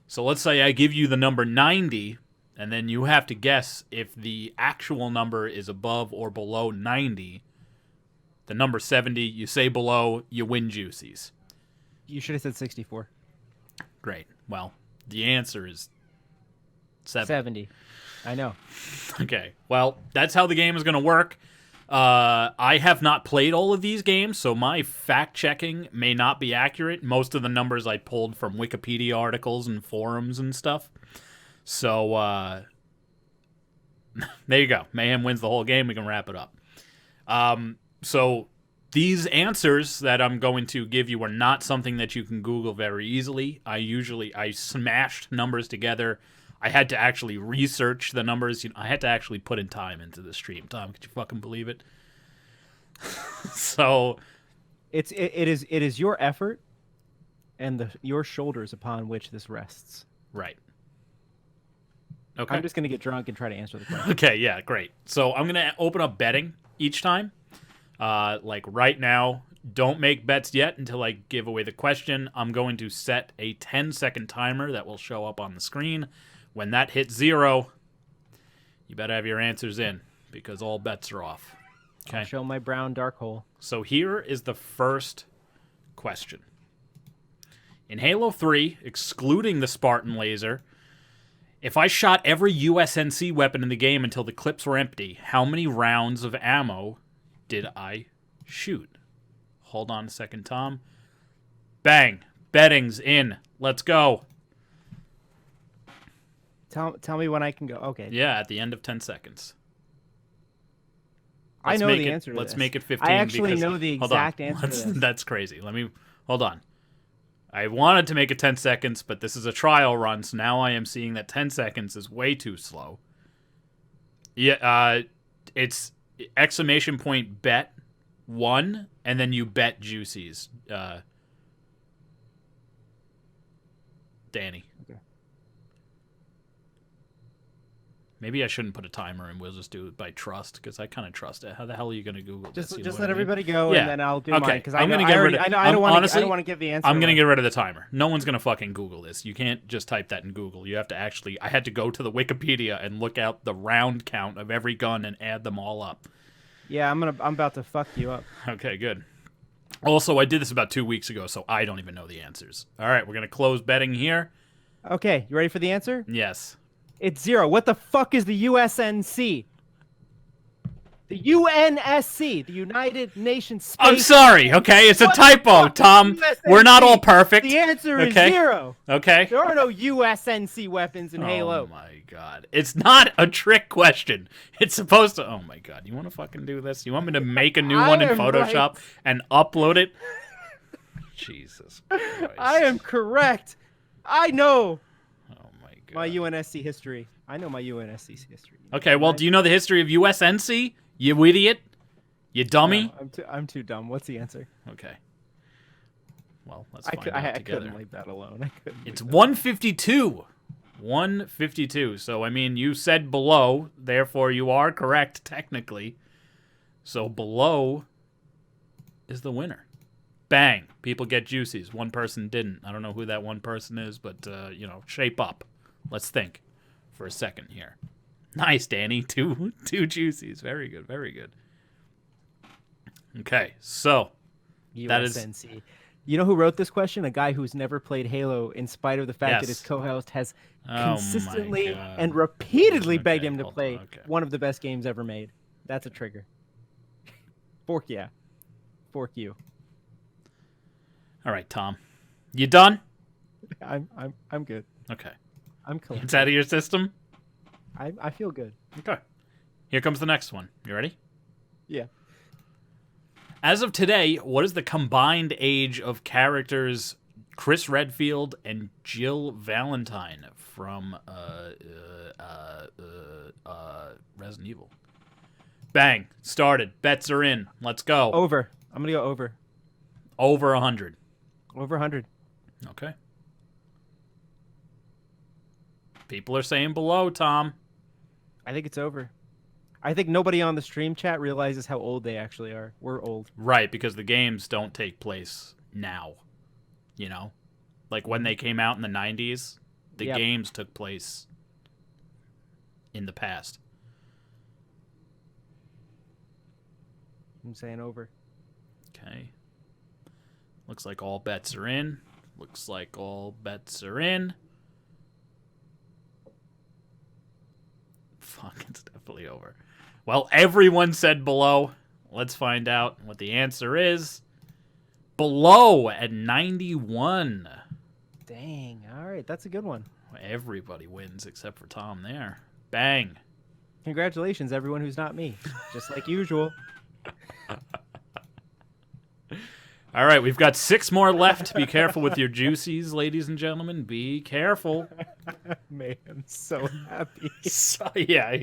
So let's say I give you the number 90, and then you have to guess if the actual number is above or below 90. The number 70, you say below, you win Juicies. You should have said 64. Great. Well, the answer is 70. I know. Okay. Well, that's how the game is going to work. I have not played all of these games, so my fact-checking may not be accurate. Most of the numbers I pulled from Wikipedia articles and forums and stuff. So, there you go. Mayhem wins the whole game. We can wrap it up. So, these answers that I'm going to give you are not something that you can Google very easily. I smashed numbers together. I had to actually research the numbers. I had to actually put in time into the stream. Tom, could you fucking believe it? So, it is your effort and your shoulders upon which this rests. right. Okay. I'm just gonna get drunk and try to answer the question. Okay, yeah, great. So I'm gonna open up betting each time. Like right now, don't make bets yet until I give away the question. I'm going to set a 10-second timer that will show up on the screen. When that hits 0, you better have your answers in because all bets are off. Okay. I'll show my brown dark hole. So here is the first question. In Halo 3, excluding the Spartan laser, if I shot every USNC weapon in the game until the clips were empty, how many rounds of ammo did I shoot? Hold on a second, Tom. Bang. Betting's in. Let's go. Tell me when I can go. Okay. Yeah, at the end of 10 seconds. I know the answer to Let's this. make it 15. I actually because, know the hold on. exact answer to this. That's crazy. Hold on. I wanted to make it 10 seconds, but this is a trial run, so now I am seeing that 10 seconds is way too slow. Yeah, it's exclamation point bet 1, and then you bet Juicies. Danny. Okay. Maybe I shouldn't put a timer and we'll just do it by trust because I kind of trust it. How the hell are you going to Google this? Just You know what let I mean? everybody go, Yeah. and then I'll do Okay. mine because I'm I gonna get rid of- I don't want honestly, to give the answer. I'm going to away. get rid of the timer. No one's going to fucking Google this. You can't just type that in Google. You have to actually... I had to go to the Wikipedia and look out the round count of every gun and add them all up. Yeah, I'm about to fuck you up. Okay, good. Also, I did this about 2 weeks ago, so I don't even know the answers. All right, we're going to close betting here. Okay, you ready for the answer? Yes. It's 0. What the fuck is the USNC? The UNSC, the United Nations Space. I'm sorry, okay? It's a What the typo, fuck is Tom. USNC? We're not all perfect. The answer is Okay. 0. Okay? There are no USNC weapons in Oh Halo. my god. It's not a trick question. It's supposed to... Oh my god. You want to fucking do this? You want me to make a new I one in am Photoshop right. and upload it? Jesus Christ. I am correct. I know Oh my god. my UNSC history. I know my UNSC history. Okay, well, do you know the history of USNC? You idiot? You dummy? No, I'm too dumb. What's the answer? Okay. Well, let's I find out together. couldn't leave that alone. I couldn't. It's leave that. 152. 152. So, I mean, you said below, therefore you are correct, technically. So, below is the winner. Bang. People get Juicies. One person didn't. I don't know who that one person is, but, shape up. Let's think for a second here. Nice, Danny. Two Juicies. Very good. Very good. Okay, so that is... USNC. You know who wrote this question? A guy who's never played Halo, in spite of the fact that his Yes. co-host has Oh my consistently God. and repeatedly Okay, begged him to hold on, play okay. one of the best games ever made. That's a trigger. Fork you. All right, Tom. You done? I'm good. Okay. I'm collected. It's out of your system? I feel good. Okay. Here comes the next one. You ready? Yeah. As of today, what is the combined age of characters Chris Redfield and Jill Valentine from Resident Evil? Bang. Started. Bets are in. Let's go. Over. I'm gonna go over. Over 100. Over 100. Okay. People are saying below, Tom. I think it's over. I think nobody on the stream chat realizes how old they actually are. We're old. Right, because the games don't take place now. You know? Like when they came out in the 90s, the games took place in the past. I'm saying over. Okay. Looks like all bets are in. Looks like all bets are in. Fuck, it's definitely over. Well, everyone said below. Let's find out what the answer is. Below at 91. Dang. All right. That's a good one. Everybody wins except for Tom there. Bang. Congratulations, everyone who's not me. Just like usual. All right, we've got 6 more left. Be careful with your juicies, ladies and gentlemen. Be careful. Man, I'm so happy. So, yeah,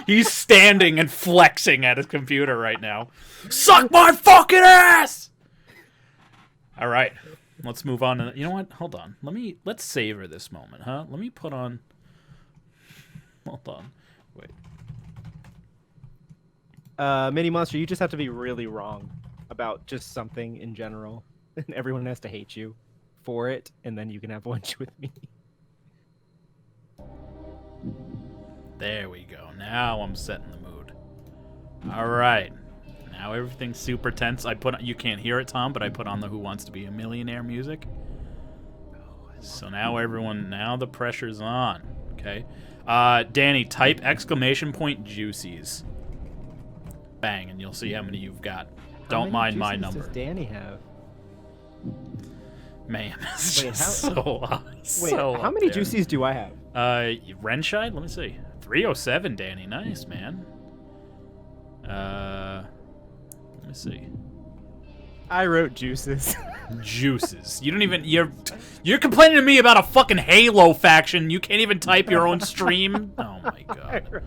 he's standing and flexing at his computer right now. Suck my fucking ass! All right, let's move on. You know what? Hold on. Let's savor this moment, huh? Let me put on. Hold on. Wait. Mini Monster, you just have to be really wrong about just something in general, and everyone has to hate you for it, and then you can have lunch with me. There we go. Now I'm setting the mood. All right. Now everything's super tense. You can't hear it, Tom, but I put on the Who Wants to Be a Millionaire music. So now the pressure's on. Okay. Danny, type ! juicies. Bang, and you'll see how many you've got. Don't mind my number. Does Danny have? Man, it's Wait, just Wait, how many juicies do I have? Renshide? Let me see. 307, Danny. Nice, man. Let me see. I wrote juices. Juices. You don't even. You're complaining to me about a fucking Halo faction. You can't even type your own stream. Oh my god.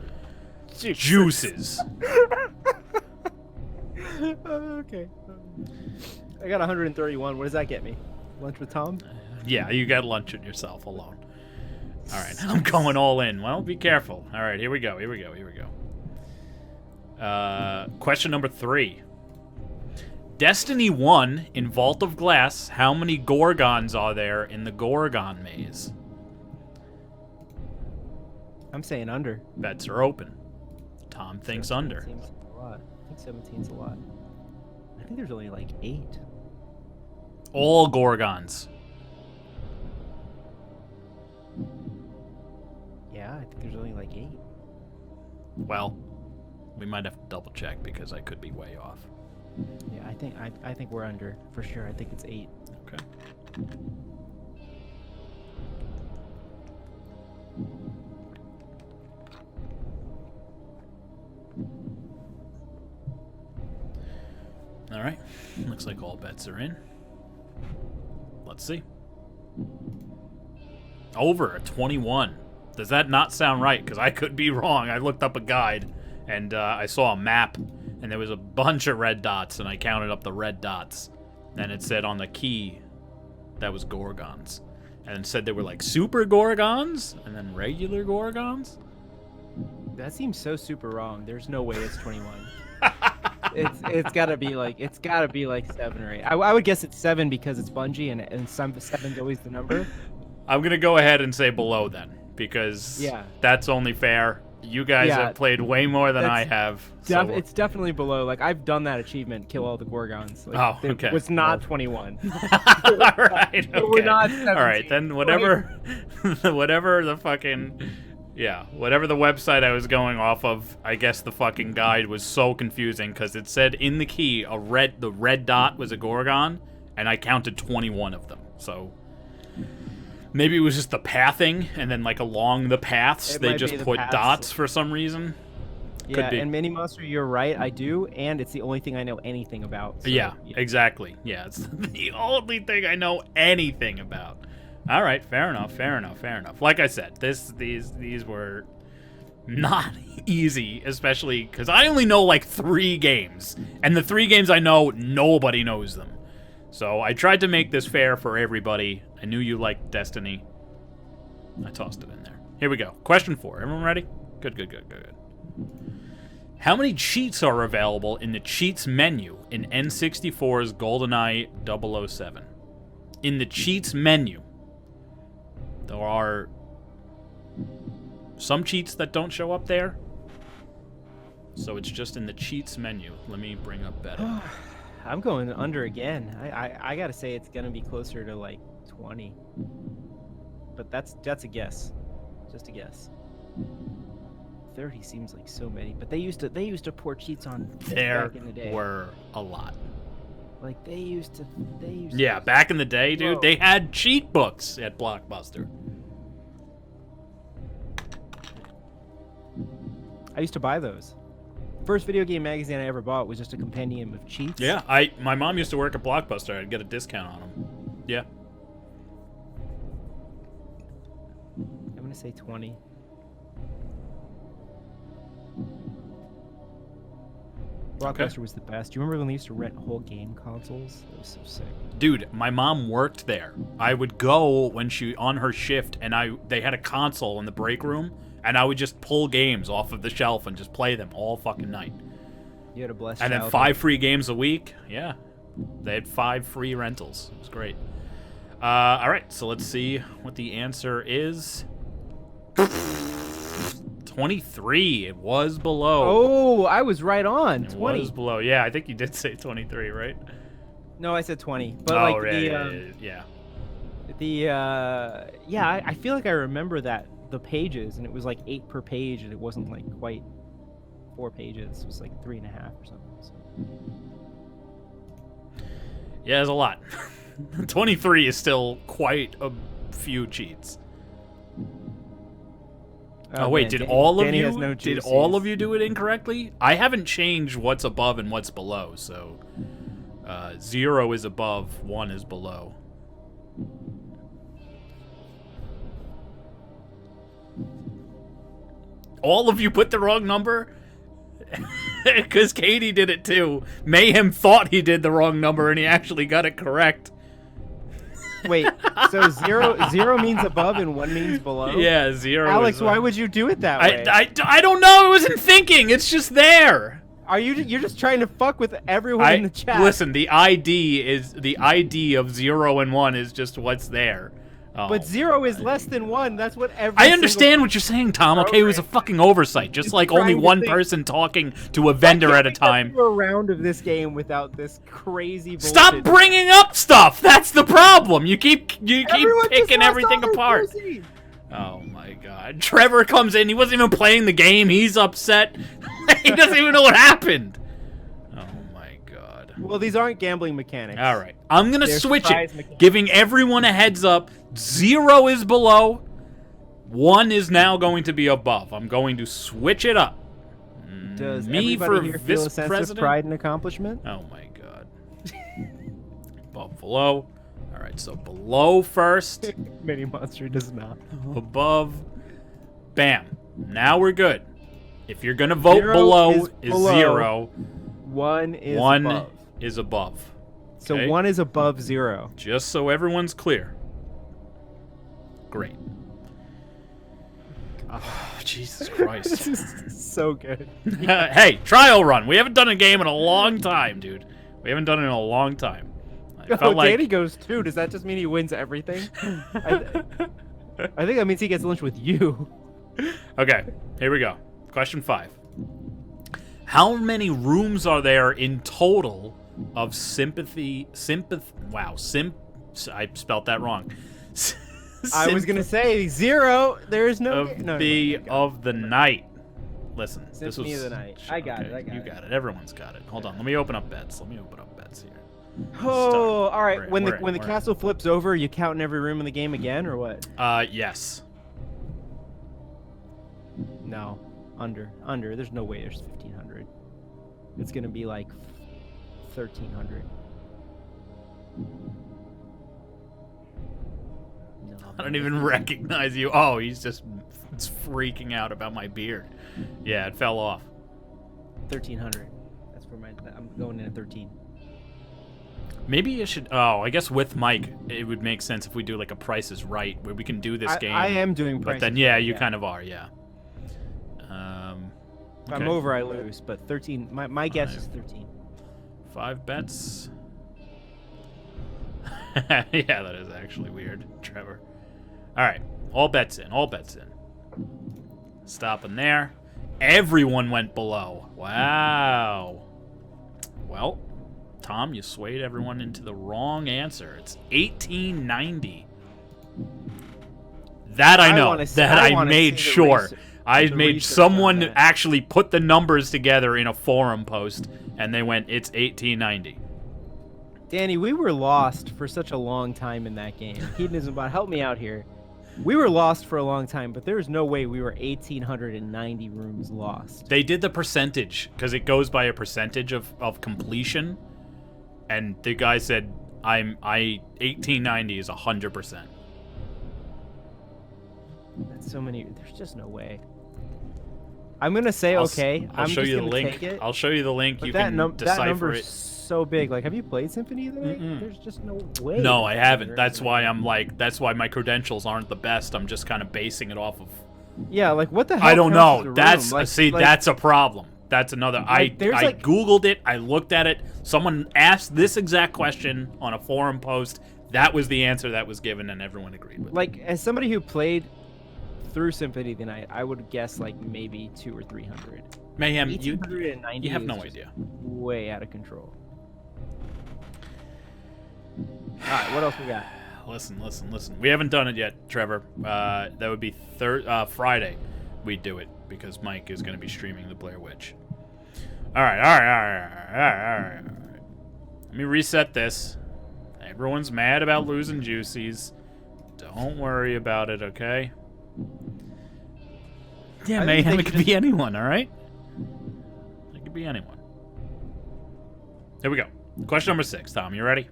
Juices. Okay. I got 131. What does that get me? Lunch with Tom? Yeah, you got lunch with yourself alone. All right, I'm going all in. Well, be careful. All right, here we go. Question number 3. Destiny 1 in Vault of Glass, how many Gorgons are there in the Gorgon maze? I'm saying under. Bets are open. Tom thinks under. Seems a lot. I think 17's a lot. I think there's only like 8. All Gorgons. Yeah, I think there's only like 8. Well, we might have to double check because I could be way off. Yeah, I think we're under for sure. I think it's 8. Okay. All right. Looks like all bets are in. Let's see. Over at 21. Does that not sound right? Because I could be wrong. I looked up a guide, and I saw a map, and there was a bunch of red dots, and I counted up the red dots. And it said on the key that was Gorgons. And it said they were like super Gorgons, and then regular Gorgons. That seems so super wrong. There's no way it's 21. It's gotta be like 7 or 8. I would guess it's 7 because it's Bungie and some 7's always the number. I'm gonna go ahead and say below then, because that's only fair. You guys have played way more than I have. So. It's definitely below. Like, I've done that achievement, kill all the Gorgons. Like, okay. It was not 21. All right. Okay. We're not 17. All right, then whatever the fucking. Yeah, whatever the website I was going off of, I guess the fucking guide was so confusing because it said in the key the red dot was a Gorgon, and I counted 21 of them. So maybe it was just the pathing, and then like along the paths they just put dots for some reason. Yeah, and Mini Monster, you're right, I do, and it's the only thing I know anything about. So, yeah, exactly. Yeah, it's the only thing I know anything about. All right, fair enough. Like I said, these were not easy, especially because I only know like 3 games, and the 3 games I know, nobody knows them. So I tried to make this fair for everybody. I knew you liked Destiny. I tossed it in there. Here we go. Question 4. Everyone ready? Good. How many cheats are available in the cheats menu in N64's GoldenEye 007? In the cheats menu, there are some cheats that don't show up there. So it's just in the cheats menu. Let me bring up better. I'm going under again. I gotta say it's gonna be closer to like 20. But that's a guess. Just a guess. 30 seems like so many, but they used to pour cheats on There back in the day. were a lot. Like they used to. Yeah, back in the day, dude, Whoa. they had cheat books at Blockbuster. I used to buy those. First video game magazine I ever bought was just a compendium of cheats. Yeah, my mom used to work at Blockbuster. I'd get a discount on them. Yeah. I'm gonna say 20. Blockbuster was the best. Do you remember when they used to rent whole game consoles? That was so sick. Dude, my mom worked there. I would go when she on her shift, and they had a console in the break room, and I would just pull games off of the shelf and just play them all fucking night. You had a blessed And then childhood. 5 free games a week. Yeah, they had 5 free rentals. It was great. All right, so let's see what the answer is. 23. It was below. Oh, I was right on. It 20. was below. Yeah, I think you did say 23, right? No, I said 20. But oh, like right, yeah. I feel like I remember the pages, and it was like 8 per page, and it wasn't like quite 4 pages. It was like 3.5 or something. So. Yeah, there's a lot. 23 is still quite a few cheats. Oh wait, man, did Danny- all of Danny you has no did juices. all of you do it incorrectly? I haven't changed what's above and what's below, so 0 is above, 1 is below. All of you put the wrong number? Because Katie did it too. Mayhem thought he did the wrong number and he actually got it correct. Wait, so zero means above and 1 means below? Yeah, 0 Alex, is, why would you do it that way? I don't know. I wasn't thinking. It's just there. You're just trying to fuck with everyone in the chat? Listen, the ID of 0 and 1 is just what's there. Oh. But 0 is less than 1. That's what every I understand what you're saying, Tom. Okay, it was a fucking oversight. Just like only trying to one think. person talking to a vendor at a time. Do a round of this game without this crazy bullshit. Stop bringing up stuff. That's the problem. You keep Everyone just picking lost everything all their apart. proceeds. Oh my god. Trevor comes in. He wasn't even playing the game. He's upset. He doesn't even know what happened. Oh my god. Well, these aren't gambling mechanics. All right. I'm going to They're switch surprise it, mechanics. giving everyone a heads up. 0 is below. 1 is now going to be above. I'm going to switch it up. Does Me everybody for here feel a vice sense president? of pride and accomplishment? Oh my god. Above, below. All right, so below first. Mini Monster does not. Above. Bam. Now we're good. If you're going to vote 0 below, is is below. 0. 1 is 1 above. is above. So okay? 1 is above 0. Just so everyone's clear. Great. Oh, Jesus Christ. This is so good. Hey, trial run. We haven't done a game in a long time, dude. We haven't done it in a long time. I Oh, felt like Danny goes 2. Does that just mean he wins everything? I think that means he gets lunch with you. Okay, here we go. Question 5. How many rooms are there in total of I spelt that wrong. I was gonna say 0. There is no. Of no, of the night. Listen, this Symphony was of the Night. I got it. You got it. Everyone's got it. Hold on. Let me open up bets. Here. Oh, all right. We're When in, the castle flips over, you count in every room in the game again, or what? Yes. No, under. There's no way there's 1,500. It's gonna be like 1,300. No, I don't even recognize you. Oh, he's just freaking out about my beard. Yeah, it fell off. 1,300. That's where I'm going in at 13. Maybe you should. Oh, I guess with Mike, it would make sense if we do like a Price is Right, where we can do this game. I am doing But Price then, is yeah, Right, you kind of are, yeah. If I'm over, I lose. But 13. My guess is 13. 5 bets. Yeah, that is actually weird, Trevor. All right, all bets in. All bets in. Stopping there. Everyone went below. Wow. Well, Tom, you swayed everyone into the wrong answer. It's 1890. That I know. I made sure. I made someone actually put the numbers together in a forum post, and they went, it's 1890. Danny, we were lost for such a long time in that game. Hedonism Bot, help me out here. We were lost for a long time, but there's no way we were 1,890 rooms lost. They did the percentage, because it goes by a percentage of completion, and the guy said, 1890 is 100%. That's so many. There's just no way. I'm gonna say okay. I'll show you the link. I'll show you the link. You can decipher that number's it. so big. Like, have you played Symphony of the Night? There's just no way. No, I haven't. That's why I'm like. That's why my credentials aren't the best. I'm just kind of basing it off of. Yeah, like what the hell? I don't counts as know. a That's room? see, that's a problem. That's another. I googled it. I looked at it. Someone asked this exact question on a forum post. That was the answer that was given, and everyone agreed with. Like, as somebody who played through Symphony of the Night, I would guess like maybe 200 or 300. Mayhem, you have no idea. Way out of control. All right, what else we got? Listen. We haven't done it yet, Trevor. That would be Friday. We'd do it because Mike is going to be streaming the Blair Witch. All right. Let me reset this. Everyone's mad about losing Juicies. Don't worry about it, okay? Yeah, Mayhem, it could be anyone, all right? It could be anyone. Here we go. Question number 6, Tom. You ready?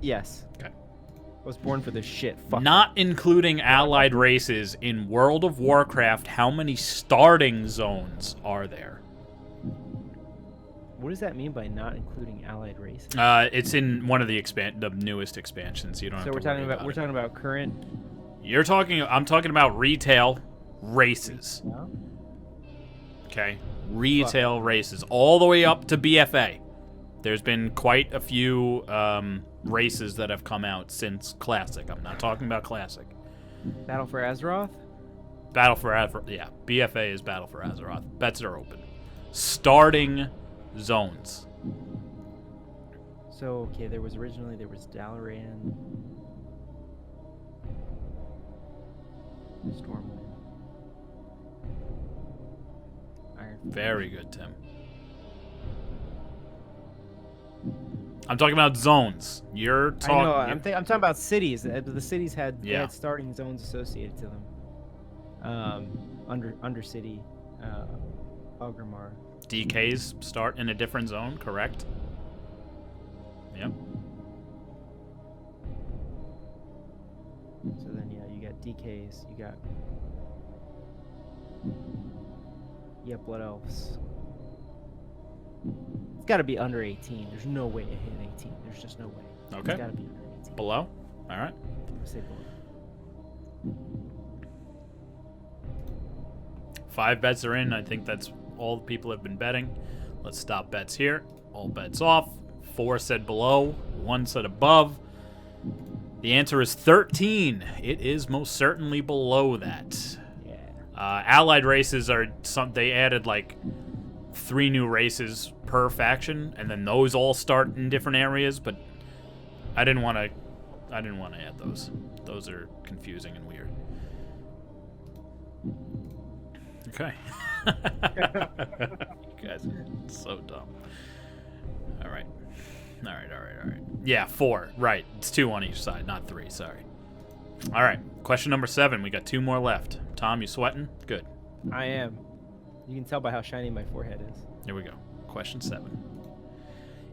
Yes. Okay. I was born for this shit. Fuck. Not including allied races, in World of Warcraft, how many starting zones are there? What does that mean by not including allied races? It's in one of the newest expansions. You don't have to worry about it. We're talking about current. I'm talking about retail races. No? Okay? Retail races. All the way up to BFA. There's been quite a few races that have come out since Classic. I'm not talking about Classic. Battle for Azeroth? Battle for Azeroth. Yeah, BFA is Battle for Azeroth. Bets are open. Starting zones. So, okay, there was Dalaran. Stormwind. Very good, Tim. I'm talking about zones. You're talking. I know. I'm talking about cities. The cities had starting zones associated to them. Undercity, Ogrimmar. DKs start in a different zone, correct? Yep. So then, yeah, you got DKs. You got Blood Elves. It's got to be under 18. There's no way it hit 18. There's just no way. Okay. It's got to be under 18. Below? All right. Say below. 5 bets are in. I think that's all the people have been betting. Let's stop bets here. All bets off. 4 said below. 1 said above. The answer is 13. It is most certainly below that. Yeah. Allied races are they added like 3 new races per faction, and then those all start in different areas, but I didn't want to add those. Those are confusing and weird. Okay. You guys are so dumb. All right. Yeah, 4. Right. It's 2 on each side, not 3. Sorry. All right. Question number 7. We got 2 more left. Tom, you sweating? Good. I am. You can tell by how shiny my forehead is. Here we go. Question 7.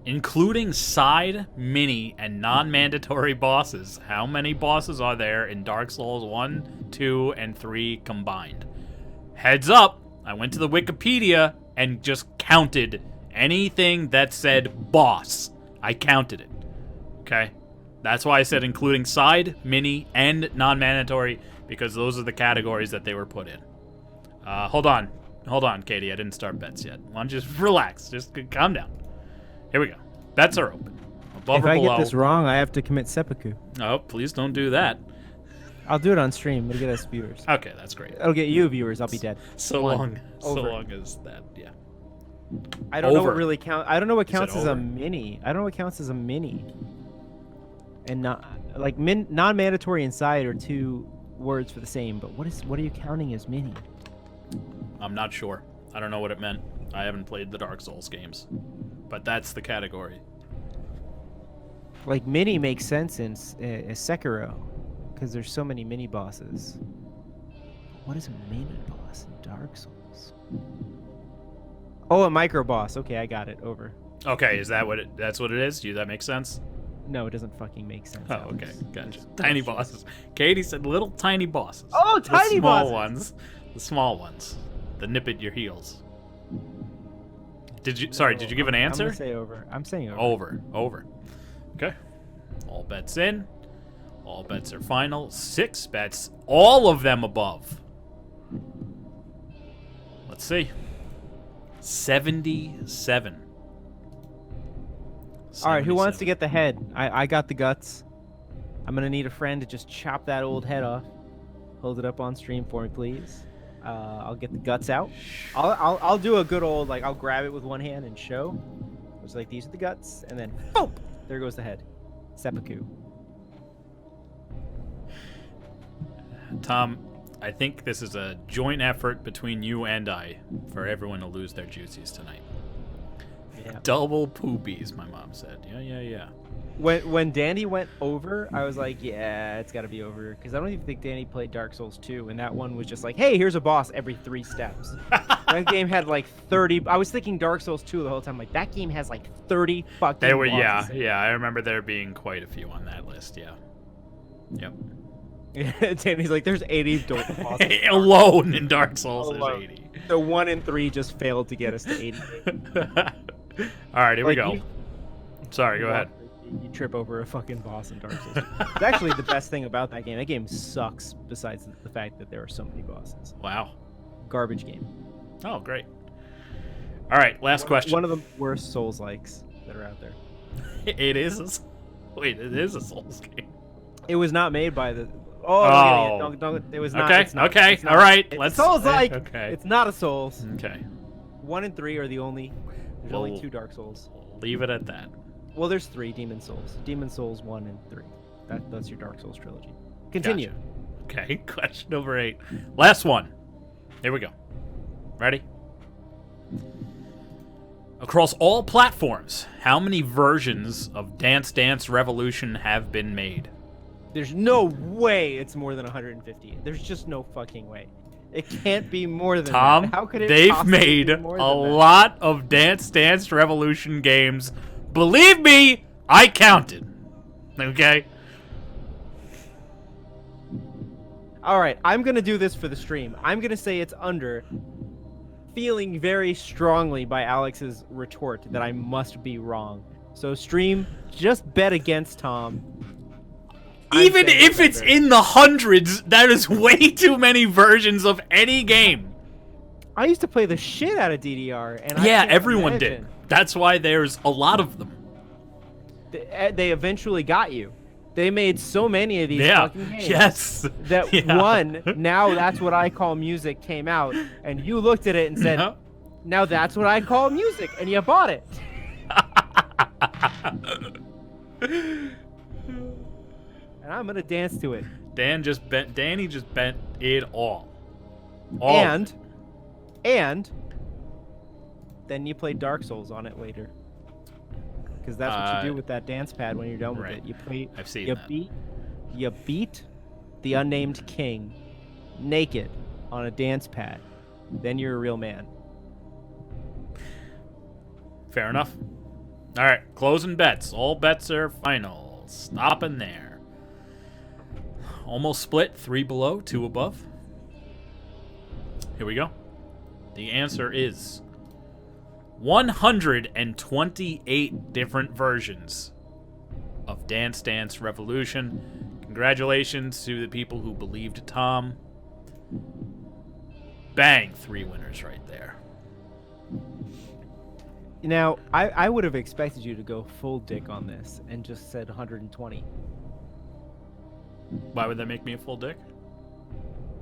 Including side, mini, and non-mandatory bosses, how many bosses are there in Dark Souls 1, 2, and 3 combined? Heads up, I went to the Wikipedia and just counted anything that said boss. I counted it. Okay? That's why I said including side, mini, and non-mandatory, because those are the categories that they were put in. Hold on. Hold on, Katie. I didn't start bets yet. Why don't you just relax? Just calm down. Here we go. Bets are open. Above If or I below. get this wrong, I have to commit seppuku. Oh, please don't do that. I'll do it on stream. It'll get us viewers. Okay, that's great. It'll get you viewers. I'll be dead. So One. Over. long as that, yeah. I don't know Over. what really count. I don't know what You said counts as a over. mini. I don't know what counts as a mini. And not like non-mandatory and side are two words for the same. But what are you counting as mini? I'm not sure. I don't know what it meant. I haven't played the Dark Souls games. But that's the category. Like mini makes sense in Sekiro, because there's so many mini bosses. What is a mini boss in Dark Souls? Oh, a micro boss. Okay, I got it. Over. Okay, is that that's what it is? Do that make sense? No, it doesn't fucking make sense. Oh, Alex. okay. Gotcha. It's Tiny bullshit. bosses. Katie said little tiny bosses. Oh, tiny the small bosses! ones. The small ones. The nip at your heels. Did you did you give an I'm answer? gonna say over. I'm saying over. Over. Okay. All bets in. All bets are final. 6 bets. All of them above. Let's see. 77. All right, who wants to 77. get the head? I got the guts. I'm gonna need a friend to just chop that old head off. Hold it up on stream for me, please. I'll get the guts out. I'll do a good old I'll grab it with one hand and show. It's like these are the guts, and then boom, there goes the head. Seppuku. Tom, I think this is a joint effort between you and I for everyone to lose their juicies tonight. Yeah. Double poopies, my mom said. Yeah. When Danny went over, I was like, yeah, it's got to be over, because I don't even think Danny played Dark Souls 2, and that one was just like, hey, here's a boss every 3 steps. That game had like 30. I was thinking Dark Souls 2 the whole time. Like, that game has like 30 fucking There were, bosses. yeah. I remember there being quite a few on that list, yeah. Yep. Danny's like, there's 80 bosses. Alone in Dark Souls, Alone. there's 80. The 1 and 3 just failed to get us to 80. All right, here we Like, go. Sorry, go ahead. You trip over a fucking boss in Dark Souls 2. It's actually the best thing about that game. That game sucks, besides the fact that there are so many bosses. Wow. Garbage game. Oh, great. All right, last question. One of the worst Souls-likes that are out there. It is it is a Souls game. It was not made by the. Oh. Don't. It was not. Okay, It's not, okay, it's not. all right, It's let's- Souls-like. okay. It's not a Souls. Okay. 1 and 3 are the only. There's Well, only 2 Dark Souls. Leave it at that. Well, there's 3 Demon Souls. Demon Souls 1 and 3. That's your Dark Souls trilogy. Continue. Gotcha. Okay, question number 8. Last one. Here we go. Ready? Across all platforms, how many versions of Dance Dance Revolution have been made? There's no way it's more than 150. There's just no fucking way. It can't be more than Tom, that. How could it they've possibly made be a more than that? lot of Dance Dance Revolution games. Believe me, I counted. Okay? All right, I'm going to do this for the stream. I'm going to say it's under, feeling very strongly by Alex's retort that I must be wrong. So stream, just bet against Tom. I'm Even saying if it's under. in the hundreds, that is way too many versions of any game. I used to play the shit out of DDR, and I Yeah, can't everyone imagine. did. That's why there's a lot of them. They eventually got you. They made so many of these Yeah. fucking games. Yes. That Yeah. one, now that's what I call music came out, and you looked at it and said, No. now that's what I call music, and you bought it. And I'm gonna dance to it. Danny just bent it all. All of it. And then you play Dark Souls on it later. Because that's what you do with that dance pad when you're done with right. it. You play. I've seen you that. You beat the unnamed king naked on a dance pad. Then you're a real man. Fair enough. All right, closing bets. All bets are final. Stopping there. Almost split. 3 below, 2 above. Here we go. The answer is 128 different versions of Dance Dance Revolution. Congratulations to the people who believed Tom. Bang, 3 winners right there. Now, I would have expected you to go full dick on this and just said 120. Why would that make me a full dick?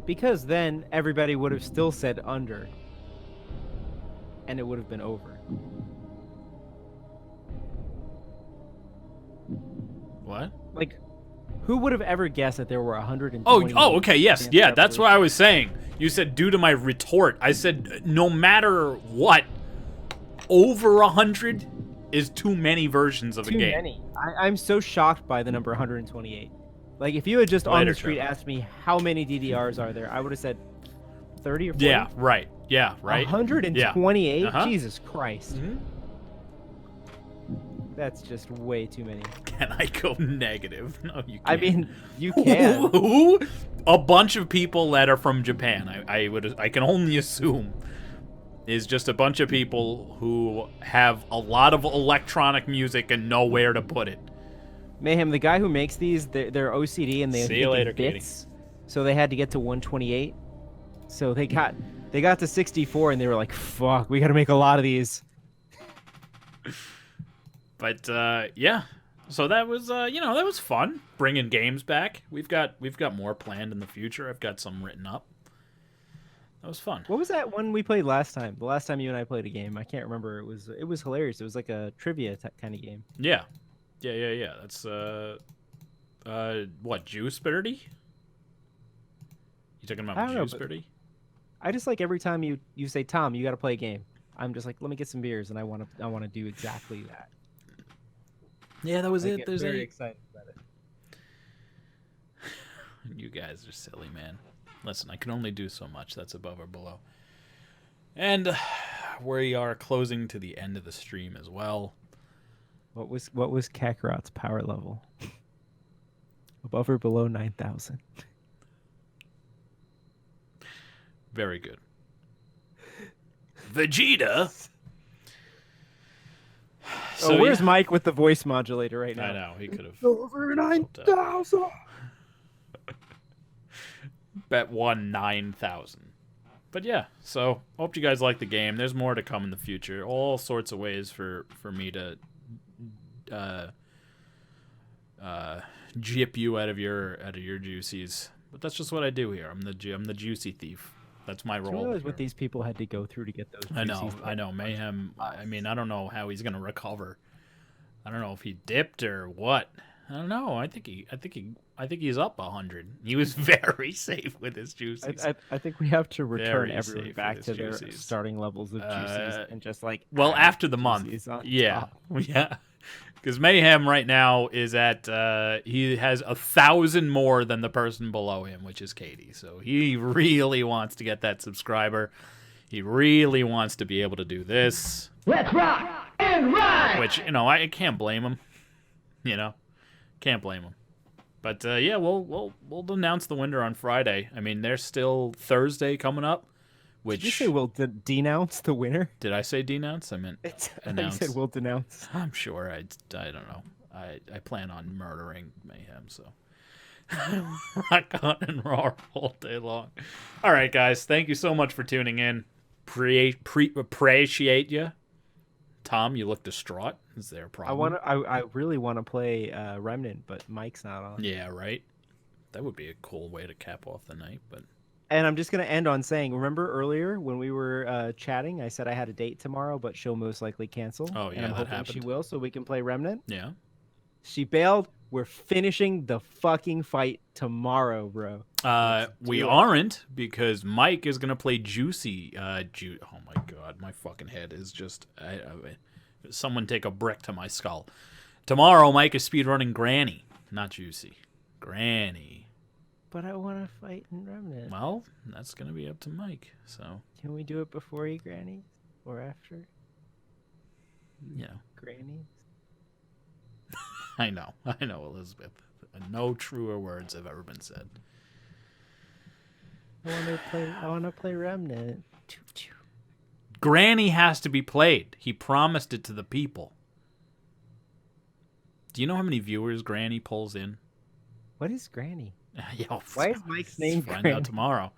Because then everybody would have still said under. And it would have been over. What? Like, who would have ever guessed that there were 120? Oh, okay, yes. Dance Yeah, that's Revolution? what I was saying. You said due to my retort. I said no matter what, over 100 is too many versions of a Too game. many. I'm so shocked by the number 128. Like, if you had just on Later, the street Trevor. asked me how many DDRs are there, I would have said 30 or 40. Yeah, right. Yeah, right. 128? Uh-huh. Jesus Christ. Mhm. That's just way too many. Can I go negative? No, you can't. I mean, you can. Who? A bunch of people that are from Japan. I can only assume is just a bunch of people who have a lot of electronic music and know where to put it. Mayhem, the guy who makes these, they're OCD and they See you think in later, Katie. bits. So they had to get to 128. So they got to 64 and they were like, fuck, we got to make a lot of these. But yeah, so that was that was fun bringing games back. We've got more planned in the future. I've got some written up. That was fun. What was that one we played last time? The last time you and I played a game, I can't remember. It was hilarious. It was like a trivia kind of game. Yeah. That's what, Juice Birdie? You talking I about don't know, Juice but- Birdie? I just like every time you say, Tom, you got to play a game. I'm just like, let me get some beers, and I want to do exactly that. Yeah, that was I it. get There's very a... excited about it. You guys are silly, man. Listen, I can only do so much. That's above or below. And we are closing to the end of the stream as well. What was Kakarot's power level? Above or below 9,000? Very good. Vegeta. So where's yeah. Mike with the voice modulator right now? I know, he could have. Over 9,000. Bet won 9,000. But yeah, so hope you guys like the game. There's more to come in the future. All sorts of ways for me to jip you out of your juicies. But that's just what I do here. I'm the juicy thief. That's my Do you role. realize here. what these people had to go through to get those? I know, juices? I know. Mayhem. I mean, I don't know how he's gonna recover. I don't know if he dipped or what. I don't know. I think he's up 100. He was very safe with his juices. I think we have to return Very everyone safe back with to his their juices. starting levels of juices and just like Well, add after the month, juices on yeah, top. yeah. Because Mayhem right now is at he has 1,000 more than the person below him, which is Katie. So he really wants to get that subscriber. He really wants to be able to do this. Let's rock and ride! Which, I can't blame him. Can't blame him. But yeah, we'll announce the winner on Friday. I mean, there's still Thursday coming up. Which Did you say we'll denounce the winner? did I say denounce? I meant You announce. said we'll denounce. I'm sure. I don't know. I plan on murdering Mayhem, so rock on and roar all day long. All right, guys. Thank you so much for tuning in. Appreciate you. Tom, you look distraught. Is there a problem? I really want to play Remnant, but Mike's not on. Yeah, right. That would be a cool way to cap off the night, but And I'm just gonna end on saying, remember earlier when we were chatting, I said I had a date tomorrow, but she'll most likely cancel. Oh, yeah, and I'm that hoping happened. she will, so we can play Remnant. yeah. She bailed. We're finishing the fucking fight tomorrow, bro. We do it. aren't because Mike is gonna play Juicy. Oh my god, my fucking head is just. Someone take a brick to my skull. Tomorrow, Mike is speedrunning Granny, not Juicy. Granny. But I want to fight in Remnant. Well, that's gonna be up to Mike. So Can we do it before he grannies or after yeah, grannies? I know, Elizabeth. No truer words have ever been said. I want to play Remnant. Granny has to be played. He promised it to the people. Do you know how many viewers Granny pulls in? What is Granny? Yo, Why is Mike's name Find Granny? out tomorrow.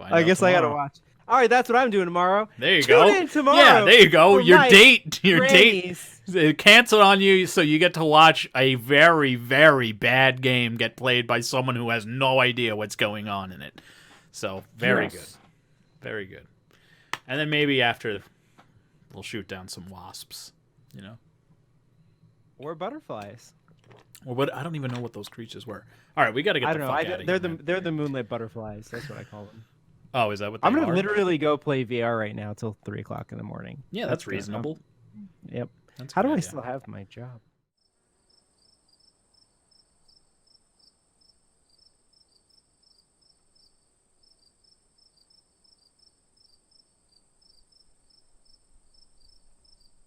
I guess I gotta watch. All right, that's what I'm doing tomorrow. There you Tune go. in tomorrow. Yeah, there you go. for Your Mike's date Grannies. canceled on you, so you get to watch a very, very bad game get played by someone who has no idea what's going on in it. So very good, very good. And then maybe after, we'll shoot down some wasps. You know, Or butterflies. or what? I don't even know what those creatures were. All right, we got to get I the don't know. fuck out of They're here. the man. they're the moonlit butterflies. That's what I call them. Oh, is that what they I'm gonna are? literally go play VR right now till 3 o'clock in the morning. Yeah, that's good. reasonable. Yep. That's a How good do I idea. still have my job?